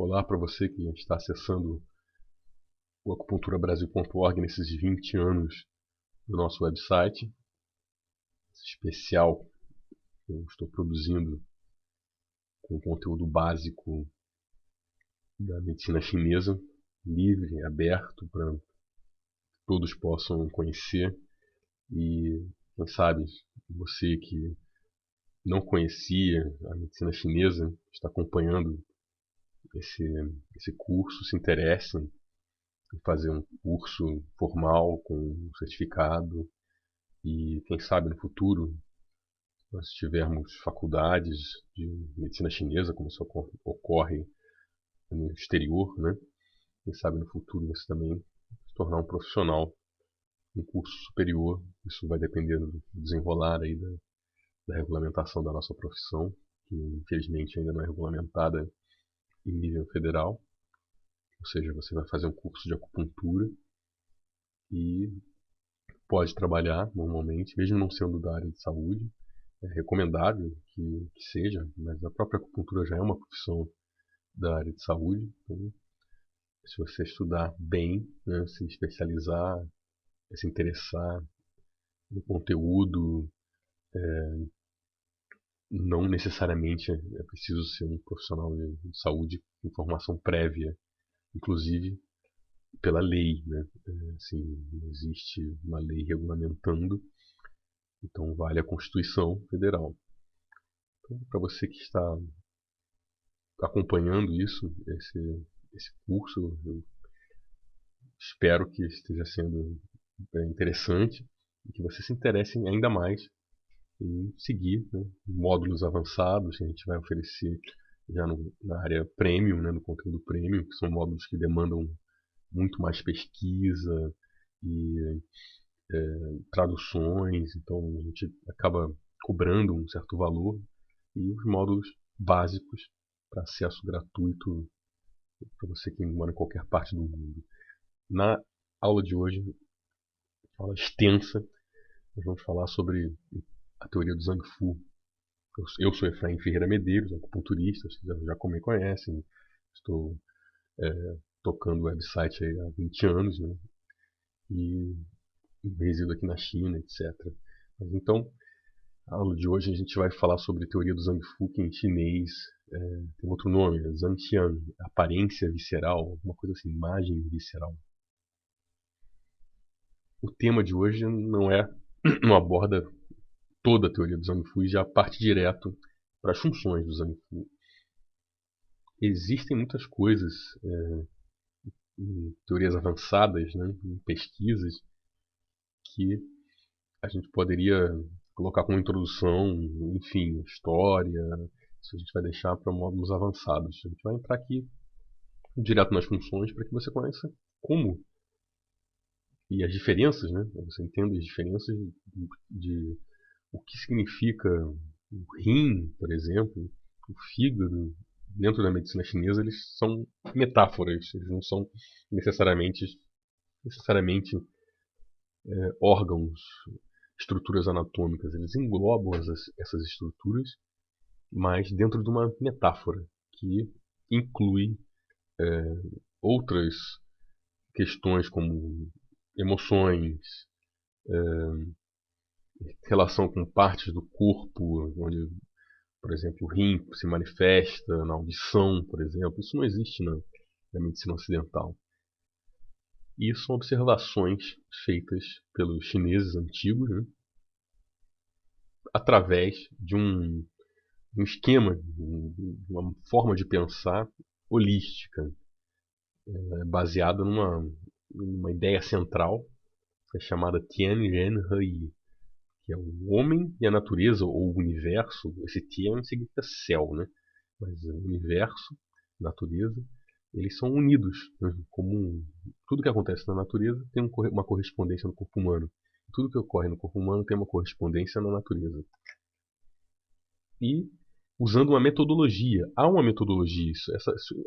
Olá para você que está acessando o acupunturabrasil.org nesses 20 anos do nosso website. Esse especial que eu estou produzindo com conteúdo básico da medicina chinesa, livre, aberto, para que todos possam conhecer. E, quem sabe, você que não conhecia a medicina chinesa, está acompanhando esse curso, se interesse em fazer um curso formal com um certificado e, quem sabe, no futuro, nós tivermos faculdades de medicina chinesa, como isso ocorre no exterior, né? Quem sabe no futuro você também se tornar um profissional, um curso superior. Isso vai depender do desenrolar aí da regulamentação da nossa profissão, que infelizmente ainda não é regulamentada em nível federal. Ou seja, você vai fazer um curso de acupuntura e pode trabalhar normalmente, mesmo não sendo da área de saúde. É recomendável que seja, mas a própria acupuntura já é uma profissão da área de saúde. Então, se você estudar bem, né, se especializar, se interessar no conteúdo, não necessariamente é preciso ser um profissional de saúde com formação prévia, inclusive pela lei, né? Assim, existe uma lei regulamentando, então vale a Constituição Federal. Então, para você que está acompanhando esse curso, eu espero que esteja sendo interessante e que você se interesse ainda mais em seguir, né, módulos avançados que a gente vai oferecer já na área premium, né, no conteúdo premium, que são módulos que demandam muito mais pesquisa e traduções, então a gente acaba cobrando um certo valor, e os módulos básicos para acesso gratuito para você que mora em qualquer parte do mundo. Na aula de hoje, aula extensa, nós vamos falar sobre a teoria do Zhang Fu. Eu sou Efraim Ferreira Medeiros, acupunturista, vocês já me conhecem. Estou tocando o website aí há 20 anos, né? E resido aqui na China, etc. Mas então, a aula de hoje a gente vai falar sobre a teoria do Zhang Fu, que em chinês tem outro nome, Zhangxian, aparência visceral, alguma coisa assim, imagem visceral. O tema de hoje não aborda toda a teoria do Zhang Fu e já parte direto para as funções do Zhang Fu. Existem muitas coisas em teorias avançadas, né, em pesquisas, que a gente poderia colocar como introdução, enfim, história. Isso a gente vai deixar para módulos avançados. A gente vai entrar aqui direto nas funções para que você conheça como e as diferenças, né? Você entenda as diferenças de o que significa o rim, por exemplo, o fígado. Dentro da medicina chinesa, eles são metáforas, eles não são necessariamente órgãos, estruturas anatômicas. Eles englobam essas estruturas, mas dentro de uma metáfora que inclui outras questões como emoções, relação com partes do corpo, onde, por exemplo, o rim se manifesta na audição, por exemplo. Isso não existe na medicina ocidental. E são observações feitas pelos chineses antigos, né, através de um esquema, de uma forma de pensar holística, baseada numa ideia central, que é chamada Tianren He, que é o homem e a natureza, ou o universo. Esse Tian significa céu, né? Mas o universo, natureza, eles são unidos, né? Tudo que acontece na natureza tem uma correspondência no corpo humano. Tudo que ocorre no corpo humano tem uma correspondência na natureza. E usando uma metodologia. Há uma metodologia.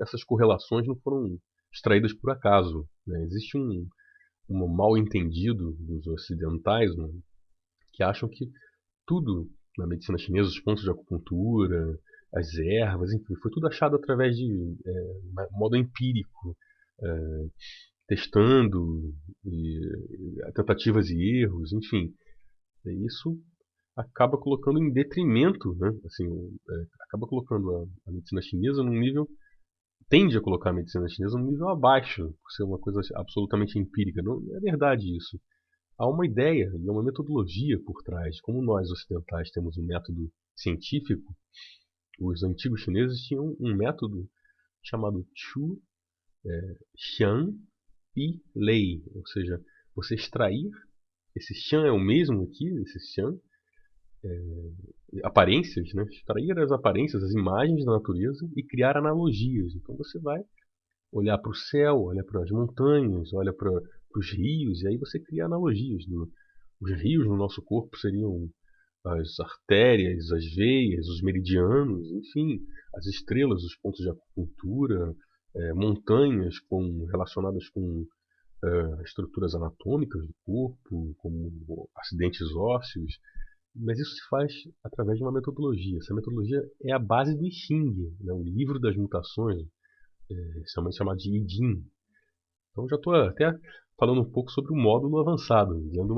Essas correlações não foram extraídas por acaso, né? Existe um mal entendido dos ocidentais, né, que acham que tudo na medicina chinesa, os pontos de acupuntura, as ervas, enfim, foi tudo achado através de modo empírico, testando, tentativas e erros, enfim. E isso acaba colocando em detrimento, né? Assim, acaba colocando a medicina chinesa num nível, tende a colocar a medicina chinesa num nível abaixo, por ser uma coisa absolutamente empírica. Não é verdade isso. Há uma ideia e uma metodologia por trás. Como nós ocidentais temos um método científico, os antigos chineses tinham um método chamado Chu, Xian e Lei, ou seja, você extrair, esse Xian é o mesmo aqui, esse Xian, aparências, né? Extrair as aparências, as imagens da natureza e criar analogias. Então você vai olhar para o céu, olha para as montanhas, olha para os rios, e aí você cria analogias. Os rios no nosso corpo seriam as artérias, as veias, os meridianos, enfim, as estrelas, os pontos de acupuntura, montanhas relacionadas com estruturas anatômicas do corpo, como acidentes ósseos, mas isso se faz através de uma metodologia. Essa metodologia é a base do I Ching, né, o livro das mutações, chamado de I Ching. Então já estou até falando um pouco sobre o módulo avançado, dando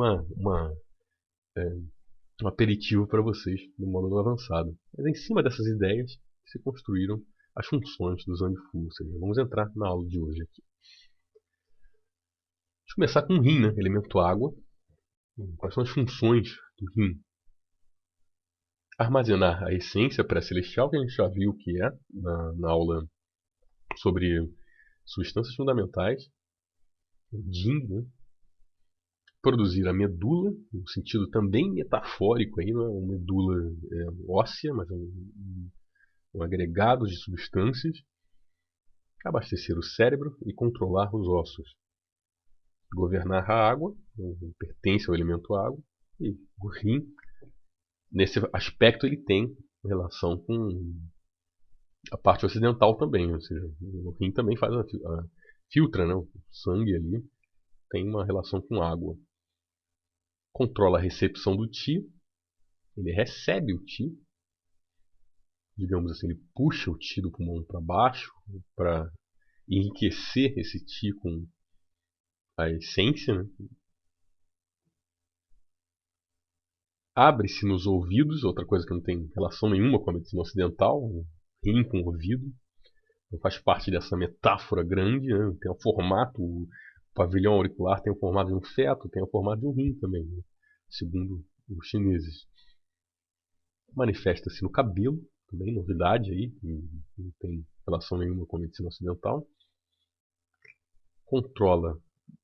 um aperitivo para vocês do módulo avançado. Mas em cima dessas ideias se construíram as funções do Zandifu, ou seja, vamos entrar na aula de hoje aqui. Vamos começar com o Yin, né? Elemento água. Quais são as funções do Yin? Armazenar a essência pré-celestial, que a gente já viu que é na aula sobre substâncias fundamentais, o Jing, né? Produzir a medula, no sentido também metafórico, aí, não é uma medula óssea, mas um agregado de substâncias, abastecer o cérebro e controlar os ossos, governar a água, pertence ao elemento água, e o rim, nesse aspecto, ele tem relação com a parte ocidental também, ou seja, o rim também faz filtra, né, o sangue ali, tem uma relação com água. Controla a recepção do Qi, ele recebe o Qi, digamos assim, ele puxa o Qi do pulmão para baixo para enriquecer esse Qi com a essência, né? Abre-se nos ouvidos, outra coisa que não tem relação nenhuma com a medicina ocidental, rim com ouvido, então faz parte dessa metáfora grande, né? Tem o formato, o pavilhão auricular tem o formato de um feto, tem o formato de um rim também, né? Segundo os chineses. Manifesta-se no cabelo, também novidade aí, não tem relação nenhuma com a medicina ocidental. Controla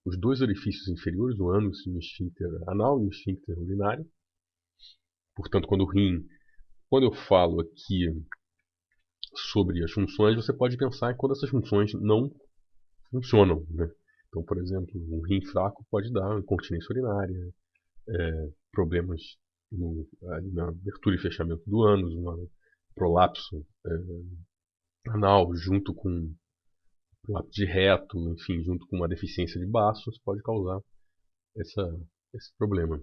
os dois orifícios inferiores, o ânus e o esfíncter anal e o esfíncter urinário. Portanto, quando eu falo aqui sobre as funções, você pode pensar em quando essas funções não funcionam, né? Então, por exemplo, um rim fraco pode dar incontinência urinária, problemas na abertura e fechamento do ânus, um prolapso anal junto com prolapso de reto, enfim, junto com uma deficiência de baços, pode causar esse problema.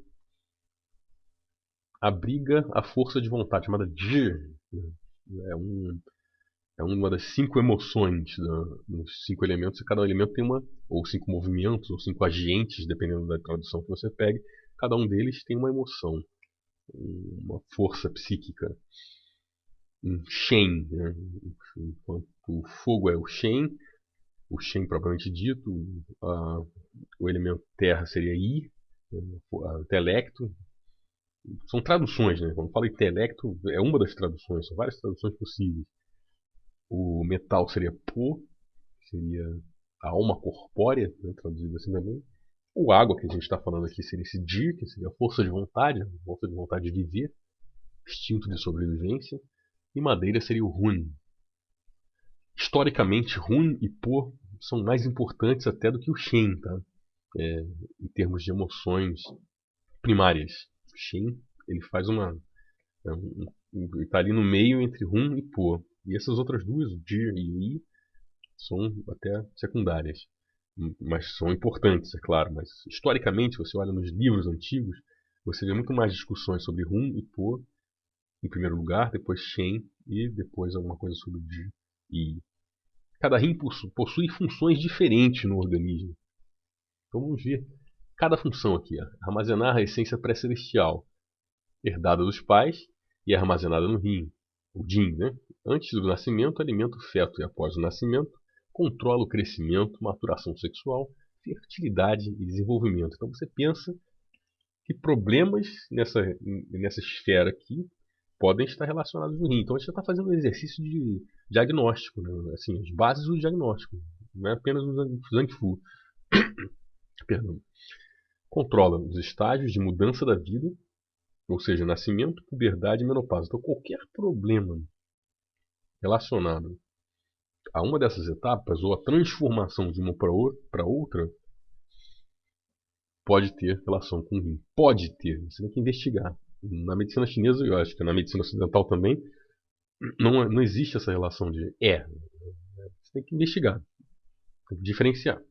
Abriga a força de vontade, chamada Ji. É uma das 5 emoções dos 5 elementos, e cada elemento tem ou 5 movimentos, ou 5 agentes, dependendo da tradução que você pegue. Cada um deles tem uma emoção, uma força psíquica, um Shen, né? Enquanto o fogo é o Shen propriamente dito, o elemento terra seria Yi, intelecto. São traduções, né? Quando fala intelecto, é uma das traduções, são várias traduções possíveis. O metal seria Po, que seria a alma corpórea, né? Traduzido assim também. O água, que a gente está falando aqui, seria esse Ji, que seria a força de vontade de viver, instinto de sobrevivência. E madeira seria o Hun. Historicamente, Hun e Po são mais importantes até do que o Shen, tá? Em termos de emoções primárias. O Shen, ele faz ele está ali no meio entre Hun e Po. E essas outras duas, o Ji e o Yi, são até secundárias. Mas são importantes, é claro. Mas historicamente, se você olha nos livros antigos, você vê muito mais discussões sobre Hun e Po, em primeiro lugar, depois Shen e depois alguma coisa sobre o Di e I. Cada rim possui funções diferentes no organismo. Então vamos ver cada função aqui. Armazenar a essência pré-celestial, herdada dos pais e armazenada no rim, o DIN, né? Antes do nascimento, alimenta o feto e após o nascimento, controla o crescimento, maturação sexual, fertilidade e desenvolvimento. Então você pensa que problemas nessa esfera aqui podem estar relacionados no rim. Então a gente já está fazendo um exercício de diagnóstico, né? Assim, as bases do diagnóstico, não é apenas o Zhang-Fu. Perdão. Controla os estágios de mudança da vida, ou seja, nascimento, puberdade e menopausa. Então qualquer problema relacionado a uma dessas etapas ou a transformação de uma para outra pode ter relação com o rim. Pode ter, você tem que investigar. Na medicina chinesa, eu acho que na medicina ocidental também, não existe essa relação de Você tem que investigar, tem que diferenciar.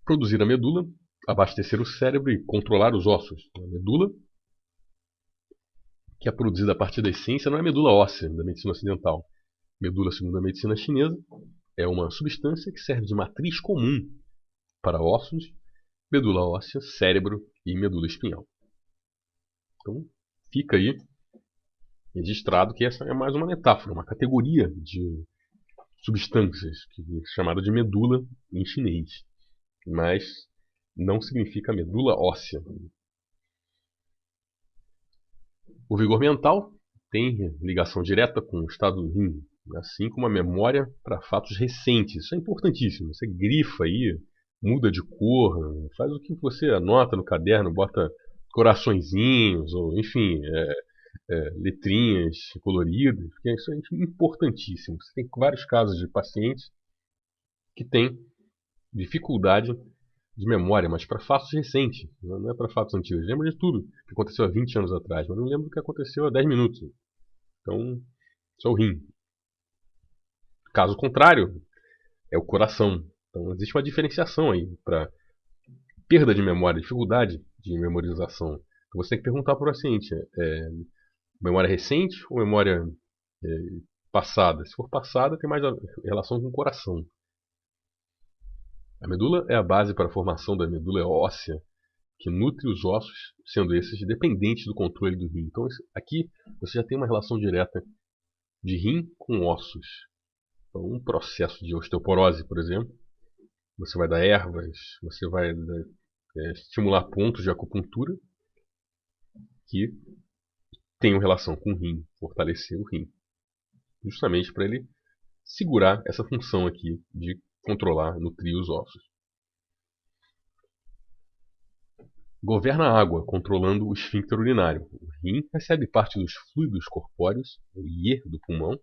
Produzir a medula, abastecer o cérebro e controlar os ossos. A medula, que é produzida a partir da essência, não é a medula óssea da medicina ocidental. Medula, segundo a medicina chinesa, é uma substância que serve de matriz comum para ossos, medula óssea, cérebro e medula espinhal. Então, fica aí registrado que essa é mais uma metáfora, uma categoria de substâncias, que é chamada de medula em chinês. Mas não significa medula óssea. O vigor mental tem ligação direta com o estado do rim, assim como a memória para fatos recentes. Isso é importantíssimo. Você grifa aí, muda de cor, faz o que você anota no caderno, bota coraçõezinhos, ou enfim, letrinhas coloridas, porque isso é importantíssimo. Você tem vários casos de pacientes que têm dificuldade de memória, mas para fatos recentes, não é para fatos antigos. Eu lembro de tudo que aconteceu há 20 anos atrás, mas não lembro do que aconteceu há 10 minutos. Então, isso é o rim. Caso contrário, é o coração. Então, existe uma diferenciação aí para perda de memória, dificuldade de memorização. Então, você tem que perguntar para o paciente, memória recente ou memória passada? Se for passada, tem mais relação com o coração. A medula é a base para a formação da medula óssea, que nutre os ossos, sendo esses dependentes do controle do rim. Então, aqui você já tem uma relação direta de rim com ossos. Então, um processo de osteoporose, por exemplo, você vai dar ervas, você vai estimular pontos de acupuntura que tenham relação com o rim, fortalecer o rim, justamente para ele segurar essa função aqui de controlar, nutrir os ossos. Governa a água, controlando o esfíncter urinário. O rim recebe parte dos fluidos corpóreos, o Ye do pulmão,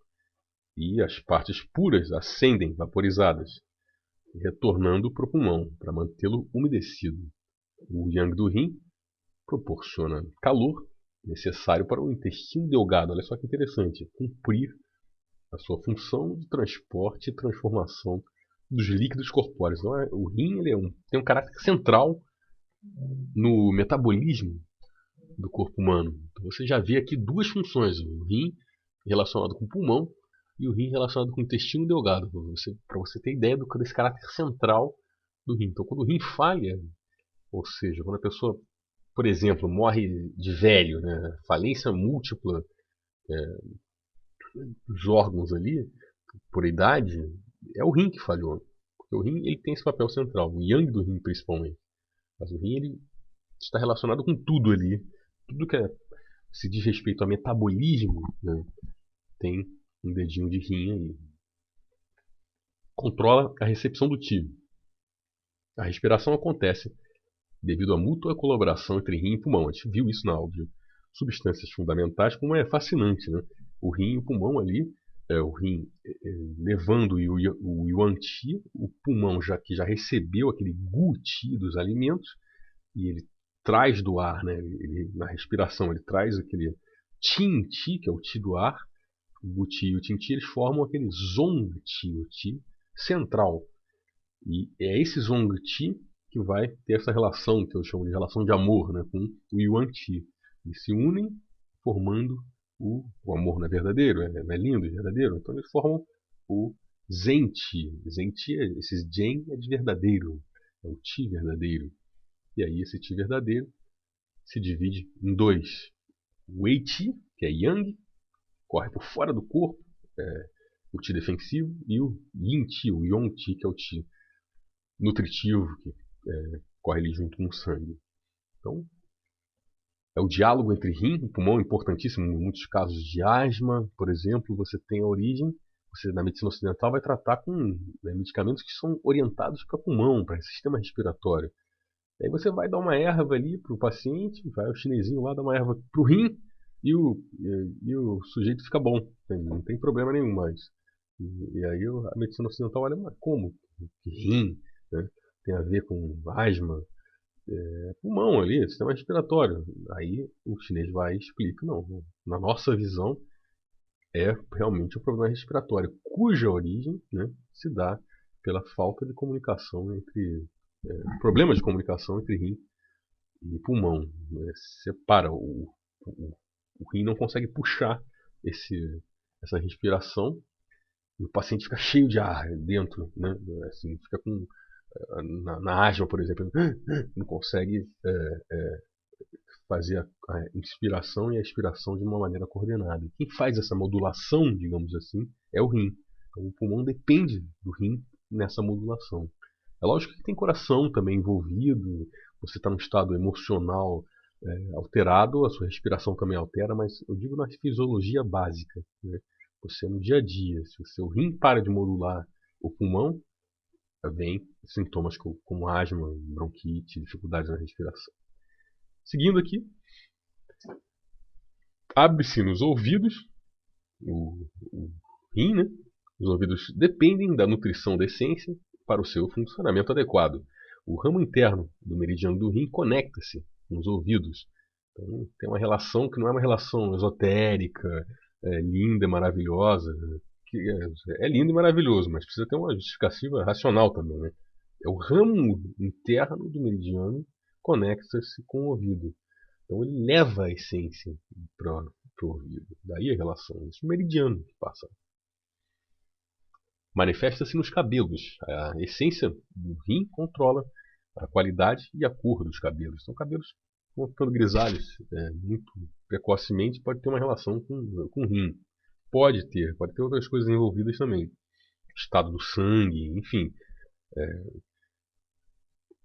e as partes puras ascendem, vaporizadas, retornando para o pulmão, para mantê-lo umedecido. O Yang do rim proporciona calor necessário para o intestino delgado. Olha só que interessante, cumprir a sua função de transporte e transformação dos líquidos corpóreos. Então, o rim tem um caráter central no metabolismo do corpo humano. Então, você já vê aqui duas funções: o rim relacionado com o pulmão e o rim relacionado com o intestino delgado, para você ter ideia desse caráter central do rim. Então, quando o rim falha, ou seja, quando a pessoa, por exemplo, morre de velho, né, falência múltipla dos órgãos ali, por idade, é o rim que falhou. Porque o rim ele tem esse papel central, o yang do rim principalmente. Mas o rim ele está relacionado com tudo ali. Tudo que se diz respeito a metabolismo, né, tem um dedinho de rim aí. Controla a recepção do tio. A respiração acontece devido à mútua colaboração entre rim e pulmão. A gente viu isso na aula de substâncias fundamentais, como é fascinante, né? O rim e o pulmão ali, o rim levando o yuan qi, o pulmão que já recebeu aquele gu qi dos alimentos, e ele traz do ar, né? Na respiração, ele traz aquele qin qi, que é o qi do ar, o gu qi e o qin qi, eles formam aquele zong qi, o qi central. E é esse zong qi que vai ter essa relação, que eu chamo de relação de amor, né, com o Yuan Ti. Eles se unem formando o amor não é verdadeiro, é lindo, é verdadeiro. Então eles formam o Zen Ti. Zen Ti, esse Zen é de verdadeiro, é o Ti verdadeiro. E aí esse Ti verdadeiro se divide em dois. O Wei Ti, que é Yang, corre por fora do corpo, o Ti defensivo, e o Yin Ti, o Yong Ti, que é o Ti nutritivo, que corre ali junto com o sangue. Então, é o diálogo entre rim e pulmão, importantíssimo em muitos casos de asma, por exemplo, você tem a origem, você na medicina ocidental vai tratar com medicamentos que são orientados para pulmão, para sistema respiratório. Aí você vai dar uma erva ali para o paciente, vai o chinesinho lá dar uma erva para o rim e o sujeito fica bom, não tem problema nenhum mais. E aí a medicina ocidental olha, mas como? Que rim, né? Tem a ver com asma, pulmão ali, sistema respiratório. Aí o chinês vai e explica, não, na nossa visão é realmente um problema respiratório, cuja origem, né, se dá pela falta de comunicação problemas de comunicação entre rim e pulmão. Né, separa o rim não consegue puxar essa respiração e o paciente fica cheio de ar dentro, né, assim, fica com na asma, por exemplo, não consegue fazer a inspiração e a expiração de uma maneira coordenada. Quem faz essa modulação, digamos assim, é o rim. Então, o pulmão depende do rim nessa modulação. É lógico que tem coração também envolvido, você está num estado emocional alterado, a sua respiração também altera, mas eu digo na fisiologia básica. Né? Você no dia a dia, se o seu rim para de modular o pulmão, vem sintomas como asma, bronquite, dificuldades na respiração. Seguindo aqui, abre-se nos ouvidos, o rim, né? Os ouvidos dependem da nutrição da essência para o seu funcionamento adequado. O ramo interno do meridiano do rim conecta-se com os ouvidos. Então, tem uma relação que não é uma relação esotérica, linda, maravilhosa, que é lindo e maravilhoso, mas precisa ter uma justificativa racional também, né? É o ramo interno do meridiano conecta-se com o ouvido. Então ele leva a essência para o ouvido. Daí a relação. Esse meridiano que passa. Manifesta-se nos cabelos. A essência do rim controla a qualidade e a cor dos cabelos. Então cabelos vão ficando grisalhos muito precocemente, pode ter uma relação com o rim. Pode ter outras coisas envolvidas também. Estado do sangue, enfim.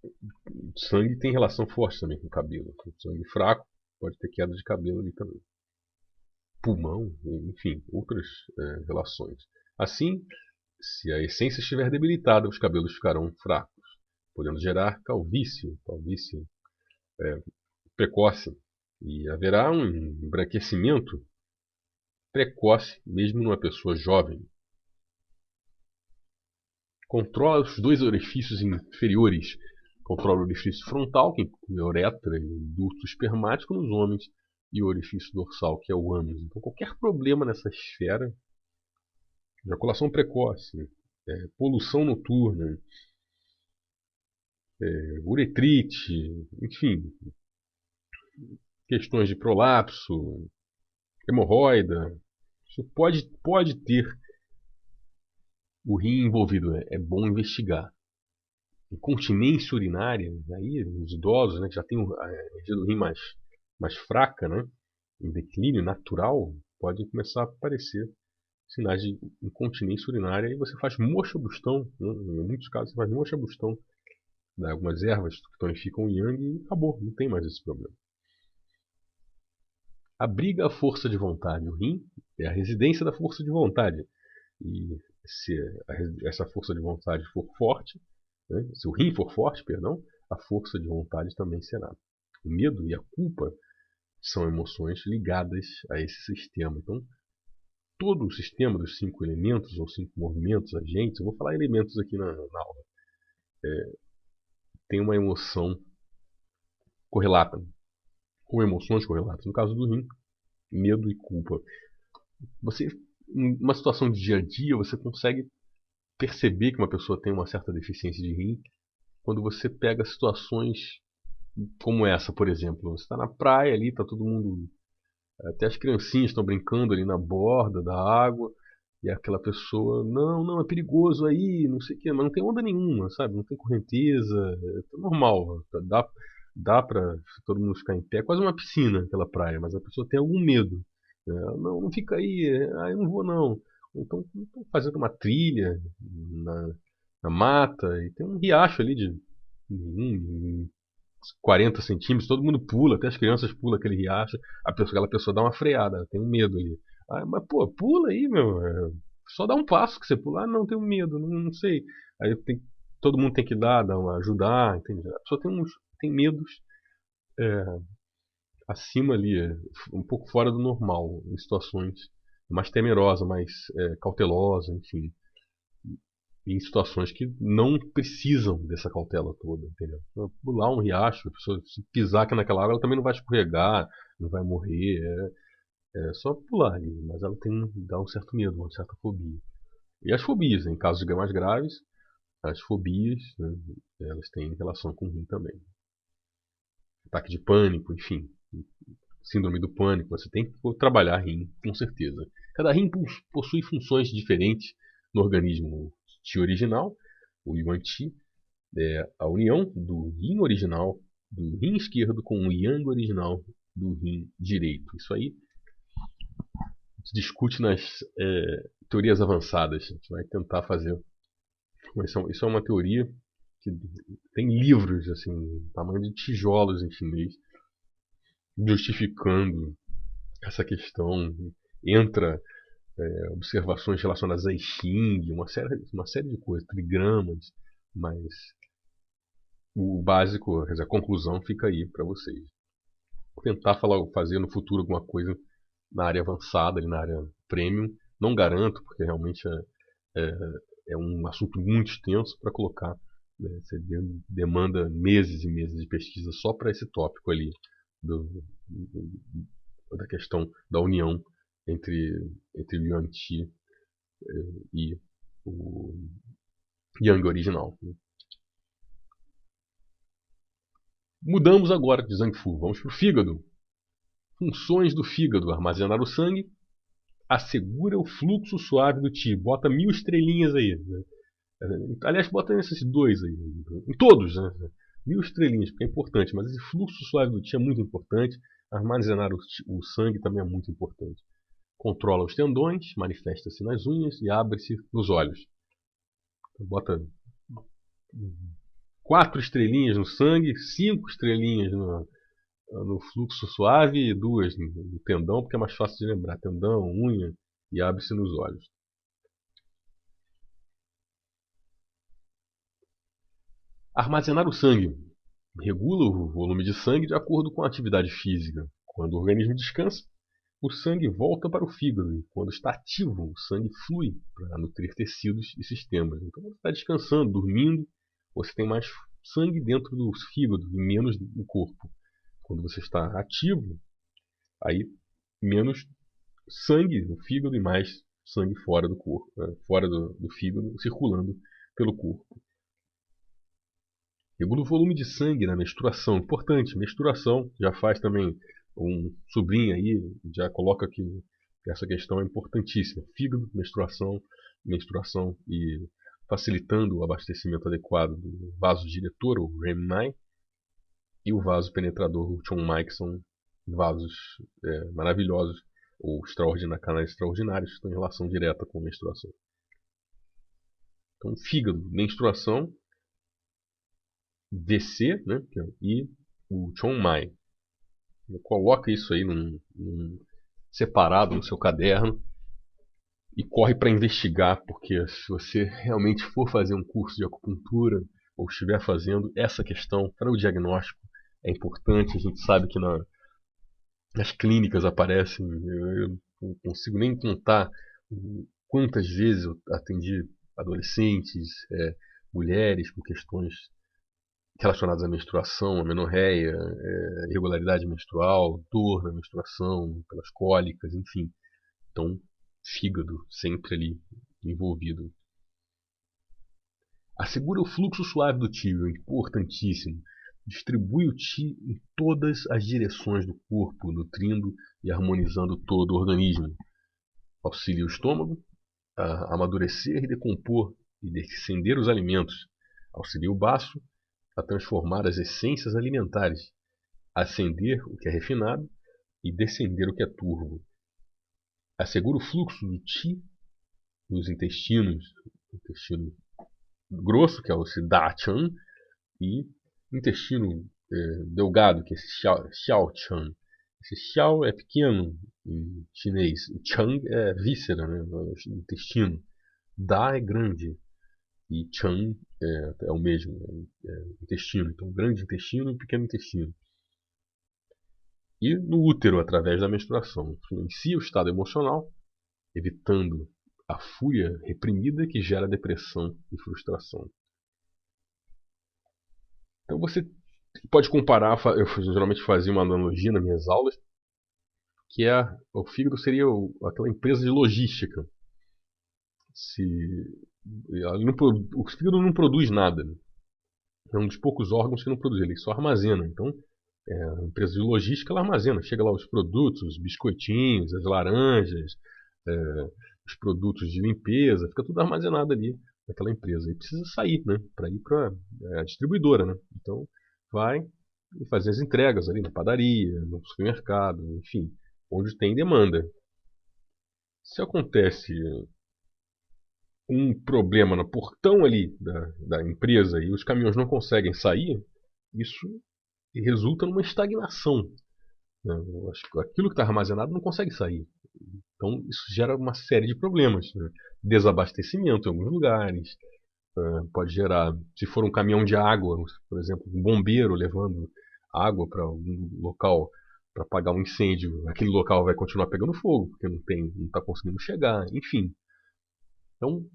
O sangue tem relação forte também com o cabelo. O sangue fraco pode ter queda de cabelo ali também. Pulmão, enfim, outras relações. Assim, se a essência estiver debilitada, os cabelos ficarão fracos, podendo gerar calvície precoce. E haverá um embranquecimento precoce, mesmo numa pessoa jovem. Controla os dois orifícios inferiores. Controla o orifício frontal, que inclui a uretra e o ducto espermático nos homens, e o orifício dorsal, que é o ânus. Então, qualquer problema nessa esfera, ejaculação precoce, poluição noturna, uretrite, enfim, questões de prolapso, hemorroida, isso pode ter o rim envolvido. É bom investigar. Incontinência urinária, aí nos idosos, né, que já tem a energia do rim mais fraca, né, em declínio natural, pode começar a aparecer sinais de incontinência urinária e você faz moxa-bustão, né, em muitos casos você faz moxa-bustão, dá algumas ervas que tonificam o yang e acabou, não tem mais esse problema. Abriga a força de vontade. O rim é a residência da força de vontade. E se essa força de vontade for forte, né, se o rim for forte, perdão, a força de vontade também será. O medo e a culpa são emoções ligadas a esse sistema. Então, todo o sistema dos 5 elementos ou 5 movimentos, agentes, eu vou falar elementos aqui na aula, tem uma emoção correlata, ou emoções correlatas. No caso do rim, medo e culpa. Você, em uma situação de dia a dia, você consegue perceber que uma pessoa tem uma certa deficiência de rim quando você pega situações como essa, por exemplo. Você está na praia ali, está todo mundo, até as criancinhas estão brincando ali na borda da água, e aquela pessoa, não, não, é perigoso aí, não sei o quê, mas não tem onda nenhuma, sabe? Não tem correnteza, é normal, dá pra todo mundo ficar em pé, é quase uma piscina aquela praia, mas a pessoa tem algum medo. Não, não fica aí, eu não vou não. Então, estão fazendo uma trilha na mata, e tem um riacho ali de 40 centímetros, todo mundo pula, até as crianças pulam aquele riacho, aquela pessoa dá uma freada, ela tem um medo ali. Mas pô, pula aí, meu. Só dá um passo que você pula. Não, tenho medo, não sei. Aí todo mundo tem que ajudar, entende? A pessoa tem medos é, acima ali, um pouco fora do normal, em situações mais temerosas, mais cautelosas, enfim. Em situações que não precisam dessa cautela toda, entendeu? Pular um riacho, a pessoa se pisar aqui naquela água, ela também não vai escorregar, não vai morrer, é só pular ali, mas ela dá um certo medo, uma certa fobia. E as fobias, em casos mais graves, as fobias, né, elas têm relação com o rim também. Ataque de pânico, enfim, síndrome do pânico, você tem que trabalhar rim, com certeza. Cada rim possui funções diferentes no organismo. O Qi original, o Yuan Qi, é a união do yin original do rim esquerdo com o yang original do rim direito. Isso aí se discute nas teorias avançadas. A gente vai tentar fazer. Isso é uma teoria que tem livros, assim, tamanho de tijolos em chinês, justificando essa questão. Entra observações relacionadas a I Ching, uma série de coisas, trigramas, mas o básico, quer dizer, a conclusão fica aí para vocês. Vou tentar fazer no futuro alguma coisa na área avançada, na área premium. Não garanto, porque realmente é, é um assunto muito extenso para colocar. Né? Você demanda meses e meses de pesquisa só para esse tópico ali da questão da união entre o Yuan Ti e o Yang original. Mudamos agora de Zhang Fu. Vamos para o fígado. Funções do fígado: armazenar o sangue, assegura o fluxo suave do Qi. Bota 1000 estrelinhas aí. Né? Aliás, bota nesses dois aí. Em todos, né? 1000 estrelinhas, porque é importante. Mas esse fluxo suave do Qi é muito importante. Armazenar o sangue também é muito importante. Controla os tendões, manifesta-se nas unhas e abre-se nos olhos. Então, bota 4 estrelinhas no sangue, 5 estrelinhas no fluxo suave e 2 no tendão, porque é mais fácil de lembrar. Tendão, unha e abre-se nos olhos. Armazenar o sangue. Regula o volume de sangue de acordo com a atividade física. Quando o organismo descansa, o sangue volta para o fígado e quando está ativo, o sangue flui para nutrir tecidos e sistemas. Então, quando você está descansando, dormindo, você tem mais sangue dentro do fígado e menos no corpo. Quando você está ativo, aí menos sangue no fígado e mais sangue fora do corpo, fora do fígado, circulando pelo corpo. Regula o volume de sangue na menstruação. Importante, menstruação. Já faz também um sobrinho aí, já coloca que essa questão é importantíssima. Fígado, menstruação e facilitando o abastecimento adequado do vaso diretor, o Renmai, e o vaso penetrador, o Chongmai, que são vasos maravilhosos ou canais extraordinários que estão em relação direta com a menstruação. Então, fígado, menstruação, DC, né, e o Chongmai. Coloca isso aí separado no seu caderno e corre para investigar, porque se você realmente for fazer um curso de acupuntura ou estiver fazendo, essa questão para o diagnóstico é importante. A gente sabe que nas clínicas aparecem, eu não consigo nem contar quantas vezes eu atendi adolescentes, mulheres com questões relacionadas à menstruação, à menorreia, irregularidade menstrual, dor na menstruação, pelas cólicas, enfim. Então, fígado sempre ali envolvido. Assegura o fluxo suave do tio, é importantíssimo. Distribui o Qi em todas as direções do corpo, nutrindo e harmonizando todo o organismo. Auxilia o estômago a amadurecer e decompor e descender os alimentos. Auxilia o baço a transformar as essências alimentares, ascender o que é refinado e descender o que é turvo. Assegura o fluxo do Qi nos intestinos, intestino grosso, que é o Siddha-chan, e intestino delgado, que é esse Xiao-chan. Esse Xiao é pequeno em chinês, Chang é víscera, né, intestino. Da é grande e Chan é o mesmo, intestino. Então, grande intestino e pequeno intestino. E no útero, através da menstruação. Influencia o estado emocional, evitando a fúria reprimida que gera depressão e frustração. Então você pode comparar, eu geralmente fazia uma analogia nas minhas aulas, que o fígado seria aquela empresa de logística. O fígado não produz nada. É um dos poucos órgãos que não produz, ele só armazena. Então, a empresa de logística ela armazena. Chega lá os produtos, os biscoitinhos, as laranjas, os produtos de limpeza, fica tudo armazenado ali naquela empresa. E precisa sair, né, para ir para a distribuidora. Né? Então, vai e fazer as entregas ali na padaria, no supermercado, enfim, onde tem demanda. Se acontece um problema no portão ali da empresa e os caminhões não conseguem sair, isso resulta numa estagnação. Né? Aquilo que está armazenado não consegue sair. Então isso gera uma série de problemas. Né? Desabastecimento em alguns lugares. Pode gerar, se for um caminhão de água, por exemplo, um bombeiro levando água para algum local para apagar um incêndio, aquele local vai continuar pegando fogo, porque não está conseguindo chegar, enfim. Então,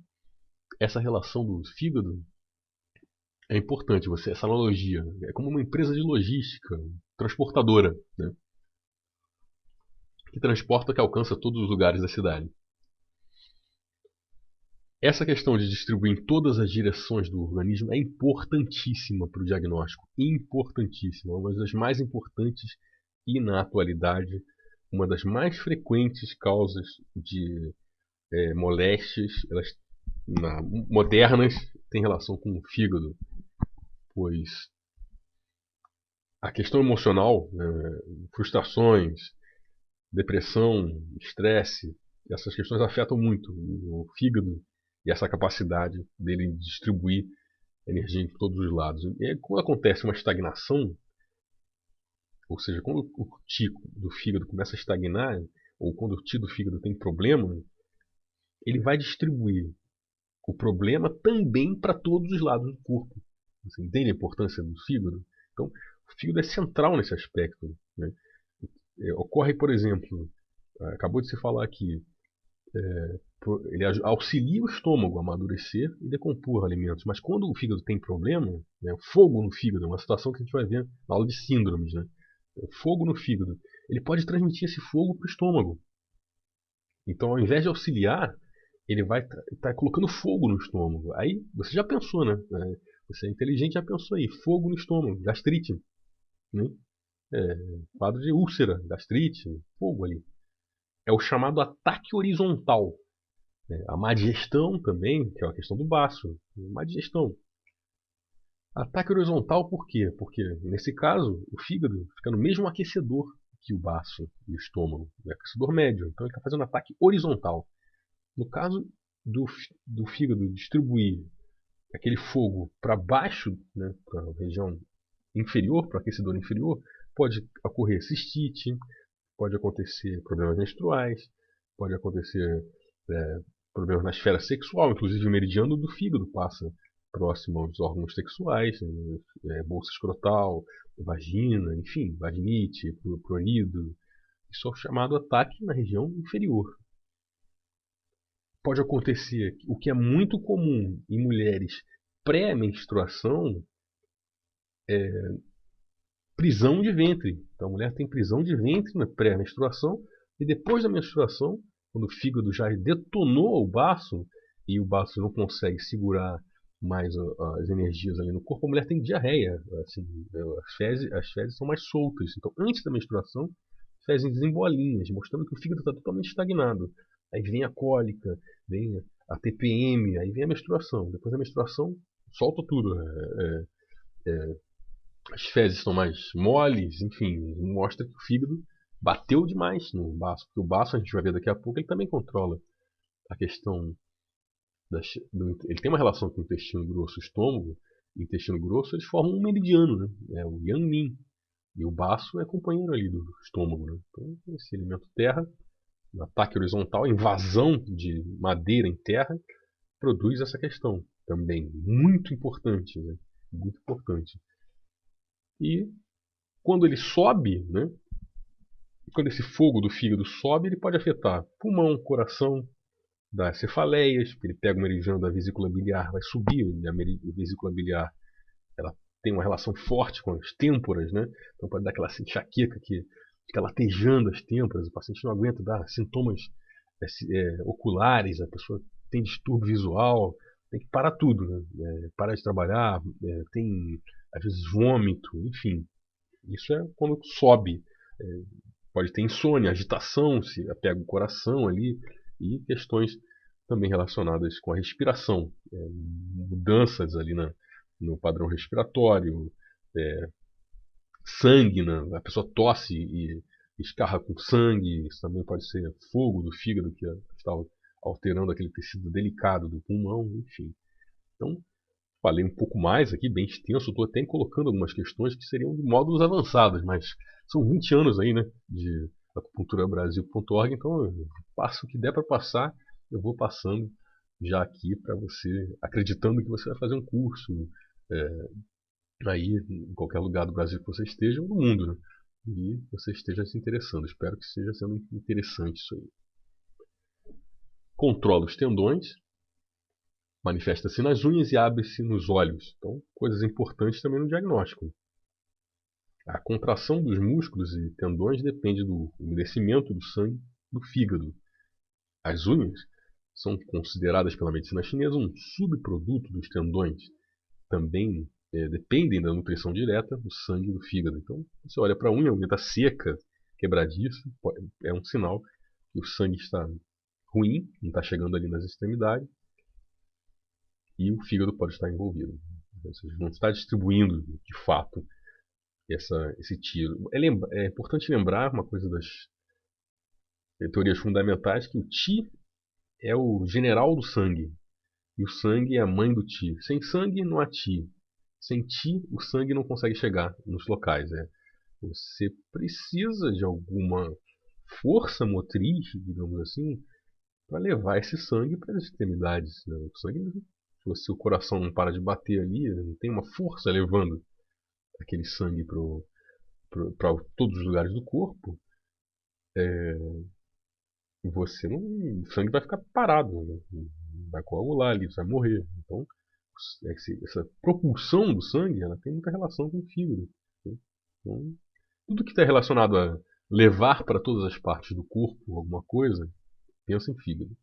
essa relação do fígado é importante, essa analogia. É como uma empresa de logística, transportadora, né? Que transporta, que alcança todos os lugares da cidade. Essa questão de distribuir em todas as direções do organismo é importantíssima para o diagnóstico. Importantíssima. Uma das mais importantes e, na atualidade, uma das mais frequentes causas de moléstias modernas tem relação com o fígado. Pois a questão emocional, frustrações, depressão, estresse, essas questões afetam muito o fígado e essa capacidade dele distribuir energia em todos os lados. E aí, quando acontece uma estagnação, ou seja, quando o Qi do fígado começa a estagnar, ou quando o Qi do fígado tem problema, ele vai distribuir o problema também para todos os lados do corpo. Você entende a importância do fígado? Então, o fígado é central nesse aspecto. Né? Ocorre, por exemplo, acabou de se falar aqui, ele auxilia o estômago a amadurecer e decompor alimentos. Mas quando o fígado tem problema, né, fogo no fígado, é uma situação que a gente vai ver na aula de síndromes, né? Fogo no fígado, ele pode transmitir esse fogo para o estômago. Então, ao invés de auxiliar, ele vai estar colocando fogo no estômago. Aí, você já pensou, né? Você é inteligente, já pensou aí. Fogo no estômago, gastrite. Né? Quadro de úlcera, gastrite, fogo ali. É o chamado ataque horizontal. A má digestão também, que é a questão do baço. Má digestão. Ataque horizontal por quê? Porque, nesse caso, o fígado fica no mesmo aquecedor que o baço e o estômago. É aquecedor médio. Então ele está fazendo ataque horizontal. No caso do fígado distribuir aquele fogo para baixo, né, para a região inferior, para o aquecedor inferior, pode ocorrer cistite, pode acontecer problemas menstruais, pode acontecer problemas na esfera sexual, inclusive o meridiano do fígado passa próximo aos órgãos sexuais, bolsa escrotal, vagina, enfim, vaginite, prurido. Isso é o chamado ataque na região inferior. Pode acontecer o que é muito comum em mulheres pré-menstruação, prisão de ventre. Então a mulher tem prisão de ventre na pré-menstruação e depois da menstruação, quando o fígado já detonou o baço e o baço não consegue segurar mais as energias ali no corpo, a mulher tem diarreia. Assim, as fezes são mais soltas. Então, antes da menstruação, as fezes em bolinhas, mostrando que o fígado está totalmente estagnado. Aí vem a cólica, vem a TPM, aí vem a menstruação. Depois da menstruação, solta tudo. As fezes estão mais moles, enfim, mostra que o fígado bateu demais no baço. Porque o baço, a gente vai ver daqui a pouco, ele também controla a questão ele tem uma relação com o intestino grosso, o estômago e o intestino grosso, eles formam um meridiano, né? É o yang min. E o baço é companheiro ali do estômago, né? Então, esse elemento terra, no ataque horizontal, a invasão de madeira em terra, produz essa questão também, muito importante, né? Muito importante. E quando ele sobe, né? Quando esse fogo do fígado sobe, ele pode afetar pulmão, coração, das cefaleias, porque ele pega o meridiano da vesícula biliar, vai subir, a vesícula biliar ela tem uma relação forte com as têmporas, né? Então pode dar aquela enxaqueca que fica latejando as têmporas, o paciente não aguenta, dá sintomas oculares, a pessoa tem distúrbio visual, tem que parar tudo, né? Parar de trabalhar, tem às vezes vômito, enfim. Isso é quando sobe. Pode ter insônia, agitação, se pega o coração ali, e questões também relacionadas com a respiração, mudanças ali no padrão respiratório, sangue, a pessoa tosse e escarra com sangue, isso também pode ser fogo do fígado que está alterando aquele tecido delicado do pulmão, enfim. Então, falei um pouco mais aqui, bem extenso, estou até colocando algumas questões que seriam de módulos avançados, mas são 20 anos aí, né, de acupunturabrasil.org, então eu passo o que der para passar, eu vou passando já aqui para você, acreditando que você vai fazer um curso aí em qualquer lugar do Brasil que você esteja, ou no mundo, né, e você esteja se interessando. Espero que esteja sendo interessante isso aí. Controla os tendões, manifesta-se nas unhas e abre-se nos olhos. Então, coisas importantes também no diagnóstico. A contração dos músculos e tendões depende do umedecimento do sangue do fígado. As unhas são consideradas pela medicina chinesa um subproduto dos tendões. Também dependem da nutrição direta do sangue do fígado. Então, você olha para a unha está seca, quebradiça, é um sinal que o sangue está ruim, não está chegando ali nas extremidades, e o fígado pode estar envolvido. Ou seja, não está distribuindo de fato esse tiro. É importante lembrar uma coisa das teorias fundamentais, que o Qi é o general do sangue. E o sangue é a mãe do Qi. Sem sangue não há Qi. Sem Qi, o sangue não consegue chegar nos locais. Você precisa de alguma força motriz, digamos assim, para levar esse sangue para as extremidades. Né? O sangue, se o coração não para de bater ali, não tem uma força levando aquele sangue para todos os lugares do corpo, você não, o sangue vai ficar parado, né? Vai coagular ali, você vai morrer. Então, essa propulsão do sangue, ela tem muita relação com o fígado. Né? Então, tudo que está relacionado a levar para todas as partes do corpo alguma coisa, pensa em fígado.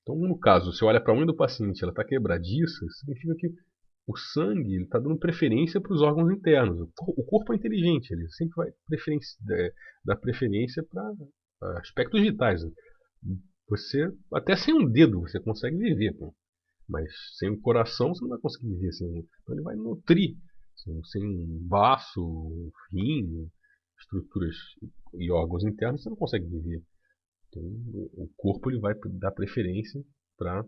Então, no caso, você olha para a unha do paciente, ela está quebradiça, significa que o sangue está dando preferência para os órgãos internos. O corpo é inteligente, ele sempre vai dar preferência para aspectos vitais. Né? Você, até sem um dedo, você consegue viver. Pô. Mas sem o coração, você não vai conseguir viver. Então ele vai nutrir. Sem um baço, um rim, estruturas e órgãos internos, você não consegue viver. Então, o corpo ele vai dar preferência para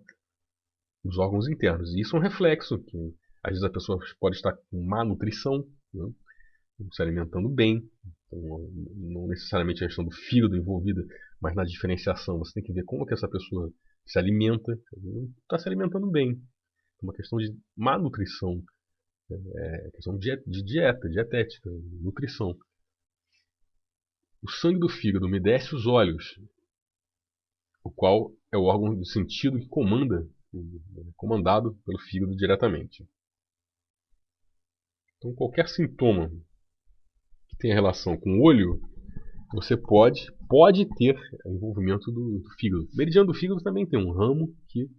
os órgãos internos. E isso é um reflexo que às vezes a pessoa pode estar com má nutrição, né? Não se alimentando bem. Então, não necessariamente a questão do fígado envolvida, mas na diferenciação você tem que ver como que essa pessoa se alimenta. Não está se alimentando bem. É uma questão de má nutrição, questão de dieta, dietética, nutrição. O sangue do fígado umedece os olhos, o qual é o órgão do sentido que comandado pelo fígado diretamente. Então, qualquer sintoma que tenha relação com o olho, você pode ter envolvimento do fígado. O meridiano do fígado também tem um ramo que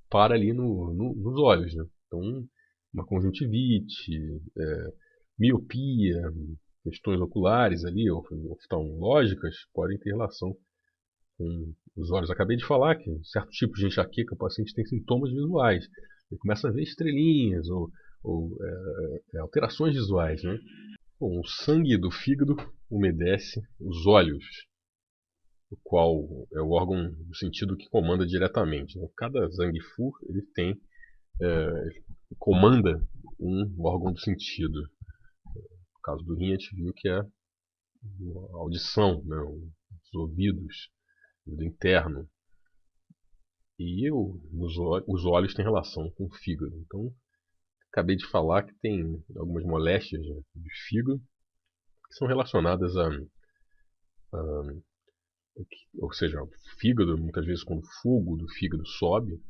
para ali nos olhos, né? Então, uma conjuntivite, miopia, questões oculares ali, oftalmológicas, podem ter relação com os olhos. Acabei de falar que certos tipos de enxaqueca o paciente tem sintomas visuais. Ele começa a ver estrelinhas ou alterações visuais, né? Bom, o sangue do fígado umedece os olhos, o qual é o órgão do sentido que comanda diretamente, né? Cada Zangfur ele tem comanda um órgão do sentido. No caso do rim, a gente viu que é a audição, né? Os ouvidos, o ouvido interno. E os olhos têm relação com o fígado. Então, acabei de falar que tem algumas moléstias do fígado que são relacionadas a ou seja, o fígado, muitas vezes quando o fogo do fígado sobe,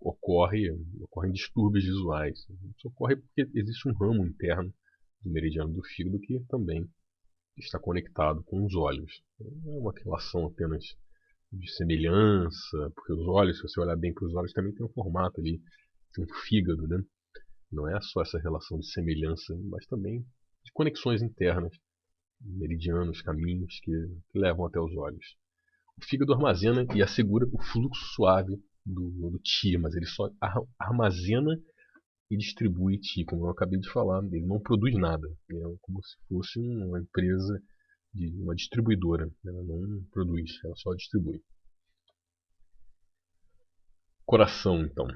ocorrem distúrbios visuais. Isso ocorre porque existe um ramo interno do meridiano do fígado que também está conectado com os olhos. Não é uma relação apenas de semelhança, porque os olhos, se você olhar bem para os olhos, também tem um formato ali, tem um fígado, né? Não é só essa relação de semelhança, mas também de conexões internas, meridianos, caminhos que levam até os olhos. O fígado armazena e assegura o fluxo suave do Qi, mas ele só armazena e distribui Qi, como eu acabei de falar. Ele não produz nada. É como se fosse uma empresa, uma distribuidora. Ela não produz, ela só distribui. Coração, então.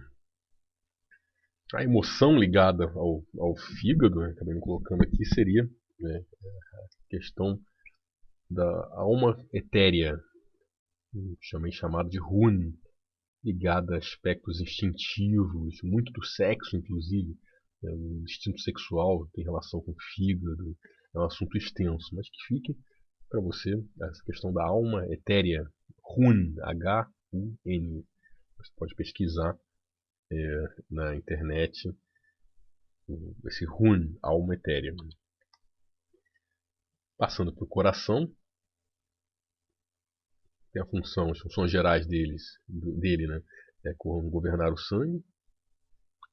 A emoção ligada ao fígado, né, acabei me colocando aqui, seria, né, a questão da alma etérea, chamado de Hun, ligada a aspectos instintivos, muito do sexo, inclusive. O instinto sexual tem relação com o fígado, é um assunto extenso, mas que fique para você essa questão da alma etérea, Hun, H-U-N. Você pode pesquisar na internet esse Hun, alma etérea. Passando para o coração, tem as funções gerais dele, né? É governar o sangue,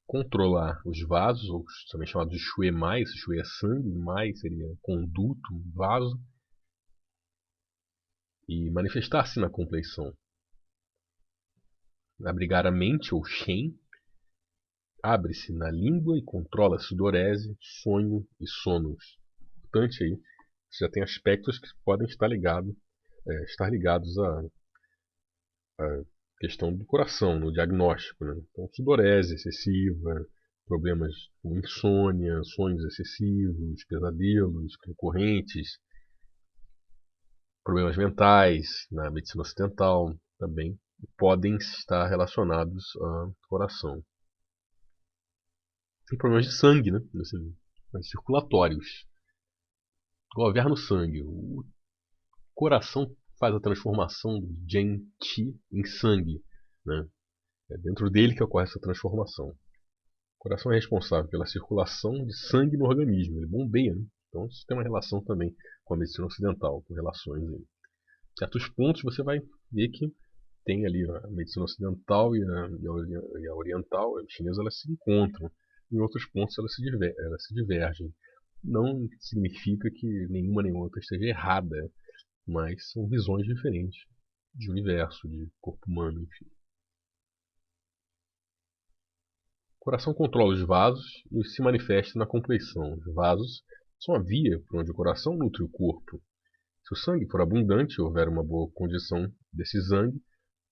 controlar os vasos, ou também chamados de Shui Mai. Shui é sangue, Mai seria conduto, vaso, e manifestar-se na compleição. Abrigar a mente, ou Shen, abre-se na língua e controla a sudorese, sonho e sonos. Importante aí, você já tem aspectos que podem estar ligados à questão do coração, no diagnóstico, né? Então, sudorese excessiva, problemas com insônia, sonhos excessivos, pesadelos recorrentes, problemas mentais na medicina ocidental também podem estar relacionados ao coração. Tem problemas de sangue, né? Assim, circulatórios. Governa o sangue. O coração faz a transformação do Gen Qi em sangue, né? É dentro dele que ocorre essa transformação. O coração é responsável pela circulação de sangue no organismo. Ele bombeia, né? Então isso tem uma relação também com a medicina ocidental, com relações aí. Em certos pontos você vai ver que tem ali a medicina ocidental e a oriental, a chinesa, elas se encontram. Em outros pontos elas se divergem. Não significa que nenhuma nem outra esteja errada, mas são visões diferentes de universo, de corpo humano, enfim. O coração controla os vasos e se manifesta na compleição. Os vasos são a via por onde o coração nutre o corpo. Se o sangue for abundante e houver uma boa condição desse sangue,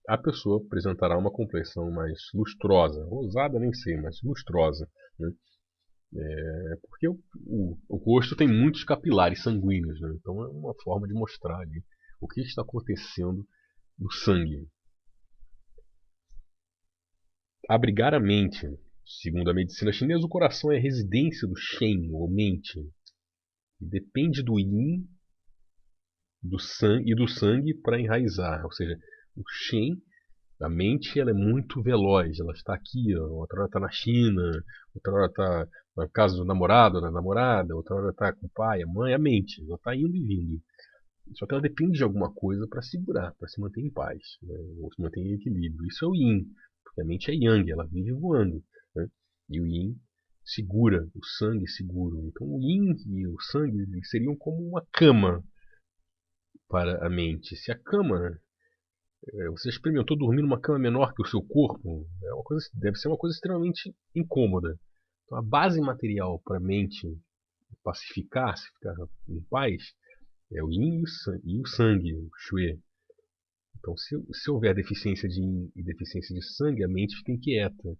a pessoa apresentará uma compleição mais lustrosa. Rosada nem sei, mas lustrosa, né? Porque o rosto tem muitos capilares sanguíneos, né? Então é uma forma de mostrar ali o que está acontecendo no sangue. Abrigar a mente. Segundo a medicina chinesa, o coração é a residência do Shen, ou mente. E depende do Yin e do sangue para enraizar. Ou seja, o Shen, a mente, ela é muito veloz. Ela está aqui, outra hora está na China, outra hora está na casa do namorado, da namorada, outra hora está com o pai, a mãe, a mente. Ela está indo e vindo. Só que ela depende de alguma coisa para segurar, para se manter em paz, né? Ou se manter em equilíbrio. Isso é o Yin. porque a mente é yang, ela vive voando, né? E o yin segura, o sangue segura. Então o yin e o sangue seriam como uma cama para a mente. Se a cama, você experimentou dormir numa cama menor que o seu corpo, deve ser uma coisa extremamente incômoda. Então a base material para a mente pacificar, se ficar em paz, é o yin e o sangue, o shui. Então, se houver deficiência de yin e deficiência de sangue, a mente fica inquieta.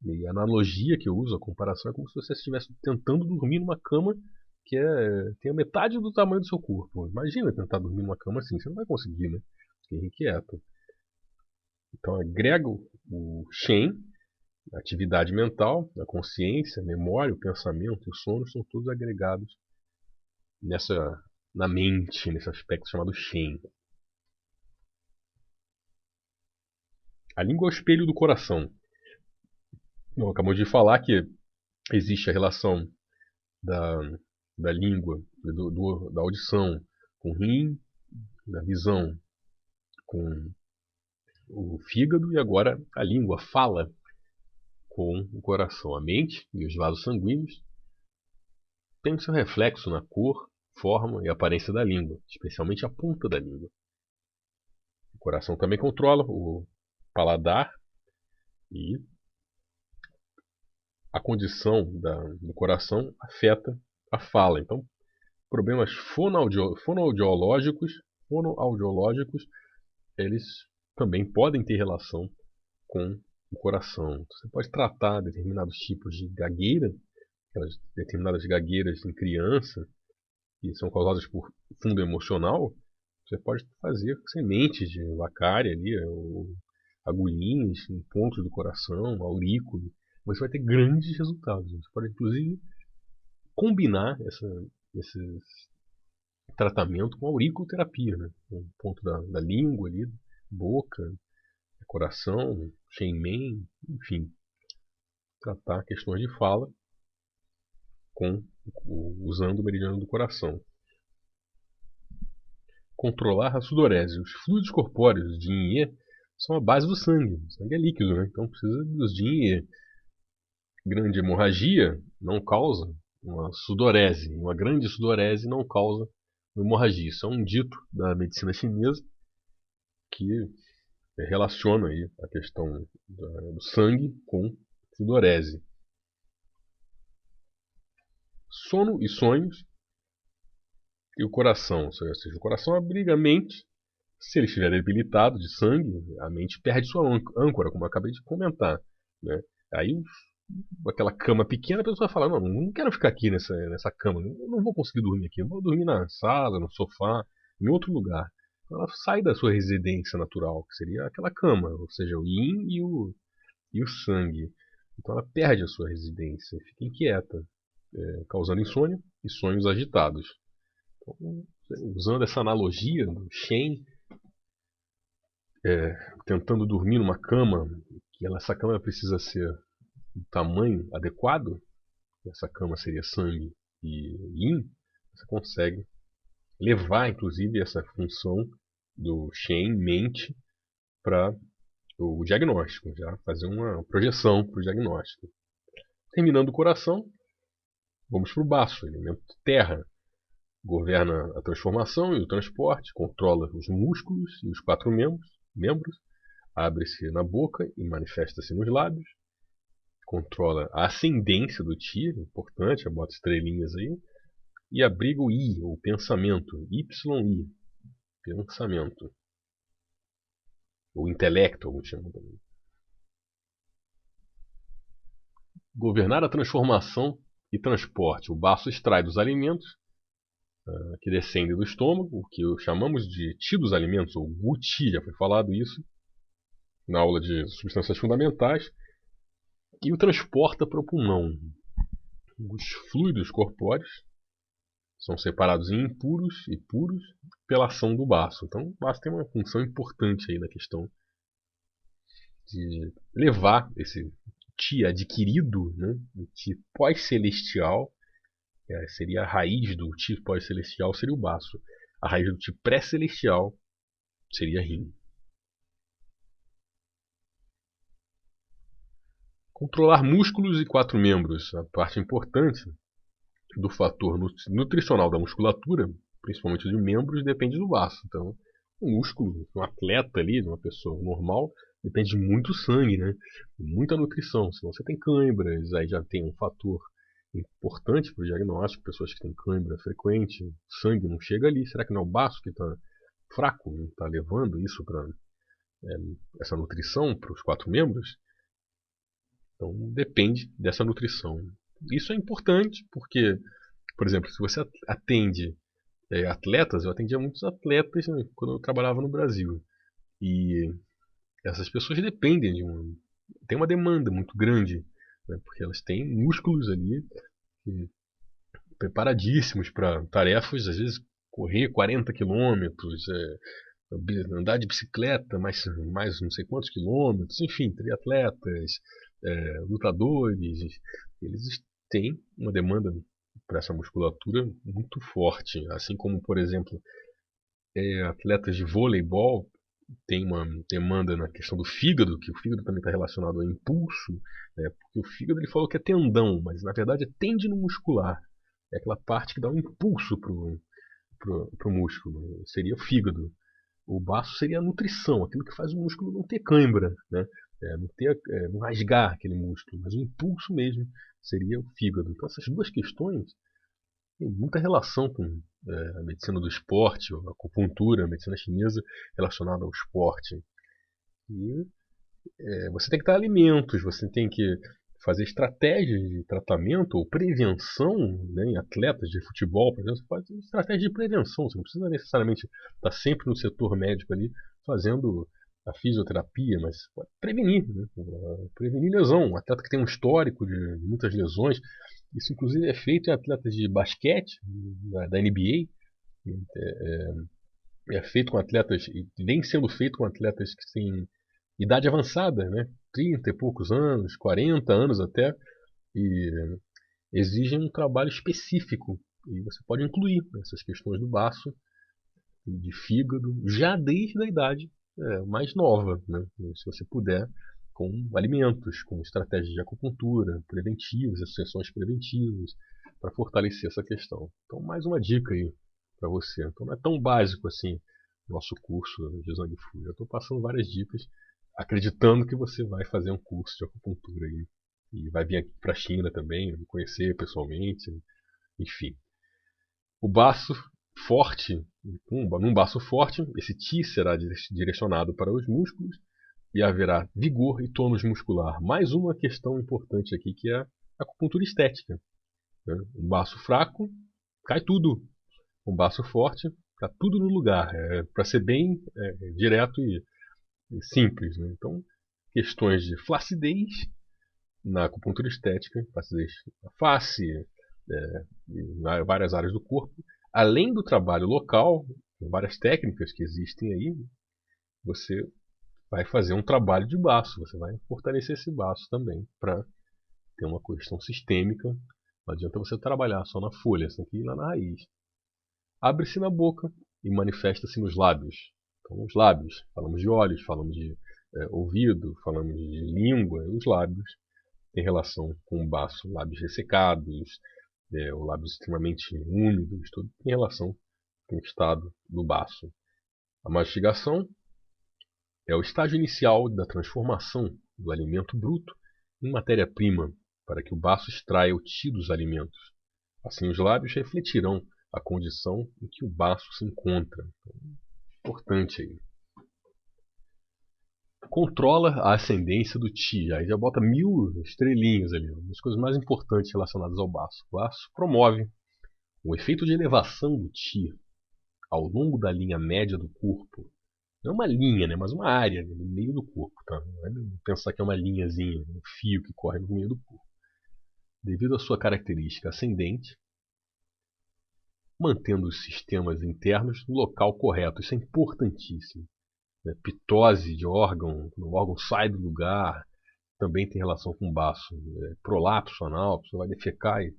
E a analogia que eu uso, a comparação, é como se você estivesse tentando dormir numa cama que tem a metade do tamanho do seu corpo. Imagina tentar dormir numa cama assim, você não vai conseguir, né? Fica inquieto. Então, agrega o Shen, a atividade mental, a consciência, a memória, o pensamento e o sono são todos agregados na mente, nesse aspecto chamado Shen. A língua é o espelho do coração. Bom, acabamos de falar que existe a relação da língua, da audição com o rim, da visão com o fígado e agora a língua fala com o coração. A mente e os vasos sanguíneos têm o seu reflexo na cor, forma e aparência da língua, especialmente a ponta da língua. O coração também controla o paladar e a condição do coração afeta a fala. Então, problemas fonoaudiológicos, eles também podem ter relação com o coração. Você pode tratar determinados tipos de gagueira, determinadas gagueiras em criança, que são causadas por fundo emocional. Você pode fazer sementes de vacária ali, ou agulhinhas em pontos do coração, aurículo. Você vai ter grandes resultados. Você pode, inclusive, combinar esse tratamento com auriculoterapia, né? Um ponto da língua ali, boca, coração, Shenmen, enfim. Tratar questões de fala usando o meridiano do coração. Controlar a sudorese. Os fluidos corpóreos de Yin e Ye são a base do sangue. O sangue é líquido, né? Então precisa dos Yin e Ye. Grande hemorragia não causa uma sudorese. Uma grande sudorese não causa uma hemorragia. Isso é um dito da medicina chinesa que relaciona aí a questão do sangue com sudorese. Sono e sonhos e o coração. Ou seja, o coração abriga a mente. Se ele estiver debilitado de sangue, a mente perde sua âncora, como eu acabei de comentar, né? Aí, aquela cama pequena, a pessoa fala, não quero ficar aqui nessa cama, não vou conseguir dormir aqui, eu vou dormir na sala, no sofá, em outro lugar. Ela sai da sua residência natural, que seria aquela cama, ou seja, o yin e o sangue. Então ela perde a sua residência, fica inquieta, causando insônia e sonhos agitados. Então, usando essa analogia do Shen, tentando dormir numa cama, que essa cama precisa ser do tamanho adequado, essa cama seria sangue e yin, você consegue levar, inclusive, essa função do Shen, mente, para o diagnóstico, já fazer uma projeção para o diagnóstico. Terminando o coração, vamos para o baço, elemento terra. Governa a transformação e o transporte, controla os músculos e os 4 membros, abre-se na boca e manifesta-se nos lábios, controla a ascendência do Ti, importante, bota estrelinhas aí, e abriga o I, ou pensamento, YI, pensamento, ou intelecto, alguns chamam também. Governar a transformação e transporte. O baço extrai dos alimentos que descendem do estômago, o que chamamos de Ti dos alimentos, ou Gu-Ti, já foi falado isso na aula de substâncias fundamentais, e o transporta para o pulmão. Os fluidos corpóreos são separados em impuros e puros pela ação do baço. Então o baço tem uma função importante aí na questão de levar esse Ti adquirido, né, o Ti pós-celestial, seria a raiz do Ti pós-celestial, seria o baço. A raiz do Ti pré-celestial seria Rim. Controlar músculos e 4 membros. A parte importante do fator nutricional da musculatura, principalmente de membros, depende do baço. Então, o músculo, um atleta ali, de uma pessoa normal, depende de muito sangue, né? Muita nutrição. Senão você tem câimbras, aí já tem um fator importante para o diagnóstico. Pessoas que têm câimbra frequente, o sangue não chega ali. Será que não é o baço que está fraco, não está levando isso para essa nutrição para os 4 membros? Então depende dessa nutrição. Isso é importante porque, por exemplo, se você atende atletas, eu atendia muitos atletas, né, quando eu trabalhava no Brasil. E essas pessoas dependem tem uma demanda muito grande, né, porque elas têm músculos ali preparadíssimos para tarefas, às vezes correr 40 quilômetros, andar de bicicleta mais não sei quantos quilômetros, enfim, triatletas, lutadores, eles têm uma demanda para essa musculatura muito forte, assim como, por exemplo, atletas de voleibol têm uma demanda na questão do fígado, que o fígado também está relacionado ao impulso, né, porque o fígado ele falou que é tendão, mas na verdade é tendino muscular, é aquela parte que dá um impulso pro músculo, seria o fígado. O baço seria a nutrição, aquilo que faz o músculo não ter cãibra, né? Não rasgar aquele músculo, mas o impulso mesmo seria o fígado. Então essas duas questões têm muita relação com a medicina do esporte, a acupuntura, a medicina chinesa relacionada ao esporte. E você tem que dar alimentos, você tem que fazer estratégias de tratamento ou prevenção, né, em atletas de futebol, por exemplo, você pode fazer estratégia de prevenção, você não precisa necessariamente estar sempre no setor médico ali fazendo a fisioterapia, mas pode prevenir, né, prevenir lesão. Um atleta que tem um histórico de muitas lesões, isso inclusive é feito em atletas de basquete, da NBA, é feito com atletas, e vem sendo feito com atletas que têm idade avançada, né? 30 e poucos anos, 40 anos até, e exigem um trabalho específico. E você pode incluir essas questões do baço, de fígado, já desde a idade mais nova, né? Se você puder, com alimentos, com estratégias de acupuntura, preventivas, associações preventivas, para fortalecer essa questão. Então, mais uma dica aí para você. Então, não é tão básico assim nosso curso de Zhang Fu. Eu estou passando várias dicas, acreditando que você vai fazer um curso de acupuntura aí, e vai vir aqui para a China também, me conhecer pessoalmente, enfim. O baço forte, num baço forte, esse Qi será direcionado para os músculos e haverá vigor e tônus muscular. Mais uma questão importante aqui que é a acupuntura estética. Né? Um baço fraco, cai tudo. Um baço forte, está tudo no lugar. Para ser bem direto e simples. Né? Então, questões de flacidez na acupuntura estética, flacidez na face, em várias áreas do corpo, além do trabalho local, várias técnicas que existem aí, você vai fazer um trabalho de baço, você vai fortalecer esse baço também para ter uma questão sistêmica. Não adianta você trabalhar só na folha, você tem que ir lá na raiz. Abre-se na boca e manifesta-se nos lábios. Então, os lábios, falamos de olhos, falamos de ouvido, falamos de língua, os lábios têm relação com o baço, lábios ressecados, ou lábios extremamente úmidos, tudo tem relação com o estado do baço. A mastigação é o estágio inicial da transformação do alimento bruto em matéria-prima, para que o baço extraia o Qi dos alimentos. Assim, os lábios refletirão a condição em que o baço se encontra. Então, importante aí. Controla a ascendência do Qi. Aí já bota 1000 estrelinhas ali. Uma das coisas mais importantes relacionadas ao baço. O baço promove o efeito de elevação do Qi ao longo da linha média do corpo. Não é uma linha, né, mas uma área no meio do corpo. Tá? Não é pensar que é uma linhazinha, um fio que corre no meio do corpo. Devido à sua característica ascendente, mantendo os sistemas internos no local correto. Isso é importantíssimo. Pitose de órgão, quando o órgão sai do lugar, também tem relação com o baço. Prolapso anal, a pessoa vai defecar e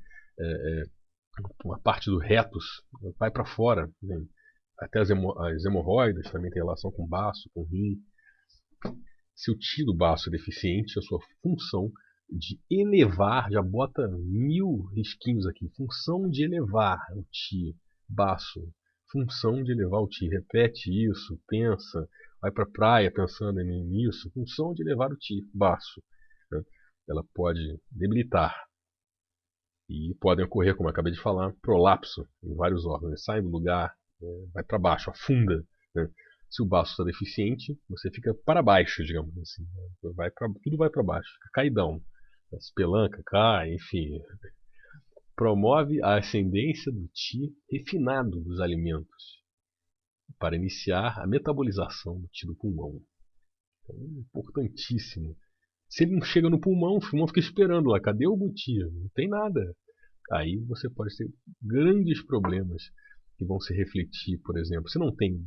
uma parte do retus vai para fora. Né? Até as hemorroidas também tem relação com o baço, com o rim. Se o Qi do baço é deficiente, a sua função de elevar, já bota 1000 risquinhos aqui. Função de elevar o ti, baço. Função de elevar o ti. Repete isso, pensa, vai para a praia pensando nisso. Função de elevar o ti, baço. Né? Ela pode debilitar. E podem ocorrer, como eu acabei de falar, prolapso em vários órgãos. Sai do lugar, vai para baixo, afunda. Né? Se o baço está deficiente, você fica para baixo, digamos assim. Tudo vai para baixo, fica caidão. A espelanca cai, enfim. Promove a ascendência do ti refinado dos alimentos para iniciar a metabolização do ti do pulmão. Então, importantíssimo. Se ele não chega no pulmão, o pulmão fica esperando lá. Cadê o guti? Não tem nada. Aí você pode ter grandes problemas que vão se refletir, por exemplo. Se não tem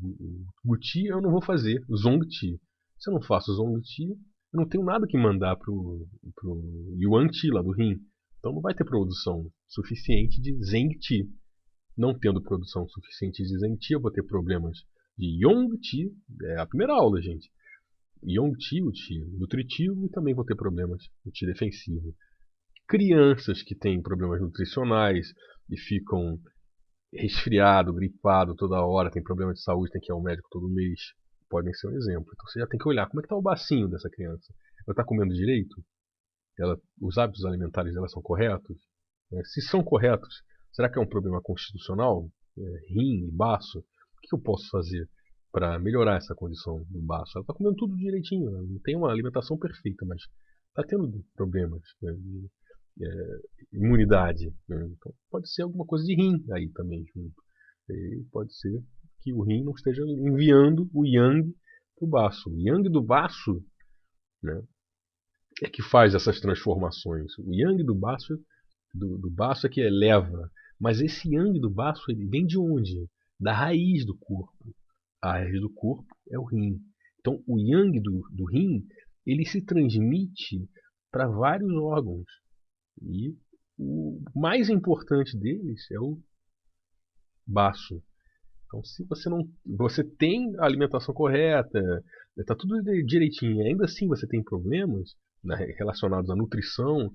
guti, eu não vou fazer zong-ti. Se eu não faço zong-ti, eu não tenho nada que mandar pro yuan-ti lá do rim. Então não vai ter produção suficiente de zeng-ti. Não tendo produção suficiente de zeng-ti, eu vou ter problemas de yong-ti. É a primeira aula, gente. Yong-ti, o ti nutritivo, e também vou ter problemas no ti defensivo. Crianças que têm problemas nutricionais e ficam resfriado, gripado toda hora, tem problema de saúde, tem que ir ao médico todo mês, podem ser um exemplo. Então você já tem que olhar como é que está o bacinho dessa criança. Ela está comendo direito? Os hábitos alimentares dela são corretos? Se são corretos, será que é um problema constitucional? Rim e baço? O que eu posso fazer para melhorar essa condição do baço? Ela está comendo tudo direitinho, não tem uma alimentação perfeita, mas está tendo problemas, né, de imunidade. Né? Então pode ser alguma coisa de rim aí também junto. E pode ser que o rim não esteja enviando o yang para o baço. O yang do baço, né, é que faz essas transformações. O yang do baço é que eleva. Mas esse yang do baço ele vem de onde? Da raiz do corpo. A raiz do corpo é o rim. Então o yang do rim ele se transmite para vários órgãos. E o mais importante deles é o baço. Então, se você tem a alimentação correta, está tudo direitinho, ainda assim você tem problemas, né, relacionados à nutrição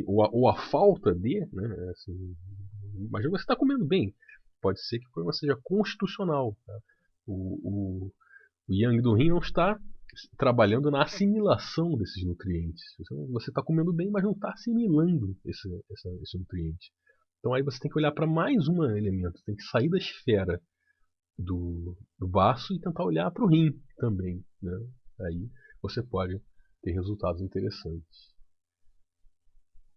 ou à falta de, né, assim, imagina você está comendo bem, pode ser que o problema seja constitucional. Tá? O yang do rim não está trabalhando na assimilação desses nutrientes. Você está comendo bem, mas não está assimilando esse nutriente. Então aí você tem que olhar para mais um elemento, tem que sair da esfera do baço e tentar olhar para o rim também. Né? Aí você pode ter resultados interessantes.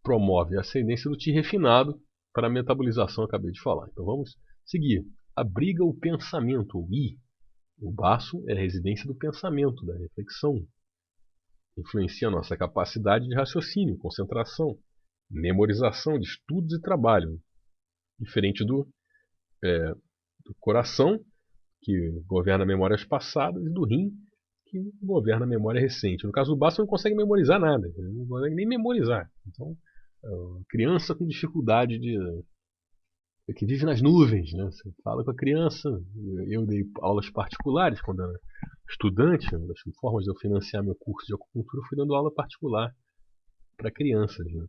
Promove a ascendência do ti refinado para a metabolização, acabei de falar. Então vamos seguir. Abriga o pensamento, o i. O baço é a residência do pensamento, da reflexão. Influencia a nossa capacidade de raciocínio, concentração, memorização de estudos e trabalho. Diferente do coração, que governa memórias passadas, e do rim, que governa a memória recente. No caso do baço, não consegue memorizar nada, não consegue nem memorizar. Então, criança com dificuldade que vive nas nuvens, né? Você fala com a criança. Eu dei aulas particulares quando era estudante. Uma das formas de eu financiar meu curso de acupuntura foi dando aula particular para crianças, né?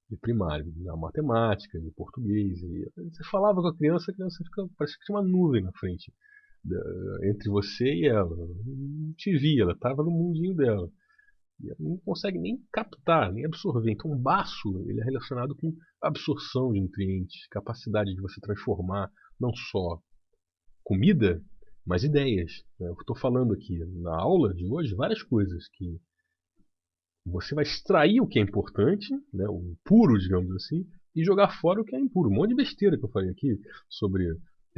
De primário, na matemática, de português. E você falava com a criança fica, parece que tinha uma nuvem na frente entre você e ela. Não te via, ela estava no mundinho dela. E ela não consegue nem captar, nem absorver. Então o baço ele é relacionado com absorção de nutrientes, capacidade de você transformar não só comida, mas ideias. Né? Eu estou falando aqui na aula de hoje várias coisas que você vai extrair o que é importante, né, o puro, digamos assim, e jogar fora o que é impuro. Um monte de besteira que eu falei aqui sobre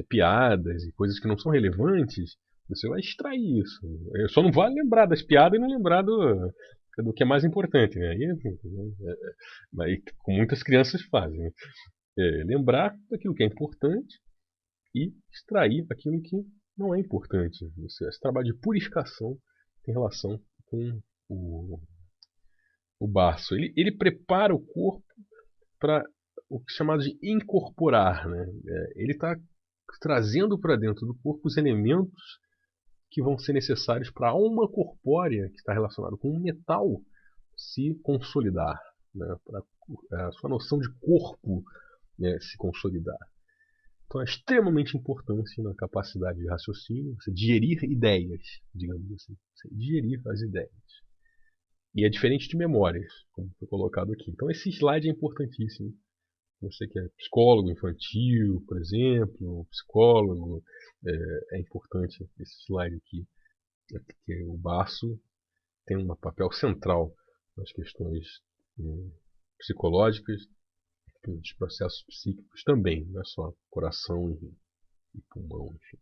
piadas e coisas que não são relevantes. Você vai extrair isso. Eu só não vou lembrar das piadas e não lembrar do que é mais importante. Né? Aí, como muitas crianças fazem. Né? Lembrar daquilo que é importante e extrair aquilo que não é importante. Esse trabalho de purificação tem relação com o baço. Ele prepara o corpo para o que é chamado de incorporar. Né? Ele está trazendo para dentro do corpo os elementos que vão ser necessários para a alma corpórea, que está relacionado com o metal, se consolidar. né, para a sua noção de corpo, né, se consolidar. Então é extremamente importante na capacidade de raciocínio, você digerir ideias, digamos assim. Você digerir as ideias. E é diferente de memórias, como foi colocado aqui. Então esse slide é importantíssimo. Você que é psicólogo infantil, por exemplo, psicólogo, é importante esse slide aqui, porque o baço tem um papel central nas questões psicológicas, dos processos psíquicos também, não é só coração e pulmão, enfim.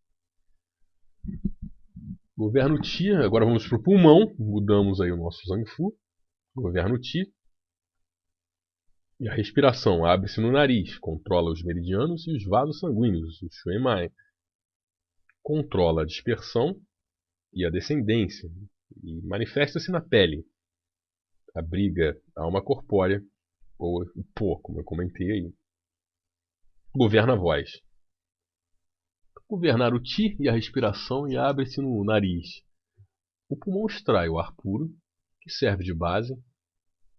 Governo Qi, agora vamos para o pulmão, mudamos aí o nosso Zhang Fu. Governo Qi. E a respiração abre-se no nariz, controla os meridianos e os vasos sanguíneos, o Shui Mai. Controla a dispersão e a descendência, e manifesta-se na pele. Abriga a alma corpórea, ou o Po, como eu comentei aí. Governa a voz. Governar o Qi e a respiração e abre-se no nariz. O pulmão extrai o ar puro, que serve de base,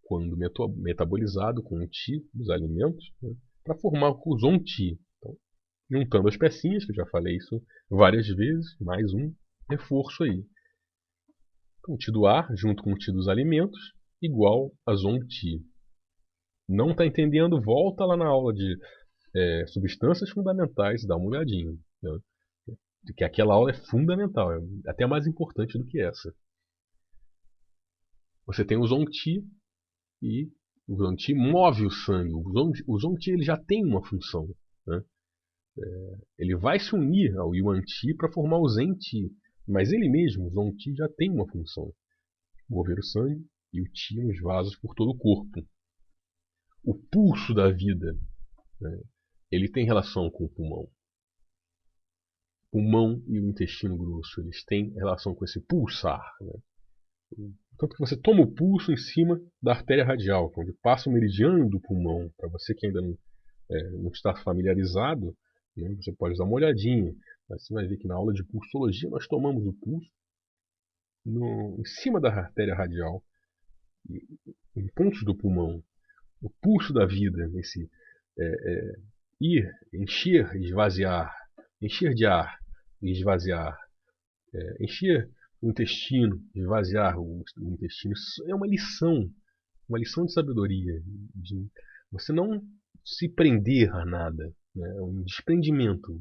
quando metabolizado com o Qi dos alimentos, né, para formar o Zong Qi. Então, juntando as pecinhas, que eu já falei isso várias vezes, mais um reforço aí. Então, o Qi do ar, junto com o Qi dos alimentos, igual a Zong Qi. Não está entendendo? Volta lá na aula de substâncias fundamentais, dá uma olhadinha. Né? Porque aquela aula é fundamental, é até mais importante do que essa. Você tem o Zong Qi e o Zong Qi move o sangue. O Zong Qi ele já tem uma função. Né? Ele vai se unir ao Yuan Qi para formar o Zhen Qi, mas ele mesmo, o Zong Qi, já tem uma função. Mover o sangue e o Qi nos vasos por todo o corpo. O pulso da vida, né? Ele tem relação com o pulmão. O pulmão e o intestino grosso, eles têm relação com esse pulsar. Né? Tanto que você toma o pulso em cima da artéria radial, onde passa o meridiano do pulmão. Para você que ainda não está familiarizado, né, você pode dar uma olhadinha. Mas você vai ver que na aula de pulsologia nós tomamos o pulso em cima da artéria radial, em pontos do pulmão. O pulso da vida, esse ir, encher, esvaziar, encher de ar e esvaziar, encher o intestino, esvaziar o intestino. Isso é uma lição de sabedoria, de você não se prender a nada, né? É um desprendimento.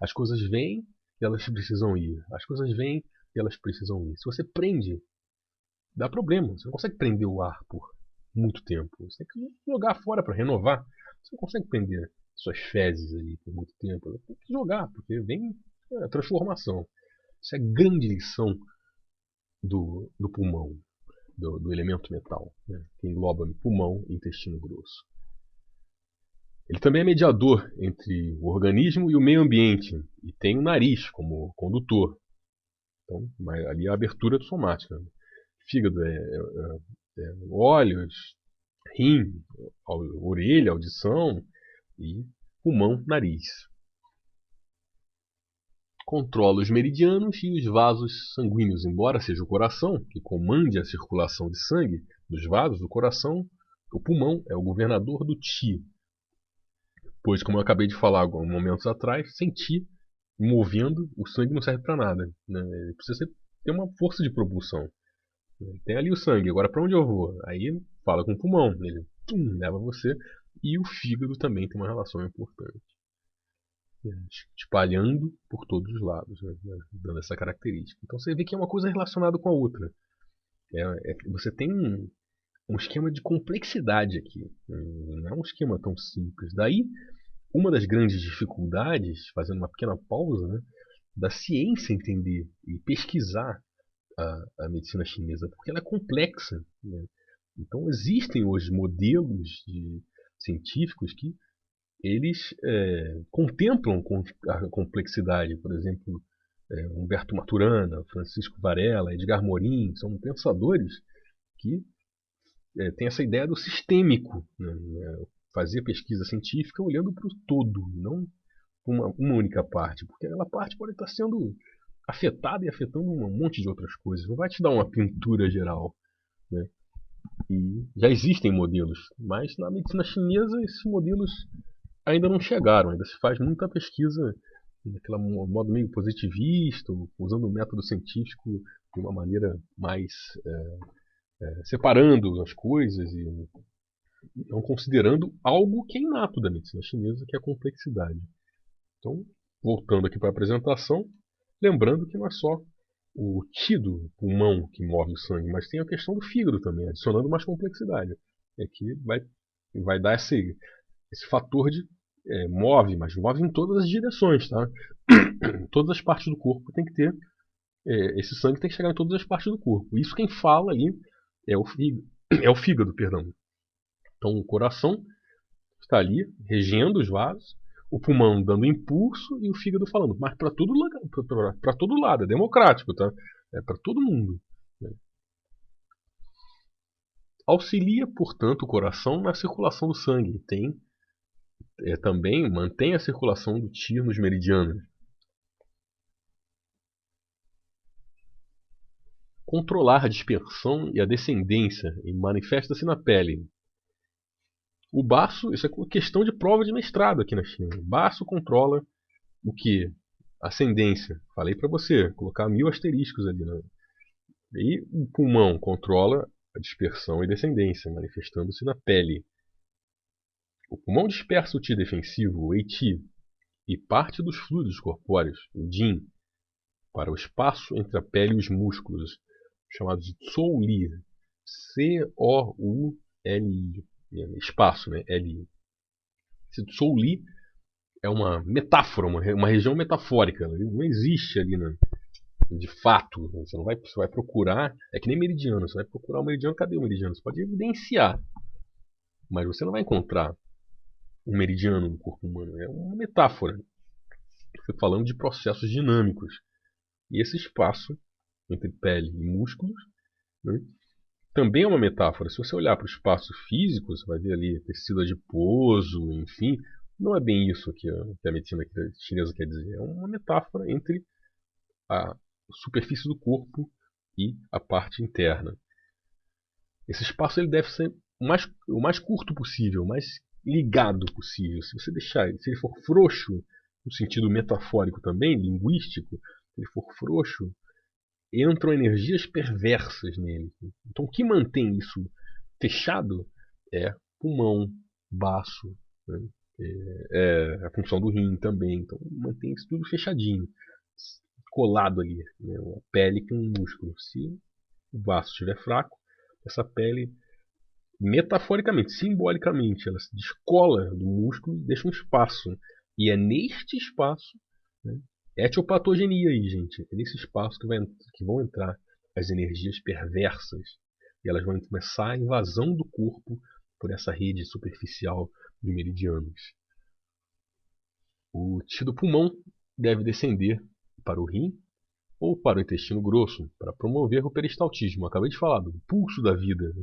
As coisas vêm e elas precisam ir. As coisas vêm e elas precisam ir. Se você prende, dá problema. Você não consegue prender o ar por muito tempo. Você tem que jogar fora para renovar. Você não consegue prender suas fezes ali por muito tempo. Tem que jogar, porque vem a transformação. Isso é a grande lição do pulmão, do elemento metal, né, que engloba pulmão e intestino grosso. Ele também é mediador entre o organismo e o meio ambiente, e tem o nariz como condutor. Então, ali é a abertura somática. Fígado olhos, rim, orelha, audição, e pulmão, nariz. Controla os meridianos e os vasos sanguíneos, embora seja o coração que comande a circulação de sangue dos vasos do coração, o pulmão é o governador do Qi. Pois, como eu acabei de falar alguns momentos atrás, sem Qi movendo, o sangue não serve para nada. Né? Ele precisa ter uma força de propulsão. Tem ali o sangue, agora para onde eu vou? Aí fala com o pulmão, ele leva você, e o fígado também tem uma relação importante. Espalhando por todos os lados, né, dando essa característica. Então você vê que é uma coisa relacionada com a outra. Você tem um esquema de complexidade aqui, não é um esquema tão simples. Daí, uma das grandes dificuldades, fazendo uma pequena pausa, né, da ciência entender e pesquisar a medicina chinesa, porque ela é complexa. Né? Então existem hoje modelos científicos que eles contemplam a complexidade. Por exemplo, Humberto Maturana, Francisco Varela, Edgar Morin, são pensadores que têm essa ideia do sistêmico, né? Fazer pesquisa científica olhando para o todo, não uma única parte, porque aquela parte pode estar sendo afetada e afetando um monte de outras coisas. Não vai te dar uma pintura geral. Né? E já existem modelos, mas na medicina chinesa esses modelos ainda não chegaram, ainda se faz muita pesquisa daquele modo meio positivista, usando o método científico de uma maneira mais separando as coisas e não considerando algo que é inato da medicina chinesa, que é a complexidade. Então, voltando aqui para a apresentação, lembrando que não é só o qi do pulmão que move o sangue, mas tem a questão do fígado também, adicionando mais complexidade. É que vai dar esse fator de move, mas move em todas as direções, tá? Todas as partes do corpo tem que ter, esse sangue tem que chegar em todas as partes do corpo. Isso quem fala ali é o fígado, perdão. Então o coração está ali regendo os vasos, o pulmão dando impulso e o fígado falando. Mas para todo lado, é democrático, tá? É para todo mundo. Né? Auxilia, portanto, o coração na circulação do sangue. Também mantém a circulação do qi nos meridianos. Controlar a dispersão e a descendência e manifesta-se na pele. O baço, isso é questão de prova de mestrado aqui na China. O baço controla o que? Ascendência. Falei para você, colocar 1000 asteriscos ali. Né? E o pulmão controla a dispersão e descendência, manifestando-se na pele. O pulmão dispersa o qi defensivo, o Ei-Qi, e parte dos fluidos corpóreos, o Jin, para o espaço entre a pele e os músculos, chamados de Zhou-Li, C-O-U-L-I, espaço, né? L-I. Esse Zhou-Li é uma metáfora, uma região metafórica, não existe ali, né? De fato. Você vai procurar, é que nem meridiano, você vai procurar o meridiano, cadê o meridiano? Você pode evidenciar, mas você não vai encontrar um meridiano no corpo humano, é uma metáfora. Estou falando de processos dinâmicos. E esse espaço entre pele e músculos, né, também é uma metáfora. Se você olhar para o espaço físico, você vai ver ali tecido adiposo, enfim. Não é bem isso que a medicina chinesa quer dizer. É uma metáfora entre a superfície do corpo e a parte interna. Esse espaço ele deve ser o mais curto possível, o mais ligado possível. Se você deixar, se ele for frouxo, no sentido metafórico também, linguístico, se ele for frouxo, entram energias perversas nele. Então o que mantém isso fechado é pulmão, baço, né? A função do rim também. Então mantém isso tudo fechadinho, colado ali, né? A pele com o músculo. Se o baço estiver fraco, essa pele, metaforicamente, simbolicamente, ela se descola do músculo e deixa um espaço. E é neste espaço, né, etiopatogenia aí, gente. É nesse espaço que vão entrar as energias perversas. E elas vão começar a invasão do corpo por essa rede superficial de meridianos. O qi do pulmão deve descender para o rim ou para o intestino grosso para promover o peristaltismo. Eu acabei de falar do pulso da vida.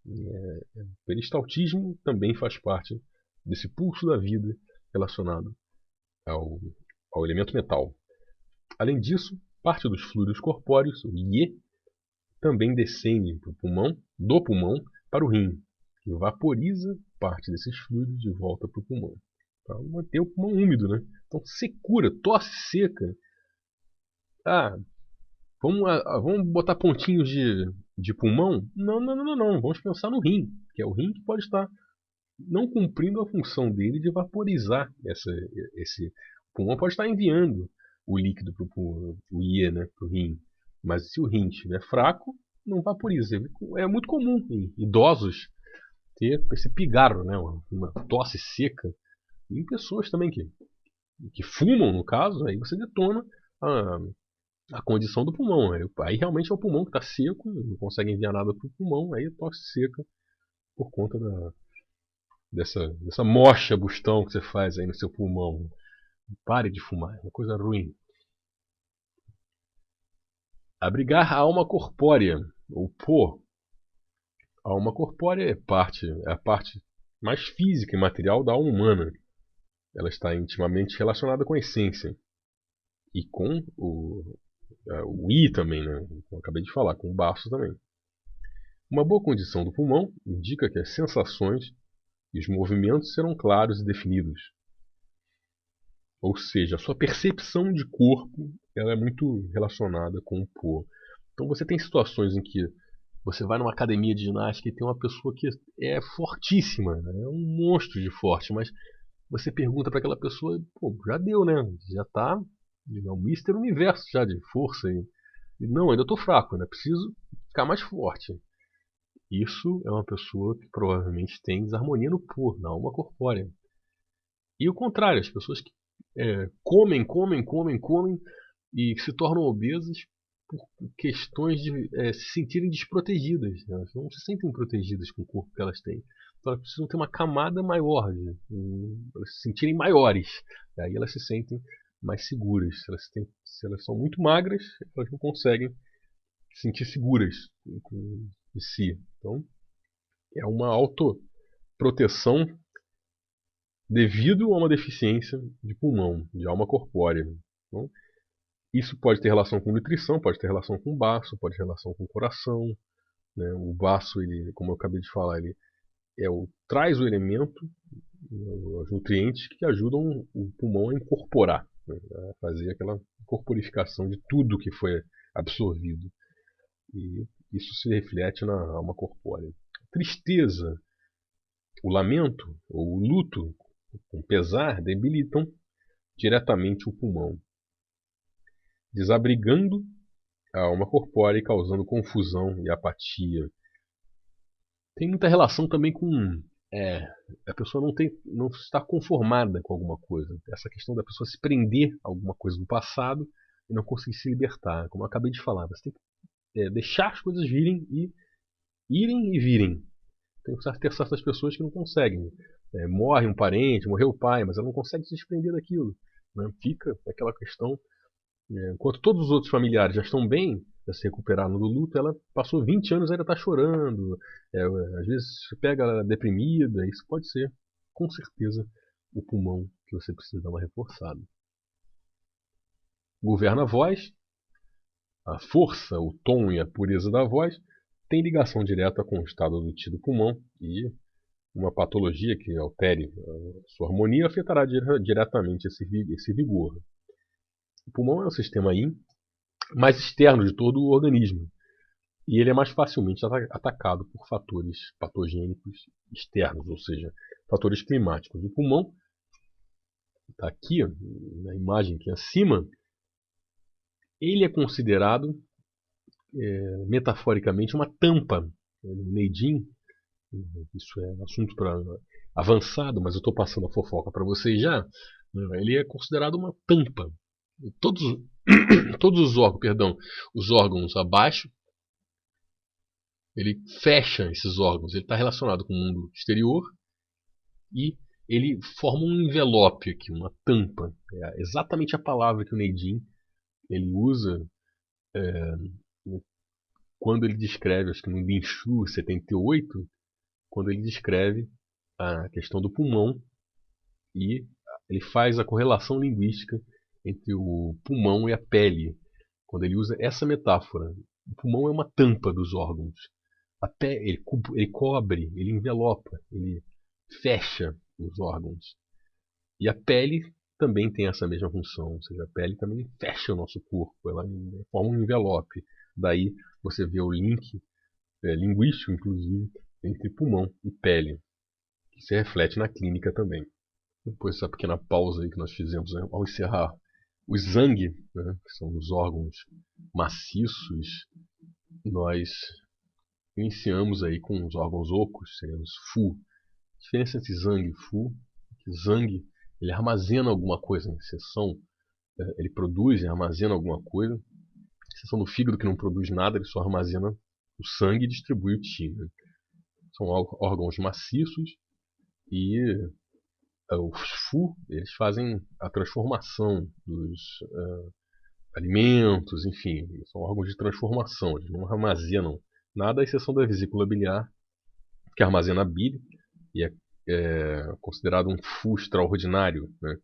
O peristaltismo também faz parte desse pulso da vida relacionado ao elemento metal. Além disso, parte dos fluidos corpóreos, o Ye, também descende do pulmão para o rim, que vaporiza parte desses fluidos de volta para o pulmão, para manter o pulmão úmido, né? Então, secura, tosse seca. Vamos botar pontinhos de pulmão? Não. Vamos pensar no rim, que é o rim que pode estar não cumprindo a função dele de vaporizar esse pulmão, pode estar enviando o líquido para o Ye, né, para o rim. Mas se o rim estiver fraco, não vaporiza. É muito comum em idosos ter esse pigarro, né, uma tosse seca. E em pessoas também que fumam, no caso, aí você detona a condição do pulmão. Aí realmente é o pulmão que está seco, não consegue enviar nada para o pulmão, aí tosse seca por conta dessa mocha bustão que você faz aí no seu pulmão. Pare de fumar, é uma coisa ruim. Abrigar a alma corpórea, ou Po. A alma corpórea é a parte mais física e material da alma humana. Ela está intimamente relacionada com a essência. E com o I também, né? Como eu acabei de falar, com o baço também. Uma boa condição do pulmão indica que as sensações e os movimentos serão claros e definidos. Ou seja, a sua percepção de corpo ela é muito relacionada com o pô. Então você tem situações em que você vai numa academia de ginástica e tem uma pessoa que é fortíssima, né? É um monstro de forte, mas você pergunta para aquela pessoa, pô, já deu, né? Já tá, é um Mister Universo já de força. E não, ainda estou fraco, ainda preciso ficar mais forte. Isso é uma pessoa que provavelmente tem desarmonia no pô, na alma corpórea. E o contrário, as pessoas que comem e se tornam obesas por questões de se sentirem desprotegidas. Elas não se sentem protegidas com o corpo que elas têm. Então elas precisam ter uma camada maior, elas se sentirem maiores. Aí elas se sentem mais seguras. Se elas são muito magras, elas não conseguem se sentir seguras de si. Então é uma autoproteção devido a uma deficiência de pulmão, de alma corpórea. Então, isso pode ter relação com nutrição, pode ter relação com o baço, pode ter relação com o coração. Né? O baço, ele, como eu acabei de falar, ele traz o elemento, os nutrientes que ajudam o pulmão a incorporar, né? A fazer aquela corporificação de tudo que foi absorvido. E isso se reflete na alma corpórea. Tristeza, o lamento ou o luto, com pesar, debilitam diretamente o pulmão, desabrigando a alma corpórea e causando confusão e apatia. Tem muita relação também com a pessoa não estar conformada com alguma coisa. Essa questão da pessoa se prender a alguma coisa do passado e não conseguir se libertar. Como eu acabei de falar, você tem que deixar as coisas irem e virem. Tem certas pessoas que não conseguem. Morre um parente, morreu o pai, mas ela não consegue se desprender daquilo. Né? Fica aquela questão. Enquanto todos os outros familiares já estão bem, já se recuperaram do luto, ela passou 20 anos e ainda está chorando. Às vezes pega ela deprimida. Isso pode ser, com certeza, o pulmão que você precisa dar uma reforçada. Governa a voz, a força, o tom e a pureza da voz tem ligação direta com o estado adutivo do pulmão e uma patologia que altere a sua harmonia afetará diretamente esse vigor. O pulmão é o sistema mais externo de todo o organismo e ele é mais facilmente atacado por fatores patogênicos externos, ou seja, fatores climáticos. O pulmão está aqui, na imagem aqui acima, ele é considerado metaforicamente uma tampa. Neidin, isso é assunto para avançado, mas eu estou passando a fofoca para vocês já. Ele é considerado uma tampa. Todos os órgãos abaixo, ele fecha esses órgãos. Ele está relacionado com o mundo exterior e ele forma um envelope aqui, uma tampa. É exatamente a palavra que o Neidin ele usa quando ele descreve, acho que no Binshu 78, quando ele descreve a questão do pulmão e ele faz a correlação linguística entre o pulmão e a pele. Quando ele usa essa metáfora, o pulmão é uma tampa dos órgãos. A pele, ele cobre, ele envelopa, ele fecha os órgãos. E a pele também tem essa mesma função, ou seja, a pele também fecha o nosso corpo, ela forma um envelope. Daí você vê o link linguístico, inclusive, entre pulmão e pele, que se reflete na clínica também. Depois dessa pequena pausa aí que nós fizemos ao encerrar o Zang, né, que são os órgãos maciços, nós iniciamos aí com os órgãos ocos, seriam os Fu. A diferença entre Zang e Fu é que Zang ele armazena alguma coisa, em exceção, ele produz e armazena alguma coisa, em exceção do fígado que não produz nada, ele só armazena o sangue e distribui o qi. Né? São órgãos maciços e os Fu eles fazem a transformação dos alimentos, enfim, são órgãos de transformação, eles não armazenam nada, à exceção da vesícula biliar, que armazena a bile e é considerado um Fu extraordinário. Né?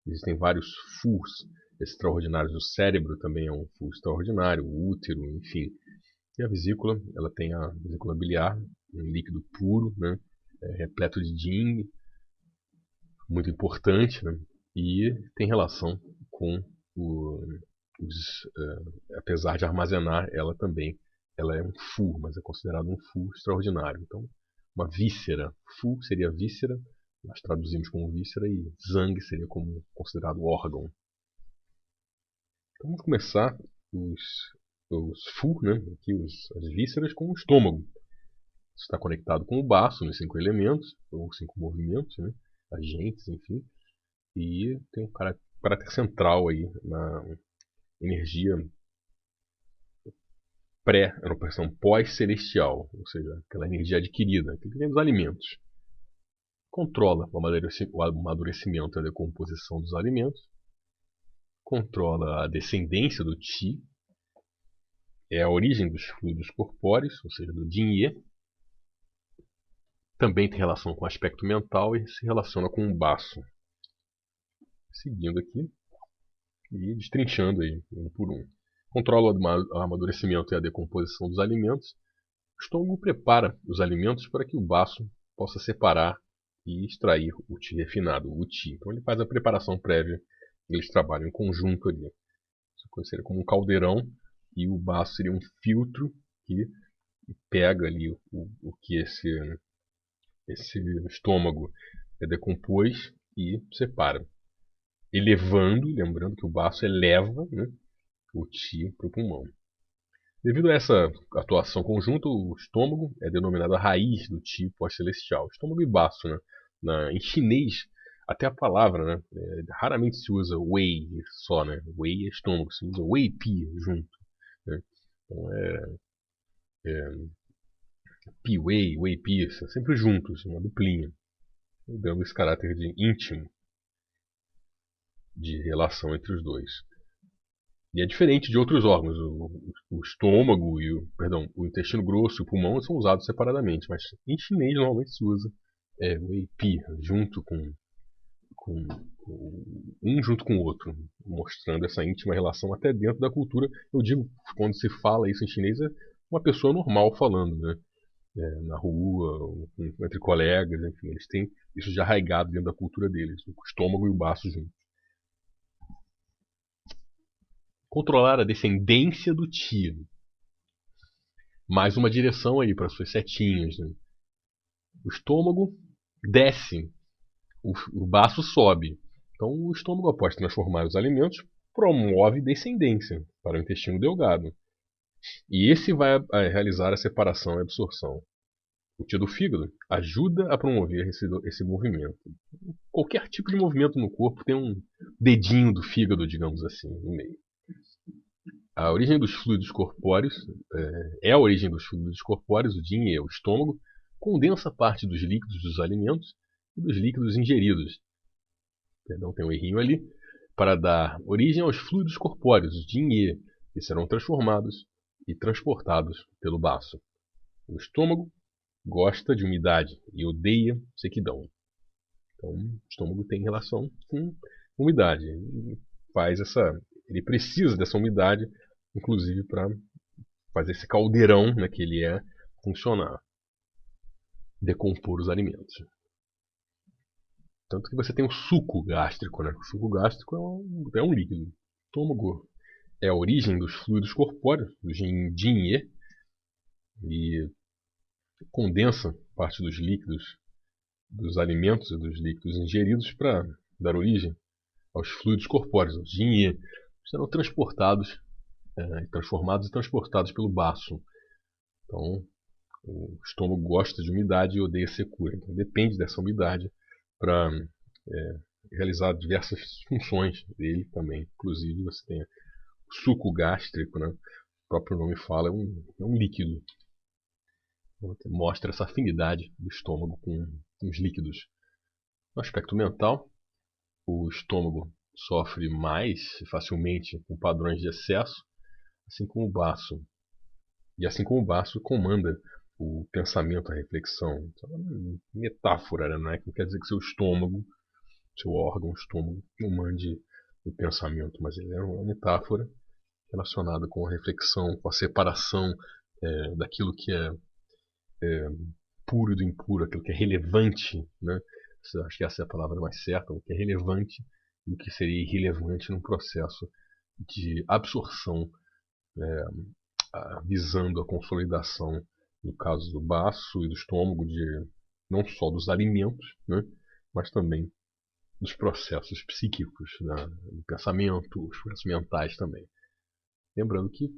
Existem vários Fus extraordinários, o cérebro também é um Fu extraordinário, o útero, enfim. E a vesícula, ela tem a vesícula biliar, um líquido puro, né, repleto de Jing, muito importante, né, e tem relação com apesar de armazenar, ela também, ela é um Fu, mas é considerado um Fu extraordinário. Então, uma víscera, Fu seria víscera, nós traduzimos como víscera, e Zang seria como considerado órgão. Então vamos começar os Fu, né, aqui as vísceras, com o estômago. Isso está conectado com o baço, nos 5 elementos, ou 5 movimentos, né, agentes, enfim, e tem um caráter central aí na energia na operação pós-celestial, ou seja, aquela energia adquirida, que vem dos alimentos. Controla o amadurecimento e a decomposição dos alimentos, controla a descendência do Qi, é a origem dos fluidos corpóreos, ou seja, do Jin-Ye. Também tem relação com o aspecto mental e se relaciona com o baço. Seguindo aqui e destrinchando aí, um por um. Controla o amadurecimento e a decomposição dos alimentos. O estômago prepara os alimentos para que o baço possa separar e extrair o Qi refinado, o Qi. Então ele faz a preparação prévia, eles trabalham em conjunto ali. Isso seria como um caldeirão e o baço seria um filtro que pega ali o que esse estômago decompôs e separa. Elevando, lembrando que o baço eleva, né, o Qi para o pulmão. Devido a essa atuação conjunta, o estômago é denominado a raiz do Qi pós-celestial. Estômago e baço, né? Em chinês, até a palavra, né? Raramente se usa wei só, né? Wei é estômago, se usa wei pi junto. Né? Então é pi wei, wei pi, sempre juntos, uma duplinha, dando esse caráter de íntimo de relação entre os dois. E é diferente de outros órgãos. O estômago e o intestino grosso e o pulmão são usados separadamente, mas em chinês normalmente se usa o Wei Pi junto com um junto com o outro, mostrando essa íntima relação até dentro da cultura. Eu digo, quando se fala isso em chinês, é uma pessoa normal falando, né? Na rua, entre colegas, enfim, eles têm isso já arraigado dentro da cultura deles, o estômago e o baço juntos. Controlar a descendência do Qi. Mais uma direção aí para suas setinhas. Né? O estômago desce, o baço sobe. Então o estômago, após transformar os alimentos, promove descendência para o intestino delgado. E esse vai realizar a separação e absorção. O Qi do fígado ajuda a promover esse movimento. Qualquer tipo de movimento no corpo tem um dedinho do fígado, digamos assim, no meio. A origem dos fluidos corpóreos a origem dos fluidos corpóreos, o Jin é o estômago, condensa parte dos líquidos dos alimentos e dos líquidos ingeridos. Perdão, tem um errinho ali. Para dar origem aos fluidos corpóreos, os Jin, que serão transformados e transportados pelo baço. O estômago gosta de umidade e odeia sequidão. Então, o estômago tem relação com umidade. Ele precisa dessa umidade, inclusive para fazer esse caldeirão, né, que ele funcionar, decompor os alimentos. Tanto que você tem o suco gástrico, né? O suco gástrico é um líquido. O estômago é a origem dos fluidos corpóreos, do Jin-Ye, e condensa parte dos líquidos dos alimentos e dos líquidos ingeridos para dar origem aos fluidos corpóreos, os Jin-Ye, serão transportados, transformados e transportados pelo baço. Então, o estômago gosta de umidade e odeia secura. Então, depende dessa umidade para realizar diversas funções dele também. Inclusive, você tem o suco gástrico, né? O próprio nome fala, é um líquido. Mostra essa afinidade do estômago com os líquidos. No aspecto mental, o estômago sofre mais facilmente com padrões de excesso, assim como o baço. E assim como o baço comanda o pensamento, a reflexão. Então, é uma metáfora, né? Não quer dizer que seu estômago, seu órgão, o estômago, comande o pensamento, mas ele é uma metáfora relacionada com a reflexão, com a separação daquilo que é puro e do impuro, aquilo que é relevante, né? Acho que essa é a palavra mais certa, o que é relevante e o que seria irrelevante num processo de absorção, visando a consolidação, no caso do baço e do estômago, de não só dos alimentos, né, mas também dos processos psíquicos, né, do pensamento, os processos mentais também. Lembrando que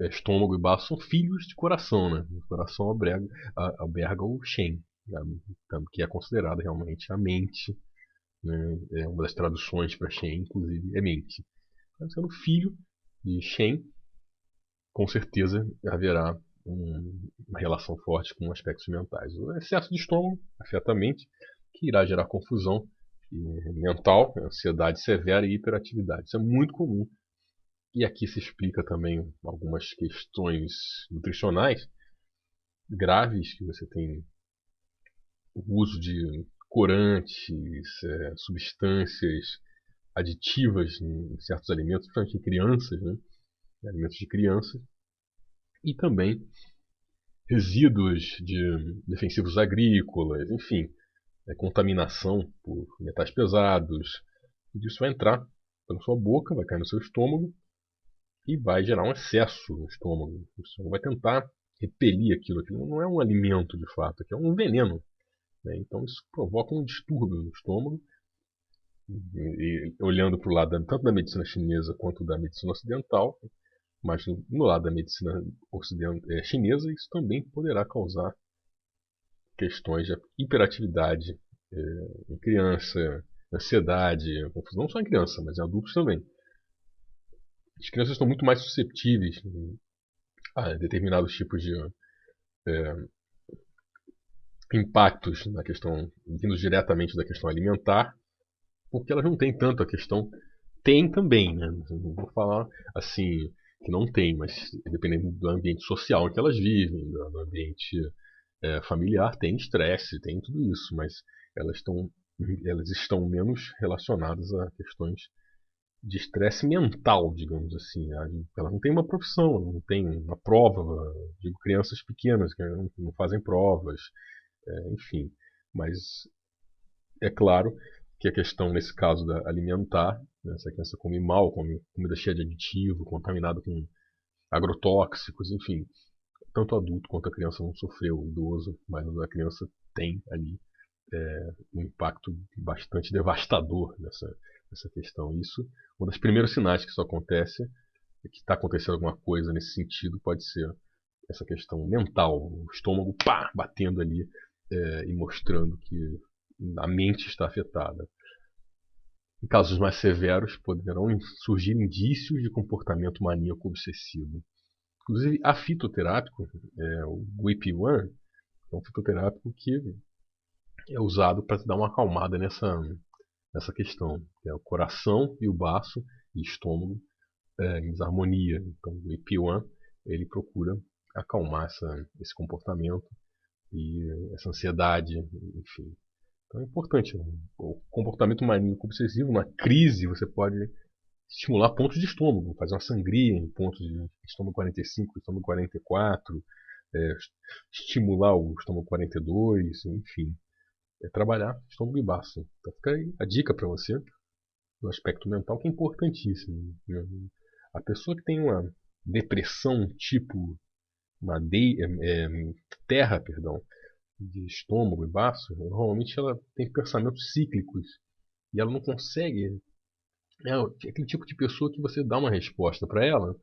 estômago e baço são filhos de coração, né? O coração alberga o Shen, né, que é considerada realmente a mente, né? É uma das traduções para Shen, inclusive, é mente. Então, sendo filho de Shen, com certeza haverá uma relação forte com aspectos mentais. O excesso de estômago afeta a mente, que irá gerar confusão mental, ansiedade severa e hiperatividade. Isso é muito comum. E aqui se explica também algumas questões nutricionais graves, que você tem o uso de corantes, substâncias aditivas em certos alimentos, principalmente em crianças, né? Alimentos de crianças, e também resíduos de defensivos agrícolas, enfim, contaminação por metais pesados. Tudo isso vai entrar pela sua boca, vai cair no seu estômago e vai gerar um excesso no estômago. O estômago vai tentar repelir aquilo. Aquilo não é um alimento de fato, aquilo é um veneno. Né? Então isso provoca um distúrbio no estômago. E olhando para o lado tanto da medicina chinesa quanto da medicina ocidental, mas no lado da medicina chinesa, isso também poderá causar questões de hiperatividade em criança, ansiedade, confusão, não só em criança, mas em adultos também. As crianças estão muito mais susceptíveis a determinados tipos de impactos na questão, vindos diretamente da questão alimentar, porque elas não têm tanto a questão. Tem também, né? Não vou falar assim que não tem, mas dependendo do ambiente social em que elas vivem, do ambiente familiar, tem estresse, tem tudo isso, mas elas estão menos relacionadas a questões de estresse mental, digamos assim. Ela não tem uma profissão, não tem uma prova, digo crianças pequenas que não fazem provas, enfim. Mas é claro que a questão, nesse caso da alimentar, né, se a criança come mal, come comida cheia de aditivo, contaminada com agrotóxicos, enfim, tanto o adulto quanto a criança vão sofrer, o idoso, mas a criança tem ali um impacto bastante devastador nessa questão. Isso, um dos primeiros sinais que isso acontece, é que está acontecendo alguma coisa nesse sentido, pode ser essa questão mental, o estômago batendo ali e mostrando que a mente está afetada. Em casos mais severos, poderão surgir indícios de comportamento maníaco obsessivo. Inclusive, a fitoterápico, o GLP-1, é um fitoterápico que é usado para dar uma acalmada nessa questão. Que é o coração e o baço e estômago em desarmonia. Então, o GLP-1 ele procura acalmar esse comportamento e essa ansiedade, enfim. Então é importante. O comportamento maníaco obsessivo, na crise, você pode estimular pontos de estômago, fazer uma sangria em pontos de estômago 45, estômago 44, estimular o estômago 42, enfim. Trabalhar estômago e baço. Então fica aí a dica para você do aspecto mental que é importantíssimo. Né? A pessoa que tem uma depressão tipo uma terra, perdão, de estômago e baço, normalmente ela tem pensamentos cíclicos e ela não consegue. É aquele tipo de pessoa que você dá uma resposta para ela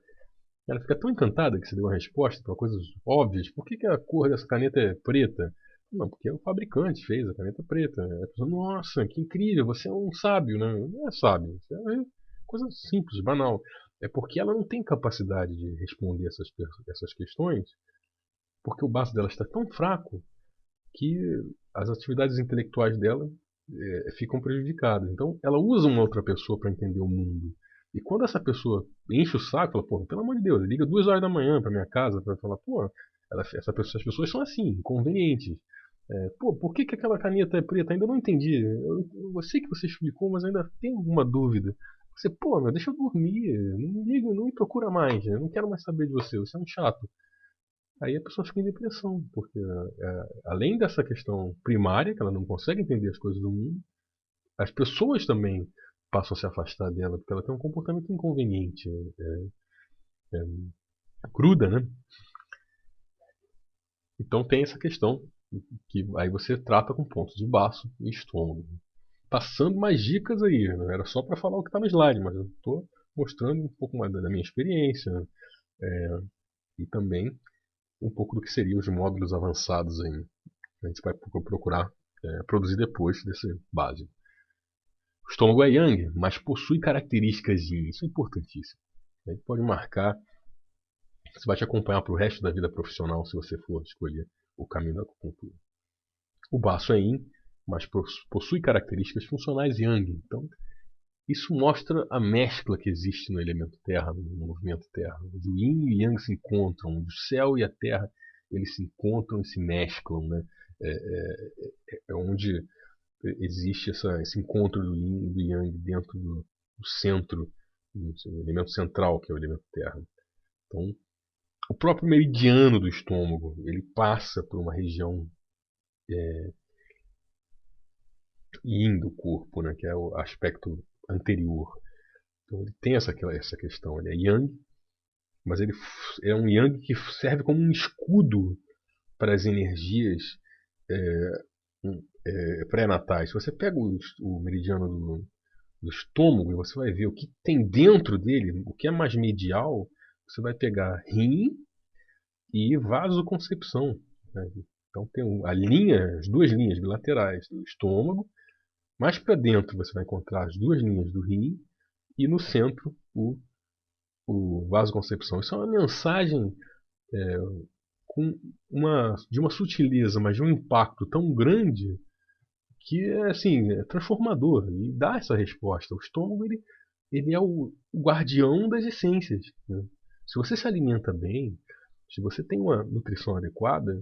fica tão encantada que você deu uma resposta para coisas óbvias. Por que a cor dessa caneta é preta? Não, porque o fabricante fez a caneta preta. A pessoa, nossa, que incrível, você é um sábio, né? Não é sábio, isso é coisa simples, banal. É porque ela não tem capacidade de responder essas questões, porque o baço dela está tão fraco que as atividades intelectuais dela ficam prejudicadas. Então, ela usa uma outra pessoa para entender o mundo. E quando essa pessoa enche o saco, fala, pô, pelo amor de Deus, liga 2 horas da manhã para minha casa para falar, pô, as pessoas são assim, inconvenientes. Pô, por que aquela caneta é preta? Ainda não entendi. Eu sei que você explicou, mas ainda tenho alguma dúvida. Você, pô, meu, deixa eu dormir, não me liga, não me procura mais, eu não quero mais saber de você, você é um chato. aí a pessoa fica em depressão, porque além dessa questão primária, que ela não consegue entender as coisas do mundo, as pessoas também passam a se afastar dela, porque ela tem um comportamento inconveniente, cruda, né? Então tem essa questão que aí você trata com pontos de baço e estômago. Passando mais dicas aí, não era só para falar o que está no slide, mas eu estou mostrando um pouco mais da minha experiência, né? E também um pouco do que seriam os módulos avançados aí. A gente vai procurar produzir depois desse básico. O estômago é yang, mas possui características yin. Isso é importantíssimo. A gente pode marcar. Isso vai te acompanhar para o resto da vida profissional se você for escolher o caminho da acupuntura. O baço é yin, mas possui características funcionais yang. Então, isso mostra a mescla que existe no elemento terra, no movimento terra. Onde o yin e o yang se encontram, onde o céu e a terra eles se encontram e se mesclam. Né? É onde existe esse encontro do yin e do yang dentro do centro, do elemento central, que é o elemento terra. Então, o próprio meridiano do estômago, ele passa por uma região yin do corpo, né, que é o aspecto anterior. Então ele tem essa questão, ele é yang, mas ele é um yang que serve como um escudo para as energias pré-natais. Se você pega o meridiano do estômago e você vai ver o que tem dentro dele, o que é mais medial, você vai pegar rim e vasoconcepção. Né? Então tem as duas linhas bilaterais do estômago. Mais para dentro você vai encontrar as duas linhas do rim e no centro o vasoconcepção. Isso é uma mensagem de uma sutileza, mas de um impacto tão grande que é transformador e dá essa resposta. O estômago ele é o guardião das essências. Né? Se você se alimenta bem, se você tem uma nutrição adequada,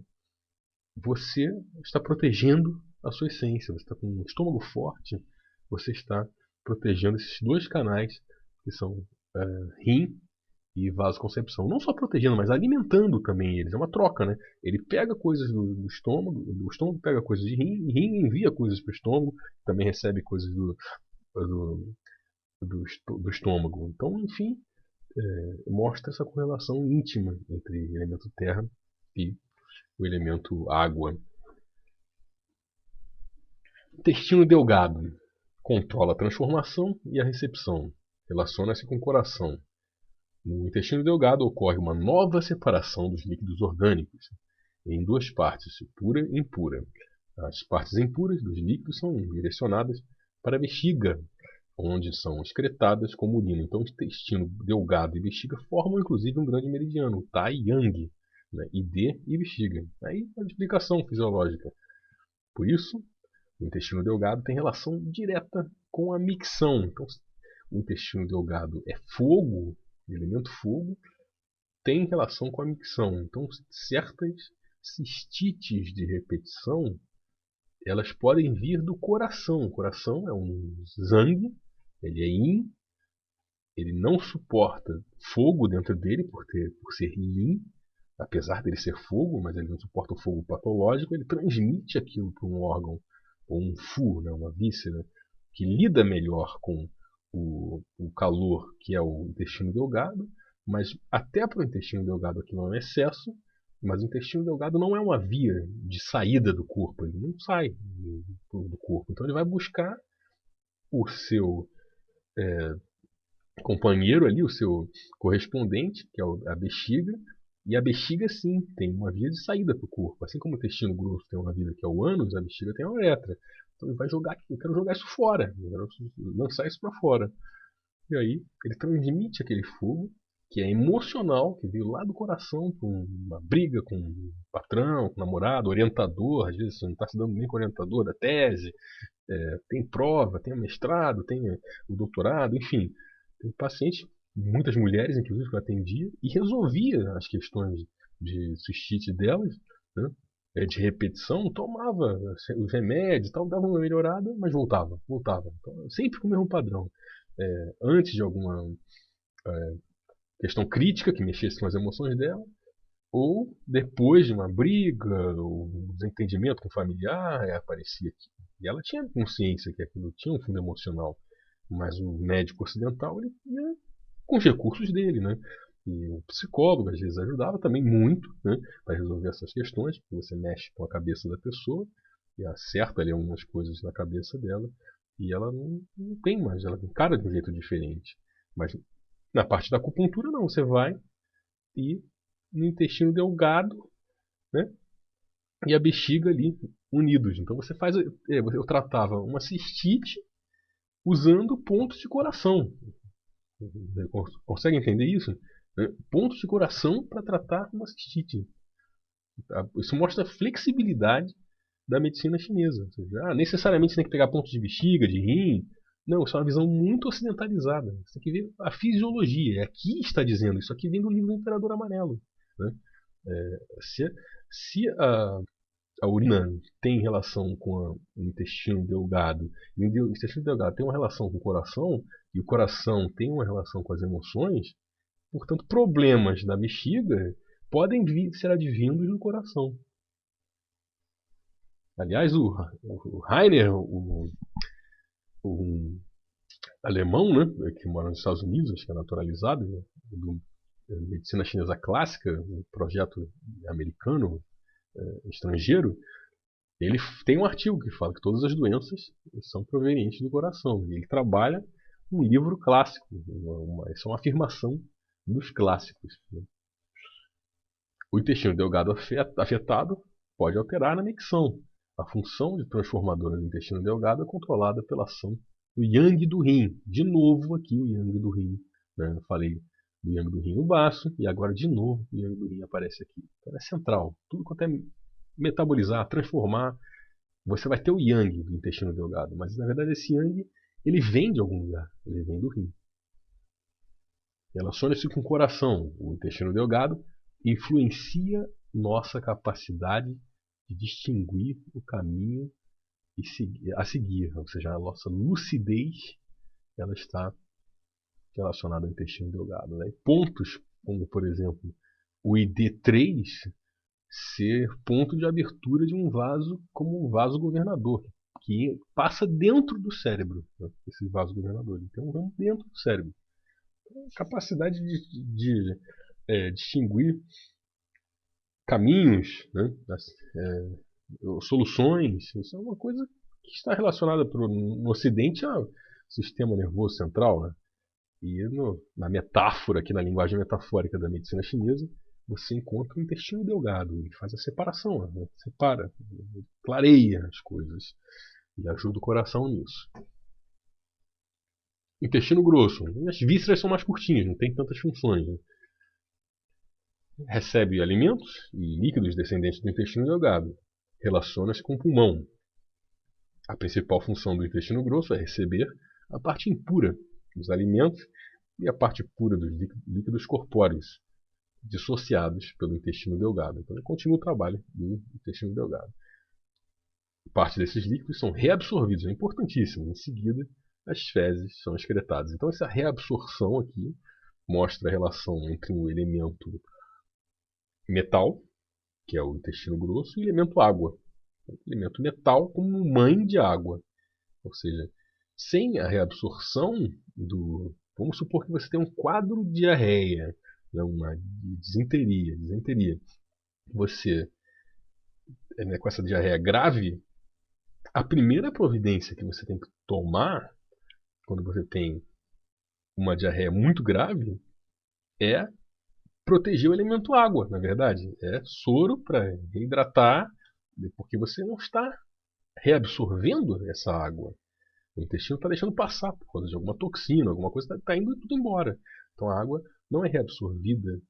você está protegendo a sua essência. Você está com um estômago forte, você está protegendo esses dois canais que são rim e vasoconcepção. Não só protegendo, mas alimentando também eles. É uma troca, né? Ele pega coisas do estômago, o estômago pega coisas de rim, e rim envia coisas para o estômago, também recebe coisas do estômago. Então, enfim, mostra essa correlação íntima entre o elemento terra e o elemento água. Intestino delgado controla a transformação e a recepção. Relaciona-se com o coração. No intestino delgado ocorre uma nova separação dos líquidos orgânicos em duas partes, pura e impura. As partes impuras dos líquidos são direcionadas para a bexiga, onde são excretadas como urina. Então, o intestino delgado e bexiga formam inclusive um grande meridiano, o Tai Yang, né? ID e bexiga. Aí a explicação fisiológica. Por isso, o intestino delgado tem relação direta com a micção. Então, o intestino delgado é fogo, elemento fogo, tem relação com a micção. Então, certas cistites de repetição, elas podem vir do coração. O coração é um zang, ele é yin, ele não suporta fogo dentro dele por ser yin, apesar dele ser fogo, mas ele não suporta o fogo patológico, ele transmite aquilo para um órgão, ou um fu, né, uma víscera, que lida melhor com o calor, que é o intestino delgado, mas até para o intestino delgado aquilo é um excesso, mas o intestino delgado não é uma via de saída do corpo, ele não sai do corpo. Então ele vai buscar o seu companheiro ali, o seu correspondente, que é a bexiga, e a bexiga sim tem uma via de saída para o corpo. Assim como o intestino grosso tem uma via que é o ânus, a bexiga tem a uretra. Então ele vai jogar, eu quero jogar isso fora, eu quero lançar isso para fora. E aí ele transmite aquele fogo, que é emocional, que veio lá do coração, com uma briga com o patrão, com o namorado, orientador, às vezes você não está se dando bem com o orientador da tese, tem prova, tem mestrado, tem o doutorado, enfim. Tem pacientes, muitas mulheres inclusive, que eu atendia, e resolvia as questões de cistite delas, né? De repetição, tomava os remédios, tal, dava uma melhorada, mas voltava. Então, sempre com o mesmo padrão. Antes de alguma questão crítica que mexesse com as emoções dela, ou depois de uma briga, ou um desentendimento com o familiar, aparecia aqui. E ela tinha consciência que aquilo tinha um fundo emocional, mas o médico ocidental ele ia com os recursos dele, né? E o psicólogo às vezes ajudava também muito, né, para resolver essas questões, porque você mexe com a cabeça da pessoa e acerta ali algumas coisas na cabeça dela e ela não tem mais, ela encara de um jeito diferente. Mas na parte da acupuntura não, você vai e no intestino delgado, né, e a bexiga ali unidos. Então você faz, eu tratava uma cistite usando pontos de coração. Consegue entender isso? Pontos de coração para tratar uma cistite. Isso mostra a flexibilidade da medicina chinesa. Ou seja, necessariamente você tem que pegar pontos de bexiga, de rim. Não, isso é uma visão muito ocidentalizada. Você tem que ver a fisiologia. Aqui está dizendo, isso aqui vem do livro do Imperador Amarelo. Né? Se a urina tem relação com o intestino delgado, e o intestino delgado tem uma relação com o coração, e o coração tem uma relação com as emoções, portanto, problemas da bexiga podem ser advindos do coração. Aliás, o Rainer, o alemão, né, que mora nos Estados Unidos, acho que é naturalizado, né, do medicina chinesa clássica, um projeto americano, estrangeiro, ele tem um artigo que fala que todas as doenças são provenientes do coração. E ele trabalha um livro clássico, isso é uma afirmação dos clássicos. Né? O intestino delgado afetado pode alterar na micção. A função de transformadora do intestino delgado é controlada pela ação do yang do rim. De novo aqui o yang do rim. Né? Eu falei do yang do rim no baço e agora de novo o yang do rim aparece aqui. Então é central. Tudo quanto é metabolizar, transformar, você vai ter o yang do intestino delgado. Mas na verdade esse yang ele vem de algum lugar. Ele vem do rim. Relaciona-se com o coração. O intestino delgado influencia nossa capacidade de distinguir o caminho a seguir, ou seja, a nossa lucidez ela está relacionada ao intestino delgado. Né? Pontos como, por exemplo, o ID3 ser ponto de abertura de um vaso como um vaso governador, que passa dentro do cérebro, né? Esse vaso governador. Ele tem um ramo dentro do cérebro. Então, a capacidade de distinguir caminhos, né? Soluções, isso é uma coisa que está relacionada no Ocidente ao sistema nervoso central. Né? E na metáfora, aqui na linguagem metafórica da medicina chinesa, você encontra o intestino delgado. Ele faz a separação, né? Separa, clareia as coisas e ajuda o coração nisso. Intestino grosso. As vísceras são mais curtinhas, não tem tantas funções. Né? Recebe alimentos e líquidos descendentes do intestino delgado. Relaciona-se com o pulmão. A principal função do intestino grosso é receber a parte impura dos alimentos e a parte pura dos líquidos corpóreos, dissociados pelo intestino delgado. Então ele continua o trabalho do intestino delgado. Parte desses líquidos são reabsorvidos, é importantíssimo. Em seguida, as fezes são excretadas. Então essa reabsorção aqui mostra a relação entre o elemento metal, que é o intestino grosso, e o elemento água. O elemento metal como mãe de água. Ou seja, sem a reabsorção do... Vamos supor que você tem um quadro de diarreia, uma disenteria. Você, com essa diarreia grave, a primeira providência que você tem que tomar quando você tem uma diarreia muito grave é proteger o elemento água, na verdade. É soro para reidratar, porque você não está reabsorvendo essa água. O intestino está deixando passar por causa de alguma toxina, alguma coisa, está indo tudo embora. Então a água não é reabsorvida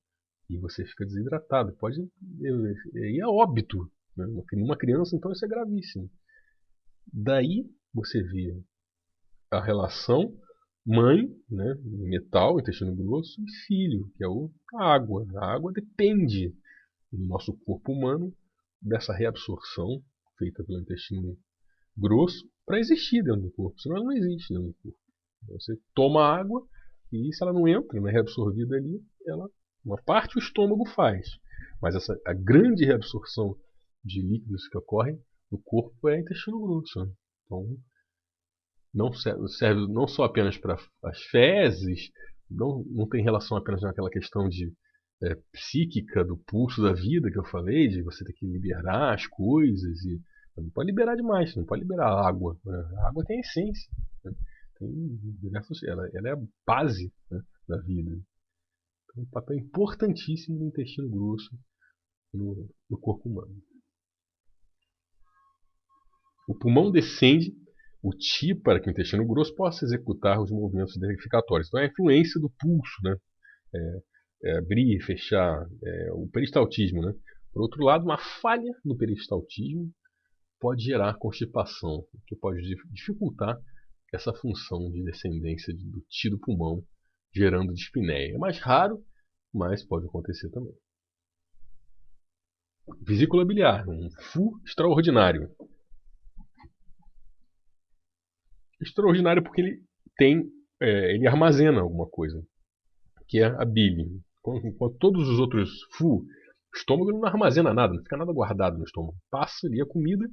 e você fica desidratado. Pode ir a óbito. Né? Numa criança, então, isso é gravíssimo. Daí você vê a relação mãe, né, metal, intestino grosso, e filho, que é a água. A água depende no nosso corpo humano dessa reabsorção feita pelo intestino grosso para existir dentro do corpo, senão ela não existe dentro do corpo. Você toma água e se ela não entra, não é reabsorvida ali, uma parte o estômago faz. Mas a grande reabsorção de líquidos que ocorre no corpo é intestino grosso. Então, não serve não só apenas para as fezes, não tem relação apenas naquela questão de psíquica do pulso da vida que eu falei, de você ter que liberar as coisas e não pode liberar demais, não pode liberar a água. Né? A água tem essência, né? Tem diversos, ela é a base, né, da vida. Então, um papel importantíssimo do intestino grosso no corpo humano. O pulmão descende o ti para que o intestino grosso possa executar os movimentos defecatórios. Então é a influência do pulso, né? Abrir e fechar, o peristaltismo, né? Por outro lado, uma falha no peristaltismo pode gerar constipação, o que pode dificultar essa função de descendência do ti do pulmão, gerando dispneia. É mais raro, mas pode acontecer também. Vesícula biliar, um FU extraordinário. Extraordinário porque ele armazena alguma coisa, que é a bile. Enquanto todos os outros FU, o estômago não armazena nada, não fica nada guardado no estômago. Passa ali a comida,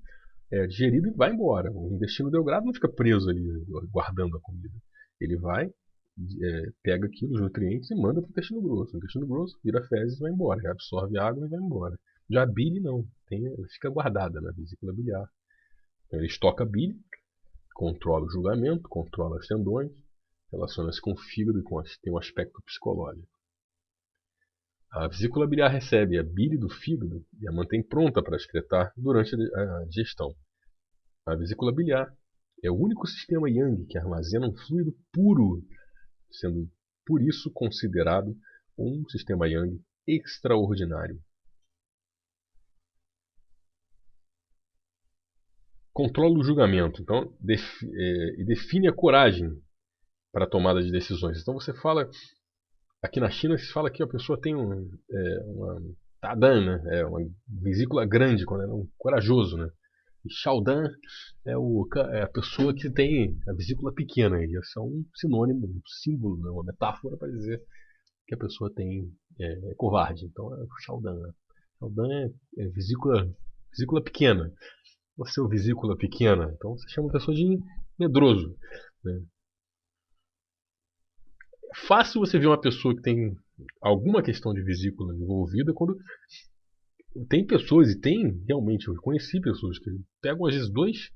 é digerido e vai embora. O intestino delgado não fica preso ali guardando a comida. Ele vai, pega aquilo, os nutrientes e manda para o intestino grosso. O intestino grosso vira fezes e vai embora, absorve água e vai embora. Já a bile não, ela fica guardada na vesícula biliar. Então ele estoca a bile, controla o julgamento, controla os tendões, relaciona-se com o fígado e tem um aspecto psicológico. A vesícula biliar recebe a bile do fígado e a mantém pronta para excretar durante a digestão. A vesícula biliar é o único sistema Yang que armazena um fluido puro, sendo por isso considerado um sistema Yang extraordinário. Controla o julgamento, então, e define a coragem para a tomada de decisões. Então você fala, aqui na China se fala que a pessoa tem uma Tadan, né? Uma vesícula grande, quando é um corajoso, né? E Shaodan é a pessoa que tem a vesícula pequena. E isso é um sinônimo, um símbolo, né? Uma metáfora para dizer que a pessoa é covarde. Então é o Shaodan. Né? Shaodan é vesícula pequena. Você é o vesícula pequena, então você chama a pessoa de medroso. Né? É fácil você ver uma pessoa que tem alguma questão de vesícula envolvida quando tem pessoas, e tem realmente, eu conheci pessoas que pegam às vezes 2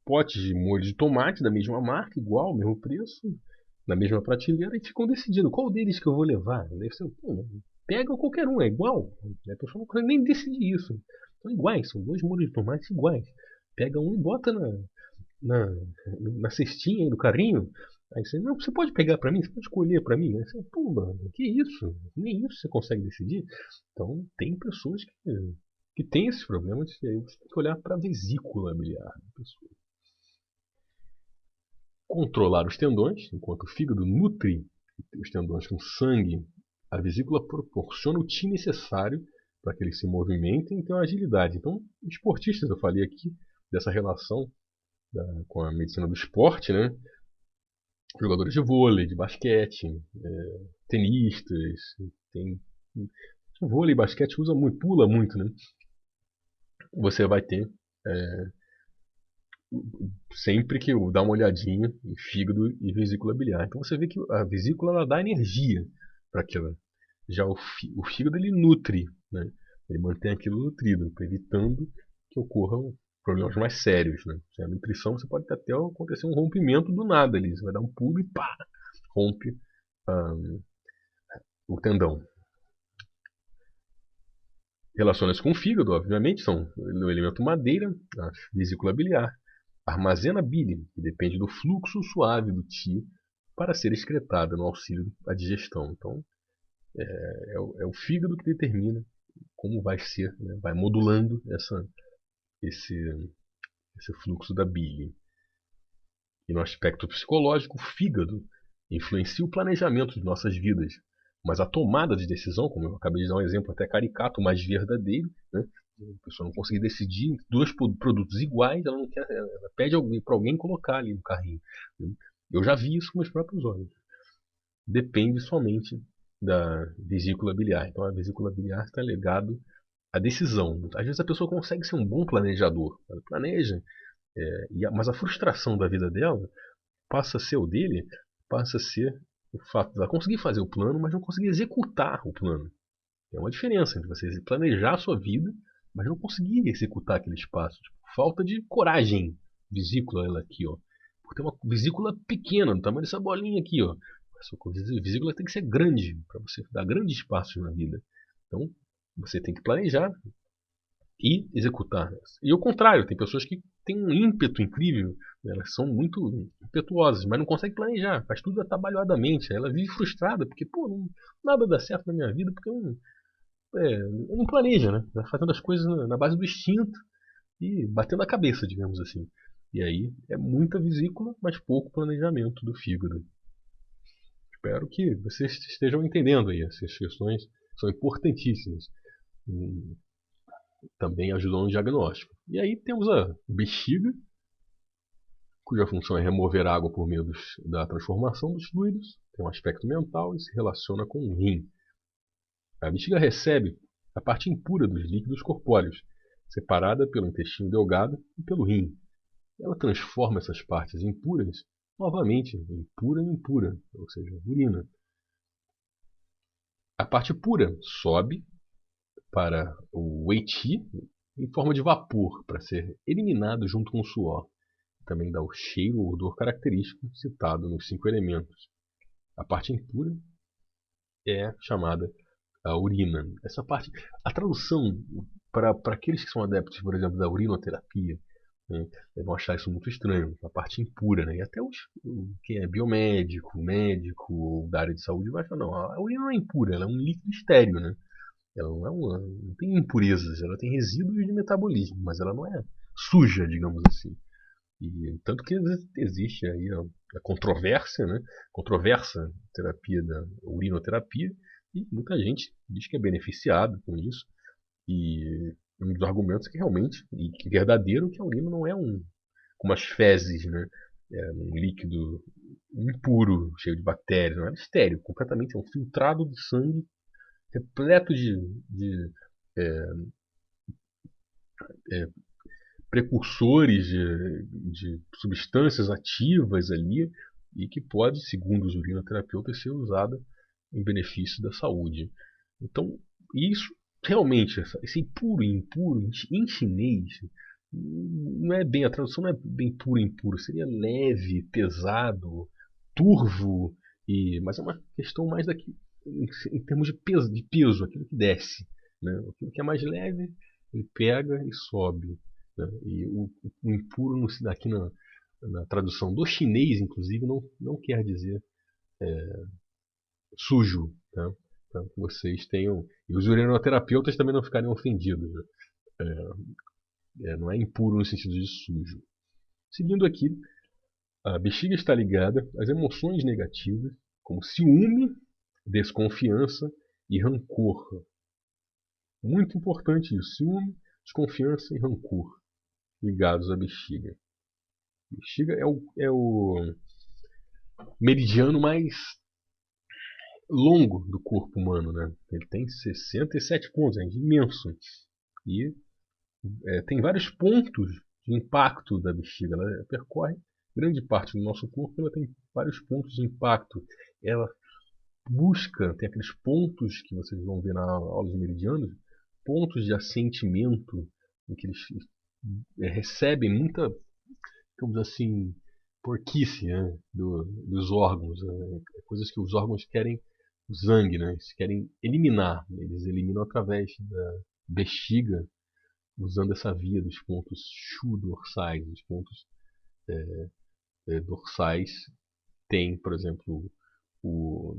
potes de molho de tomate da mesma marca, igual, mesmo preço, na mesma prateleira, e ficam decidindo qual deles que eu vou levar. Pega qualquer um, é igual. A pessoa não consegue nem decidir isso. São iguais, são 2 molhos de tomate iguais. Pega um e bota na cestinha aí do carrinho. Aí você, não, você pode pegar para mim, você pode escolher para mim. Aí você, pumba, que isso? Nem isso você consegue decidir. Então, tem pessoas que têm esse problema de você tem que olhar para a vesícula biliar da pessoa. Controlar os tendões, enquanto o fígado nutre os tendões com sangue, a vesícula proporciona o ti necessário para que eles se movimentem e tenham agilidade. Então, esportistas, eu falei aqui dessa relação com a medicina do esporte, né? Jogadores de vôlei, de basquete, tenistas, vôlei e basquete usa muito, pula muito, né? Você vai ter sempre que dá uma olhadinha em fígado e vesícula biliar. Então você vê que a vesícula ela dá energia para aquilo. Já o fígado ele nutre, né? Ele mantém aquilo nutrido, evitando que ocorram problemas mais sérios. Né? Sem a nutrição você pode até acontecer um rompimento do nada ali. Você vai dar um pulo e pá, rompe o tendão. Relaciona-se com o fígado, obviamente, são no elemento madeira, a vesícula biliar. Armazena a bile, que depende do fluxo suave do ti para ser excretada no auxílio da digestão. Então, é o fígado que determina como vai ser, né? Vai modulando esse fluxo da bile. E no aspecto psicológico, o fígado influencia o planejamento de nossas vidas, mas a tomada de decisão, como eu acabei de dar um exemplo até caricato, mais verdadeiro, né? A pessoa não conseguir decidir 2 produtos iguais, ela não quer, ela pede para alguém colocar ali no carrinho. Eu já vi isso com meus próprios olhos. Depende somente da vesícula biliar. Então a vesícula biliar está ligado à decisão. Às vezes a pessoa consegue ser um bom planejador. Ela planeja, mas a frustração da vida dela passa a ser o dele, passa a ser o fato de ela conseguir fazer o plano, mas não conseguir executar o plano. É uma diferença entre você planejar a sua vida, mas não conseguir executar aquele espaço. Tipo, falta de coragem. Vesícula, ela aqui, ó. Porque tem uma vesícula pequena, do tamanho dessa bolinha aqui, ó. A vesícula tem que ser grande, para você dar grandes espaços na vida. Então, você tem que planejar e executar. E ao contrário, tem pessoas que têm um ímpeto incrível, né? Elas são muito impetuosas, mas não conseguem planejar, faz tudo atabalhoadamente. Ela vive frustrada, porque, pô, nada dá certo na minha vida, porque eu não planeja, né? Vai fazendo as coisas na base do instinto e batendo a cabeça, digamos assim. E aí é muita vesícula, mas pouco planejamento do fígado. Espero que vocês estejam entendendo aí. Essas questões são importantíssimas. Também ajudam no diagnóstico. E aí temos a bexiga, cuja função é remover água por meio da transformação dos fluidos. Tem um aspecto mental e se relaciona com o rim. A bexiga recebe a parte impura dos líquidos corpóreos, separada pelo intestino delgado e pelo rim. Ela transforma essas partes impuras novamente em pura e impura, ou seja, urina. A parte pura sobe para o Weiqi em forma de vapor para ser eliminado junto com o suor. Também dá o cheiro ou odor característico citado nos 5 elementos. A parte impura é chamada a urina. Essa parte, a tradução para aqueles que são adeptos, por exemplo, da urinoterapia, né, vão achar isso muito estranho, a parte impura, né? E até quem é biomédico, médico ou da área de saúde vai falar, não, a urina não é impura, ela é um líquido estéril, né? Ela não tem impurezas, ela tem resíduos de metabolismo, mas ela não é suja, digamos assim. E tanto que existe aí a controvérsia, né? Controversa terapia da urinoterapia, e muita gente diz que é beneficiado com isso. E um dos argumentos é que realmente, e que verdadeiro, que a urina não é como as fezes, né? É um líquido impuro, cheio de bactérias, não é estéril, completamente, é um filtrado de sangue repleto de é, é, precursores de substâncias ativas ali e que pode, segundo os urinoterapeutas, ser usada em benefício da saúde. Então, isso realmente, esse impuro e impuro em chinês, não é bem, a tradução não é bem puro e impuro, seria leve, pesado, turvo, mas é uma questão mais daqui, em termos de peso, aquilo que desce. Né? Aquilo que é mais leve, ele pega e sobe. Né? E o impuro aqui na tradução do chinês, inclusive, não quer dizer sujo. Tá? Para que vocês tenham. E os urinoterapeutas também não ficarem ofendidos. Né? Não é impuro no sentido de sujo. Seguindo aqui, a bexiga está ligada às emoções negativas, como ciúme, desconfiança e rancor. Muito importante isso: ciúme, desconfiança e rancor ligados à bexiga. A bexiga é o meridiano mais longo do corpo humano, né? Ele tem 67 pontos, é imenso. E tem vários pontos de impacto da bexiga. Ela percorre grande parte do nosso corpo, ela tem vários pontos de impacto. Ela busca, tem aqueles pontos que vocês vão ver na aula de meridianos, pontos de assentimento, em que eles recebem muita, digamos assim, porquice, né, dos órgãos, né, coisas que os órgãos querem, o sangue, né, eles querem eliminar. Eles eliminam através da bexiga, usando essa via dos pontos chu-dorsais. Os pontos dorsais tem, por exemplo, o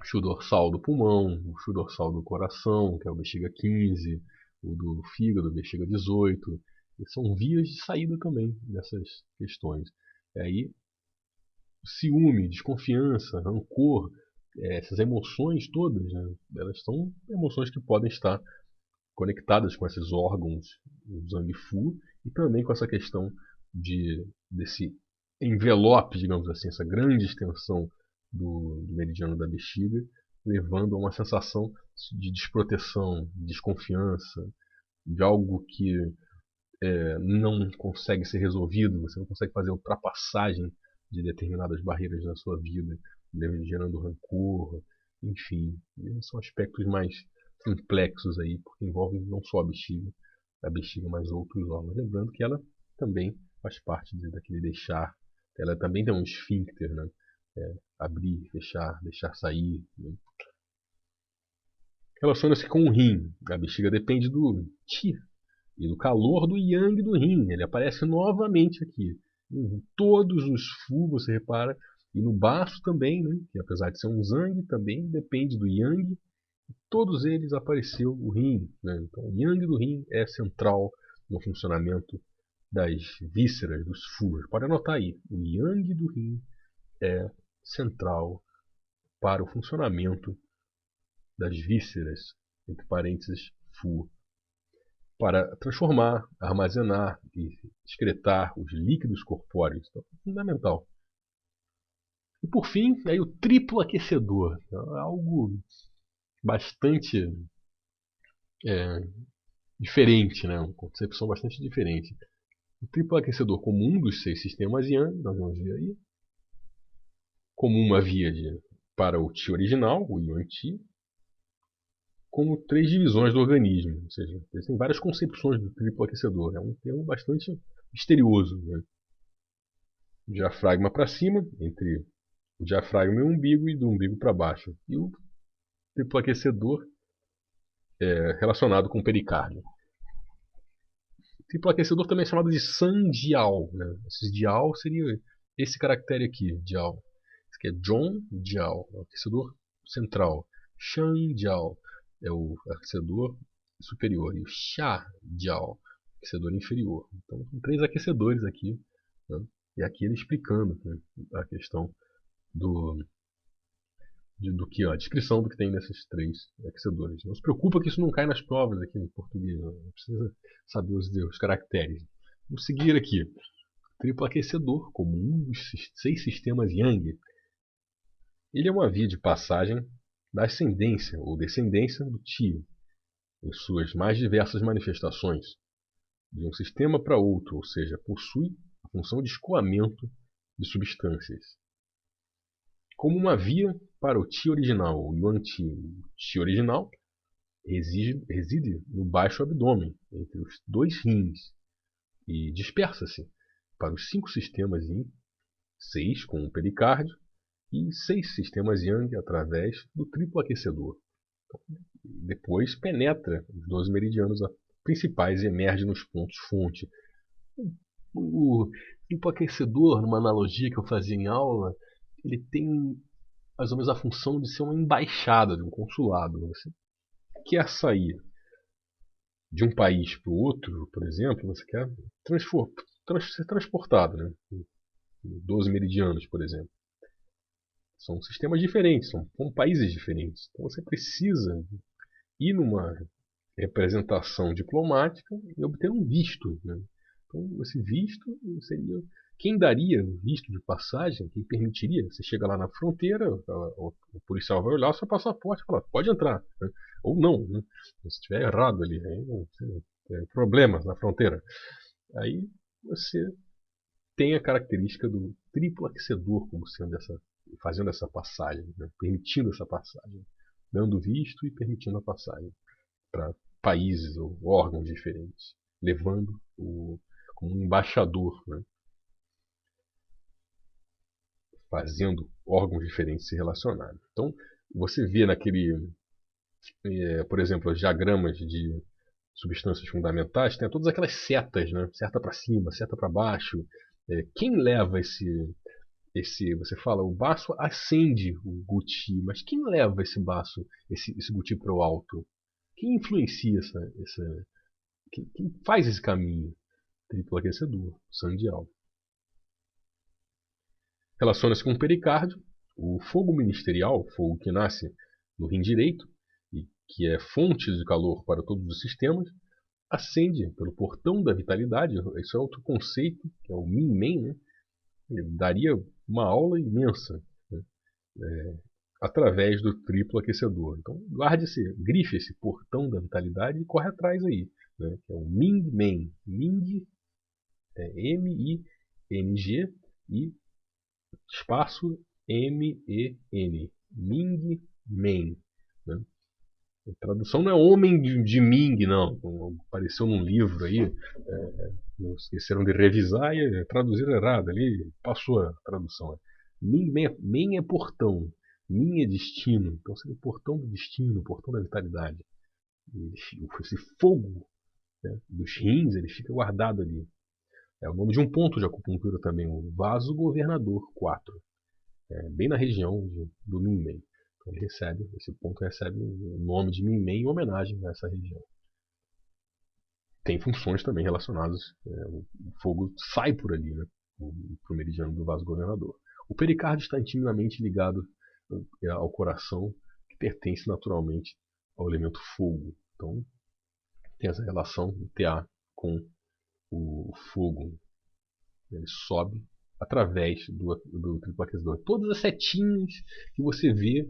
chu-dorsal do pulmão, o chu-dorsal do coração, que é o bexiga 15, o do fígado, bexiga 18. E são vias de saída também dessas questões. E aí, ciúme, desconfiança, rancor, essas emoções todas, né, elas são emoções que podem estar conectadas com esses órgãos do Zangfu e também com essa questão desse envelope, digamos assim, essa grande extensão do meridiano da bexiga, levando a uma sensação de desproteção, de desconfiança, de algo que não consegue ser resolvido, você não consegue fazer a ultrapassagem de determinadas barreiras na sua vida, gerando rancor, enfim, são aspectos mais complexos aí, porque envolvem não só a bexiga, mas outros órgãos. Lembrando que ela também faz parte daquele deixar, ela também tem um esfíncter, né? Abrir, fechar, deixar sair. Né? Relaciona-se com o rim. A bexiga depende do Qi e do calor do Yang do rim. Ele aparece novamente aqui. Em todos os Fu, você repara, e no baço também, né? Que apesar de ser um Zhang, também depende do Yang. Todos eles apareceu o rim. Né? Então, o Yang do rim é central no funcionamento das vísceras, dos Fu. Pode anotar aí. O Yang do rim é central para o funcionamento das vísceras, entre parênteses, Fu, para transformar, armazenar e excretar os líquidos corpóreos. Então, é fundamental. E por fim, aí o triplo aquecedor. É algo bastante diferente, né? Uma concepção bastante diferente. O triplo aquecedor comum dos 6 sistemas Yang, nós vamos ver aí, como uma via para o Qi original, o Yuan Qi, como 3 divisões do organismo. Ou seja, existem várias concepções do triplo aquecedor. É um termo bastante misterioso. Né? O diafragma para cima, entre o diafragma e o umbigo, e do umbigo para baixo. E o triplo aquecedor relacionado com o pericárdio. O triplo aquecedor também é chamado de San Jiao. Né? Esse Jiao seria esse caractere aqui, Jiao. Esse aqui é Zhong Jiao, o aquecedor central. Shan Jiao é o aquecedor superior. E o Xia Jiao, aquecedor inferior. Então, são 3 aquecedores aqui. Né? E aqui ele explicando, né, a questão do que a descrição do que tem nesses 3 aquecedores. Não se preocupa que isso não cai nas provas aqui em português. Não precisa saber os caracteres. Vamos seguir aqui. Triplo aquecedor, como um dos 6 sistemas Yang. Ele é uma via de passagem da ascendência ou descendência do Qi, em suas mais diversas manifestações, de um sistema para outro, ou seja, possui a função de escoamento de substâncias. Como uma via para o Qi original, o Yuan Qi. O Qi original reside no baixo abdômen, entre os 2 rins, e dispersa-se para os 5 sistemas Yin, 6 com o pericárdio, e 6 sistemas Yang através do triplo aquecedor. Depois penetra os 12 meridianos principais e emerge nos pontos fonte. O triplo aquecedor, numa analogia que eu fazia em aula, ele tem mais ou menos a função de ser uma embaixada de um consulado. Você quer sair de um país para o outro, por exemplo, você quer ser transportado, né? 12 meridianos, por exemplo. São sistemas diferentes, são países diferentes. Então você precisa ir numa representação diplomática e obter um visto. Né? Então esse visto seria... Quem daria o visto de passagem, quem permitiria? Você chega lá na fronteira, o policial vai olhar o seu passaporte e fala, pode entrar. Né? Ou não, né? Se estiver errado ali, aí tem problemas na fronteira. Aí você tem a característica do triplo aquecedor como sendo fazendo essa passagem, né? Permitindo essa passagem, dando visto e permitindo a passagem para países ou órgãos diferentes, levando como um embaixador, né? Fazendo órgãos diferentes se relacionarem. Então, você vê por exemplo, os diagramas de substâncias fundamentais, tem todas aquelas setas, né? Seta para cima, seta para baixo. Quem leva você fala, o baço acende o guti, mas quem leva esse baço, esse guti para o alto? Quem influencia quem faz esse caminho? Triplo aquecedor, sandial. Relaciona-se com o pericárdio, o fogo ministerial, fogo que nasce no rim direito e que é fonte de calor para todos os sistemas, acende pelo portão da vitalidade. Isso é outro conceito, que é o Min Men, né? Ele daria uma aula imensa, né? através do triplo aquecedor. Então, grife esse portão da vitalidade e corre atrás aí, né? Que é o Ming Men. Ming é M-I-N-G e espaço M-E-N. Ming Men. Né? A tradução não é homem de Ming, não. Apareceu num livro aí, esqueceram de revisar e traduziram errado ali, passou a tradução. Men é portão, Min é destino, então seria o portão do destino, o portão da vitalidade. Esse fogo, né, dos rins, ele fica guardado ali. É o nome de um ponto de acupuntura também, o vaso governador 4, bem na região do Minmen. Então esse ponto recebe o nome de Minmen em homenagem a essa região. Tem funções também relacionadas, o fogo sai por ali, né, para o meridiano do vaso governador. O pericárdio está intimamente ligado ao coração, que pertence naturalmente ao elemento fogo. Então tem essa relação do TA com o fogo. Ele sobe através do triplo aquecedor. Todas as setinhas que você vê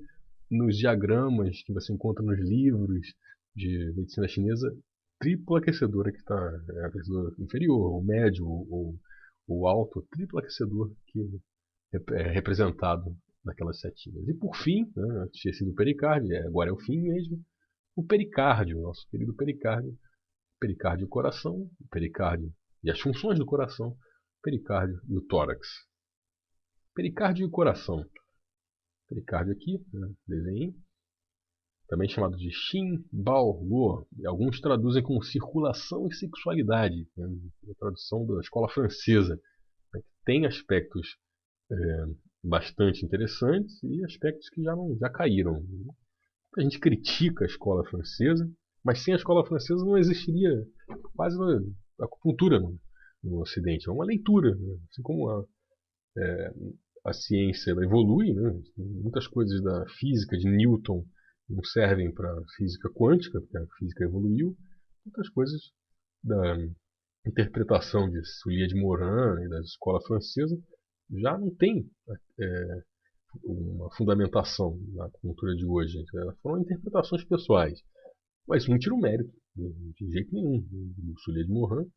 nos diagramas que você encontra nos livros de medicina chinesa, triplo aquecedor é que está, aquecedor inferior, ou médio, ou alto, triplo aquecedor que é representado naquelas setinhas. E por fim, né, tinha sido o pericárdio, agora é o fim mesmo, o pericárdio, nosso querido pericárdio, pericárdio e o coração, o pericárdio e as funções do coração, o pericárdio e o tórax. Pericárdio e o coração. Pericárdio aqui, né, desenho, também chamado de Xin Bao Luo. Alguns traduzem como circulação e sexualidade, né, a tradução da escola francesa, né, que tem aspectos bastante interessantes e aspectos que já caíram. A gente critica a escola francesa, mas sem a escola francesa não existiria quase a acupuntura no Ocidente. É uma leitura, né? Assim como a ciência ela evolui, né? Muitas coisas da física de Newton não servem para a física quântica, porque a física evoluiu. Muitas coisas da interpretação de Soulier de Morin e da escola francesa já não tem uma fundamentação na acupuntura de hoje. Foram interpretações pessoais. Mas não tira o mérito, de jeito nenhum, do Soulier de Morin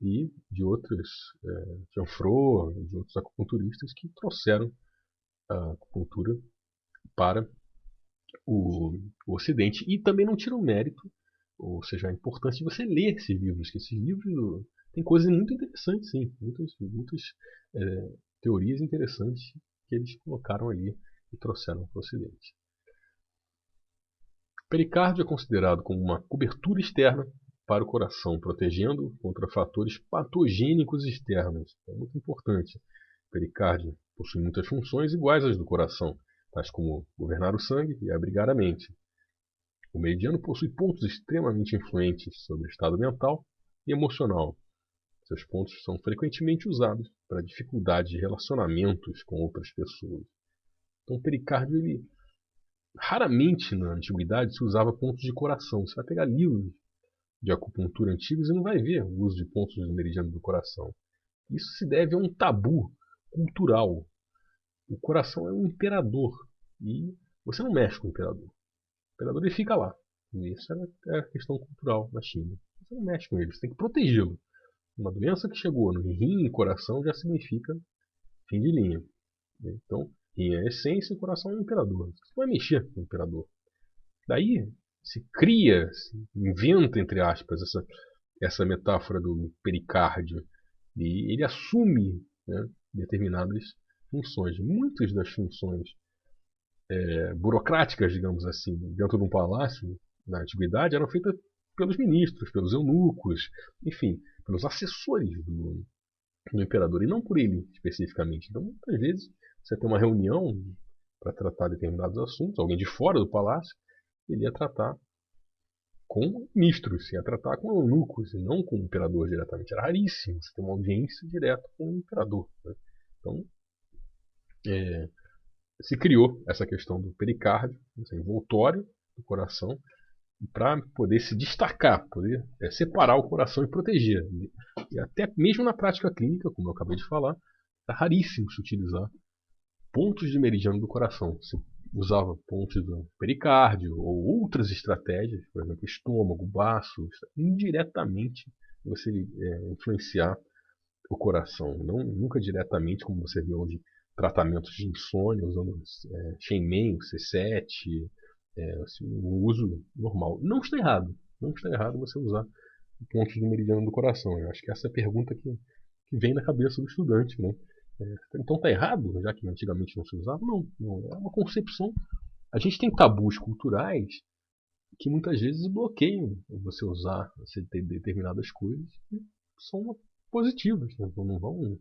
e de outros, Jean-Fro, de outros acupunturistas que trouxeram a acupuntura para o Ocidente. E também não tira o mérito, ou seja, a importância de você ler esses livros, que esses livros têm coisas muito interessantes, sim, muitas teorias interessantes que eles colocaram ali e trouxeram para o Ocidente. O pericárdio é considerado como uma cobertura externa para o coração, protegendo contra fatores patogênicos externos. É muito importante. O pericárdio possui muitas funções iguais às do coração, tais como governar o sangue e abrigar a mente. O meridiano possui pontos extremamente influentes sobre o estado mental e emocional. Seus pontos são frequentemente usados para dificuldades de relacionamentos com outras pessoas. Então, o pericárdio, raramente na antiguidade se usava pontos de coração. Você vai pegar livros de acupuntura antigos e não vai ver o uso de pontos do meridiano do coração. Isso se deve a um tabu cultural. O coração é um imperador e você não mexe com o imperador. O imperador ele fica lá. E isso é a questão cultural na China. Você não mexe com ele, você tem que protegê-lo. Uma doença que chegou no rim e coração já significa fim de linha. Então, rim é a essência e o coração é o imperador. Você não vai mexer com o imperador. Daí se cria, se inventa, entre aspas, essa metáfora do pericárdio. E ele assume, né, determinadas funções. Muitas das funções burocráticas, digamos assim, dentro de um palácio, na antiguidade, eram feitas pelos ministros, pelos eunucos, enfim, pelos assessores do imperador, e não por ele especificamente. Então, muitas vezes, você tem uma reunião para tratar determinados assuntos, alguém de fora do palácio, ele ia tratar com ministros, ia tratar com eunucos, e não com o imperador diretamente. Era raríssimo você ter uma audiência direta com o imperador. Né? Então, se criou essa questão do pericárdio, esse envoltório do coração, para poder se destacar, poder separar o coração e proteger. E até mesmo na prática clínica, como eu acabei de falar, é raríssimo se utilizar pontos de meridiano do coração. usava pontos do pericárdio ou outras estratégias, por exemplo, estômago, baço, indiretamente você influenciar o coração. Não, nunca diretamente, como você vê hoje, tratamentos de insônia, usando Xemen, C7, um uso normal. Não está errado. Não está errado você usar pontos do meridiano do coração. Eu acho que essa é a pergunta que vem na cabeça do estudante, né? Então está errado, já que antigamente não se usava? Não, não. É uma concepção. A gente tem tabus culturais que muitas vezes bloqueiam você usar, você ter determinadas coisas que são positivas, né? Não vão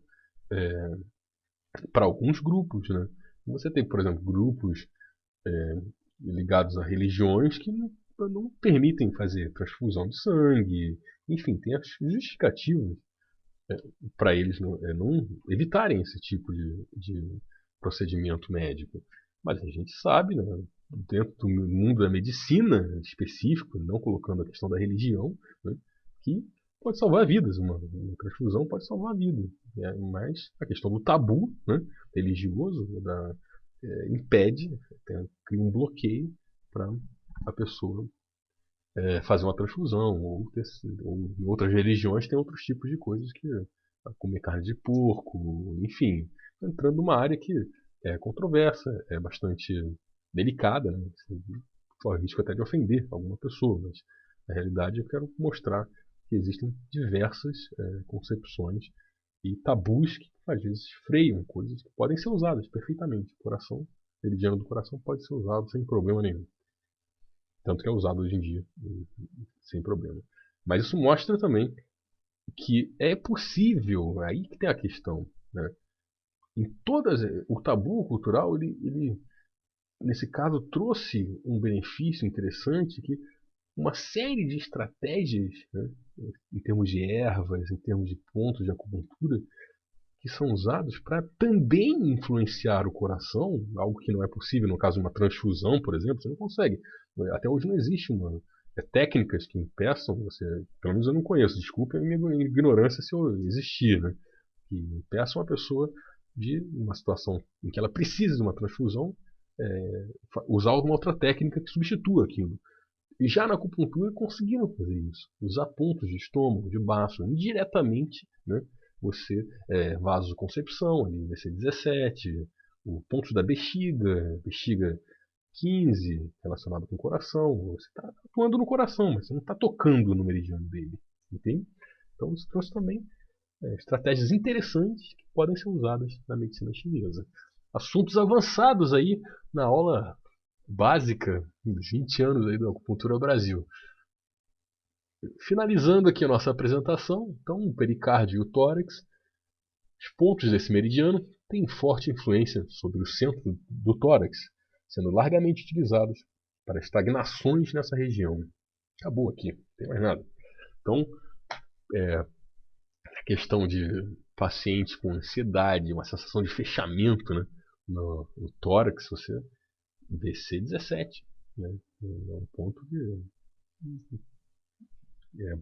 para alguns grupos, né? Você tem, por exemplo, grupos ligados a religiões que não permitem fazer transfusão de sangue, enfim, tem as justificativas para eles não evitarem esse tipo de procedimento médico. Mas a gente sabe, né, dentro do mundo da medicina específico, não colocando a questão da religião, né, que pode salvar vidas, uma transfusão pode salvar a vida. Mas a questão do tabu, né, religioso impede, cria um bloqueio para a pessoa fazer uma transfusão, ou em outras religiões tem outros tipos de coisas que comer carne de porco, enfim, entrando numa área que é controversa, é bastante delicada, né? Corre risco até de ofender alguma pessoa, mas na realidade eu quero mostrar que existem diversas concepções e tabus que às vezes freiam coisas que podem ser usadas perfeitamente. O coração, o meridiano do coração pode ser usado sem problema nenhum. Tanto que é usado hoje em dia, sem problema. Mas isso mostra também que é possível, aí que tem a questão, né? Em todas, o tabu cultural, ele nesse caso trouxe um benefício interessante que uma série de estratégias, né, em termos de ervas, em termos de pontos de acupuntura, que são usados para também influenciar o coração, algo que não é possível no caso de uma transfusão, por exemplo, você não consegue. Até hoje não existe técnicas que impeçam você, pelo menos eu não conheço, desculpe a minha ignorância se eu existir, né, que impeçam a pessoa de uma situação em que ela precisa de uma transfusão, usar alguma outra técnica que substitua aquilo. E já na acupuntura conseguiram fazer isso. Usar pontos de estômago, de baço, indiretamente, né? Você, vasoconcepção, ali, VC17, o ponto da bexiga 15, relacionado com o coração. Você está atuando no coração, mas você não está tocando no meridiano dele. Entende? Então isso trouxe também estratégias interessantes que podem ser usadas na medicina chinesa. Assuntos avançados aí na aula básica dos 20 anos aí da acupuntura Brasil. Finalizando aqui a nossa apresentação, então o pericárdio e o tórax, os pontos desse meridiano têm forte influência sobre o centro do tórax, sendo largamente utilizados para estagnações nessa região. Acabou aqui, não tem mais nada. Então, a questão de pacientes com ansiedade, uma sensação de fechamento, né, no tórax, você VC17, né, é um ponto que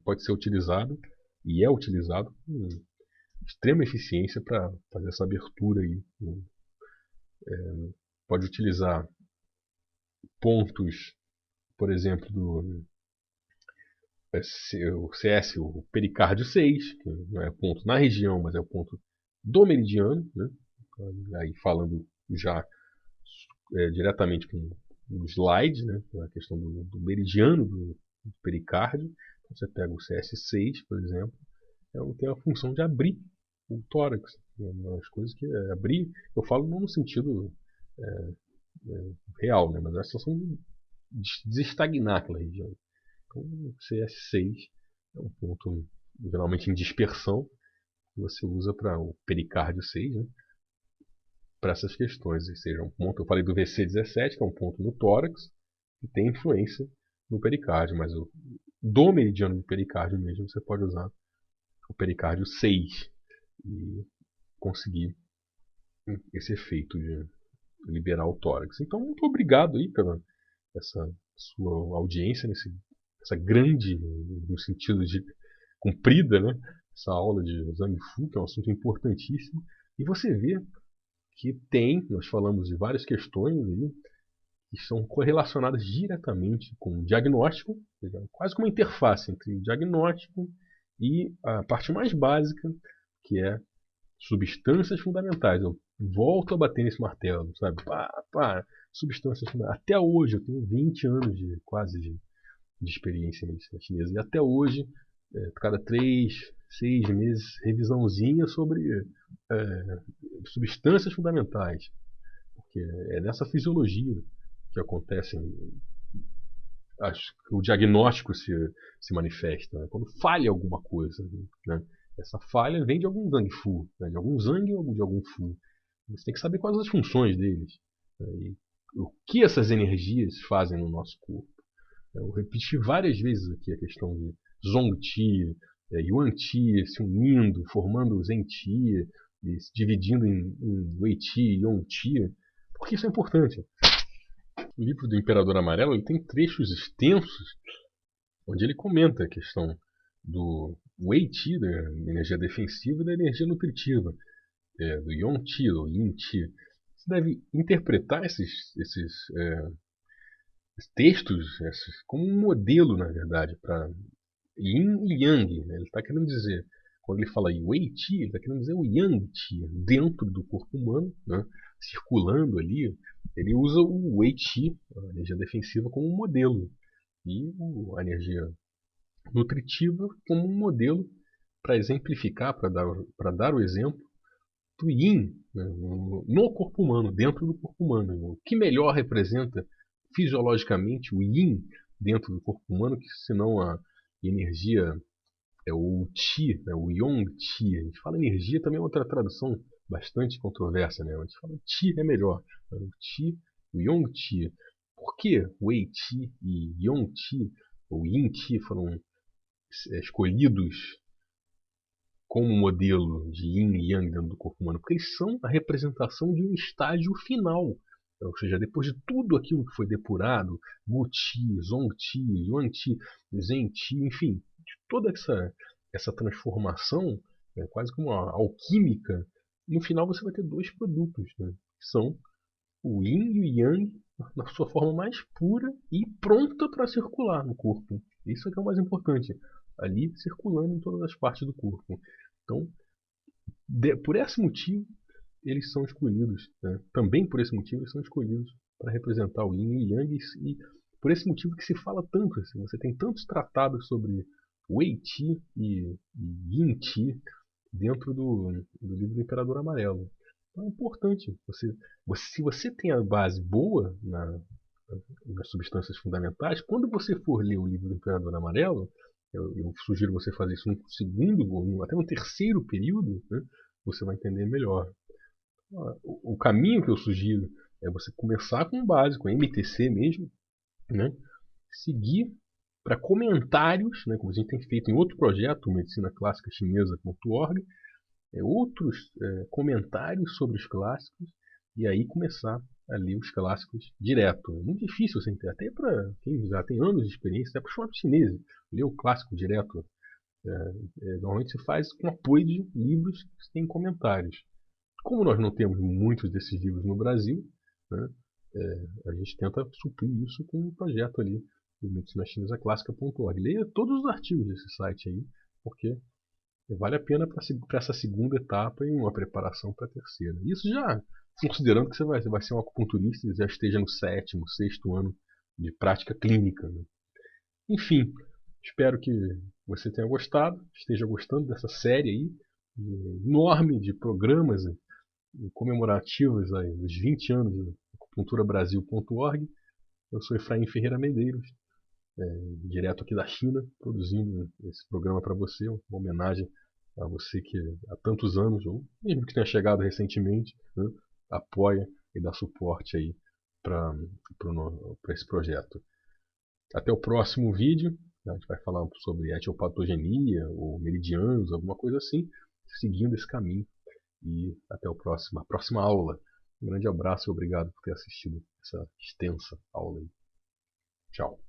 pode ser utilizado e é utilizado com extrema eficiência para fazer essa abertura aí. Pode utilizar pontos, por exemplo, do o CS, o pericárdio 6, que não é ponto na região, mas é o ponto do meridiano, né? Aí falando já diretamente com o slide, né? A questão do meridiano do pericárdio. Então, você pega o CS6, por exemplo, tem a função de abrir o tórax. Uma das coisas que é abrir, eu falo não no sentido real, né? Mas é a situação de desestagnar aquela região. Então, o CS6 é um ponto geralmente em dispersão que você usa para o pericárdio 6, né? Para essas questões. Ou seja, um ponto, eu falei do VC17, que é um ponto no tórax, que tem influência no pericárdio, mas do meridiano do pericárdio mesmo você pode usar o pericárdio 6 e conseguir esse efeito de liberar o tórax. Então, muito obrigado aí pela essa sua audiência essa grande, no sentido de comprida, né? Essa aula de exame Fu, que é um assunto importantíssimo. E você vê que nós falamos de várias questões aí, que são correlacionadas diretamente com o diagnóstico, ou seja, quase como uma interface entre o diagnóstico e a parte mais básica, que é substâncias fundamentais. Eu volto a bater nesse martelo, sabe? Substâncias fundamentais. Até hoje, eu tenho 20 anos de experiência em medicina chinesa, e até hoje, cada 3, 6 meses, revisãozinha sobre substâncias fundamentais, porque é nessa fisiologia que acontecem o diagnóstico se manifesta, né? Quando falha alguma coisa, né? Essa falha vem de algum Zhang Fu, né? De algum Zhang ou de algum Fu. Você tem que saber quais as funções deles, né? E o que essas energias fazem no nosso corpo. Eu repeti várias vezes aqui a questão de Zhong-Ti, Yuan-Ti se unindo, formando Zhen-Ti, e se dividindo em Wei-Ti e Yong-Ti. Por que isso é importante? O livro do Imperador Amarelo ele tem trechos extensos onde ele comenta a questão do Wei-Ti, da energia defensiva, e da energia nutritiva, do Yong-Ti, do Yin-Ti. Você deve interpretar esses textos como um modelo, na verdade, para Yin e Yang. Né? Ele está querendo dizer, quando ele fala Wei-Ti, ele está querendo dizer o Yang-Ti, dentro do corpo humano, né? Circulando ali. Ele usa o Wei-Ti, a energia defensiva, como um modelo. E a energia nutritiva como um modelo para exemplificar, para dar o exemplo do Yin, né, no corpo humano, dentro do corpo humano. O que melhor representa fisiologicamente o Yin dentro do corpo humano que senão a energia, o Qi, né, o Yong-Qi. A gente fala energia também é outra tradução bastante controversa, né? A gente fala Qi é melhor. O Qi, o Yong-Qi. Por que Wei-Qi e Yong-Qi, ou Yin-Qi, foram escolhidos como modelo de Yin e Yang dentro do corpo humano? Porque eles são a representação de um estágio final. Ou seja, depois de tudo aquilo que foi depurado, Wu-Qi, Zong-Qi, Yuan-Qi, Zhen-Qi, enfim, de toda essa transformação, quase como uma alquímica, no final você vai ter dois produtos, né, que são o Yin e o Yang na sua forma mais pura e pronta para circular no corpo. Isso é que é o mais importante. Ali circulando em todas as partes do corpo. Então, por esse motivo, eles são escolhidos. Né? Também por esse motivo, eles são escolhidos para representar o Yin e o Yang. E por esse motivo que se fala tanto. Assim, você tem tantos tratados sobre Wei-Ti e Yin-Ti dentro do livro do Imperador Amarelo. Então é importante. Se você tem a base boa nas substâncias fundamentais, quando você for ler o livro do Imperador Amarelo, eu sugiro você fazer isso no segundo ou até no terceiro período, né, você vai entender melhor. O caminho que eu sugiro é você começar com o básico, MTC mesmo, né, seguir para comentários, né, como a gente tem feito em outro projeto, Medicina Clássica Chinesa.org, outros comentários sobre os clássicos e aí começar a ler os clássicos direto. É muito difícil você entender, até para quem já tem anos de experiência, até para os próprios chineses, ler o clássico direto. Normalmente se faz com apoio de livros que têm comentários. Como nós não temos muitos desses livros no Brasil, né, a gente tenta suprir isso com um projeto ali do Medicina Chinesa Clássica.org. Leia todos os artigos desse site aí, porque vale a pena para essa segunda etapa e uma preparação para a terceira. Isso já considerando que você vai ser um acupunturista e já esteja no sétimo, sexto ano de prática clínica. Né? Enfim, espero que você tenha gostado, esteja gostando dessa série aí, enorme de programas comemorativos aí, dos 20 anos da acupunturabrasil.org. Eu sou Efraim Ferreira Medeiros, direto aqui da China, produzindo esse programa para você, uma homenagem a você que há tantos anos, ou mesmo que tenha chegado recentemente, né, apoia e dá suporte aí para esse projeto. Até o próximo vídeo, a gente vai falar sobre etiopatogenia ou meridianos, alguma coisa assim, seguindo esse caminho. E até a próxima aula. Um grande abraço e obrigado por ter assistido essa extensa aula aí. Tchau.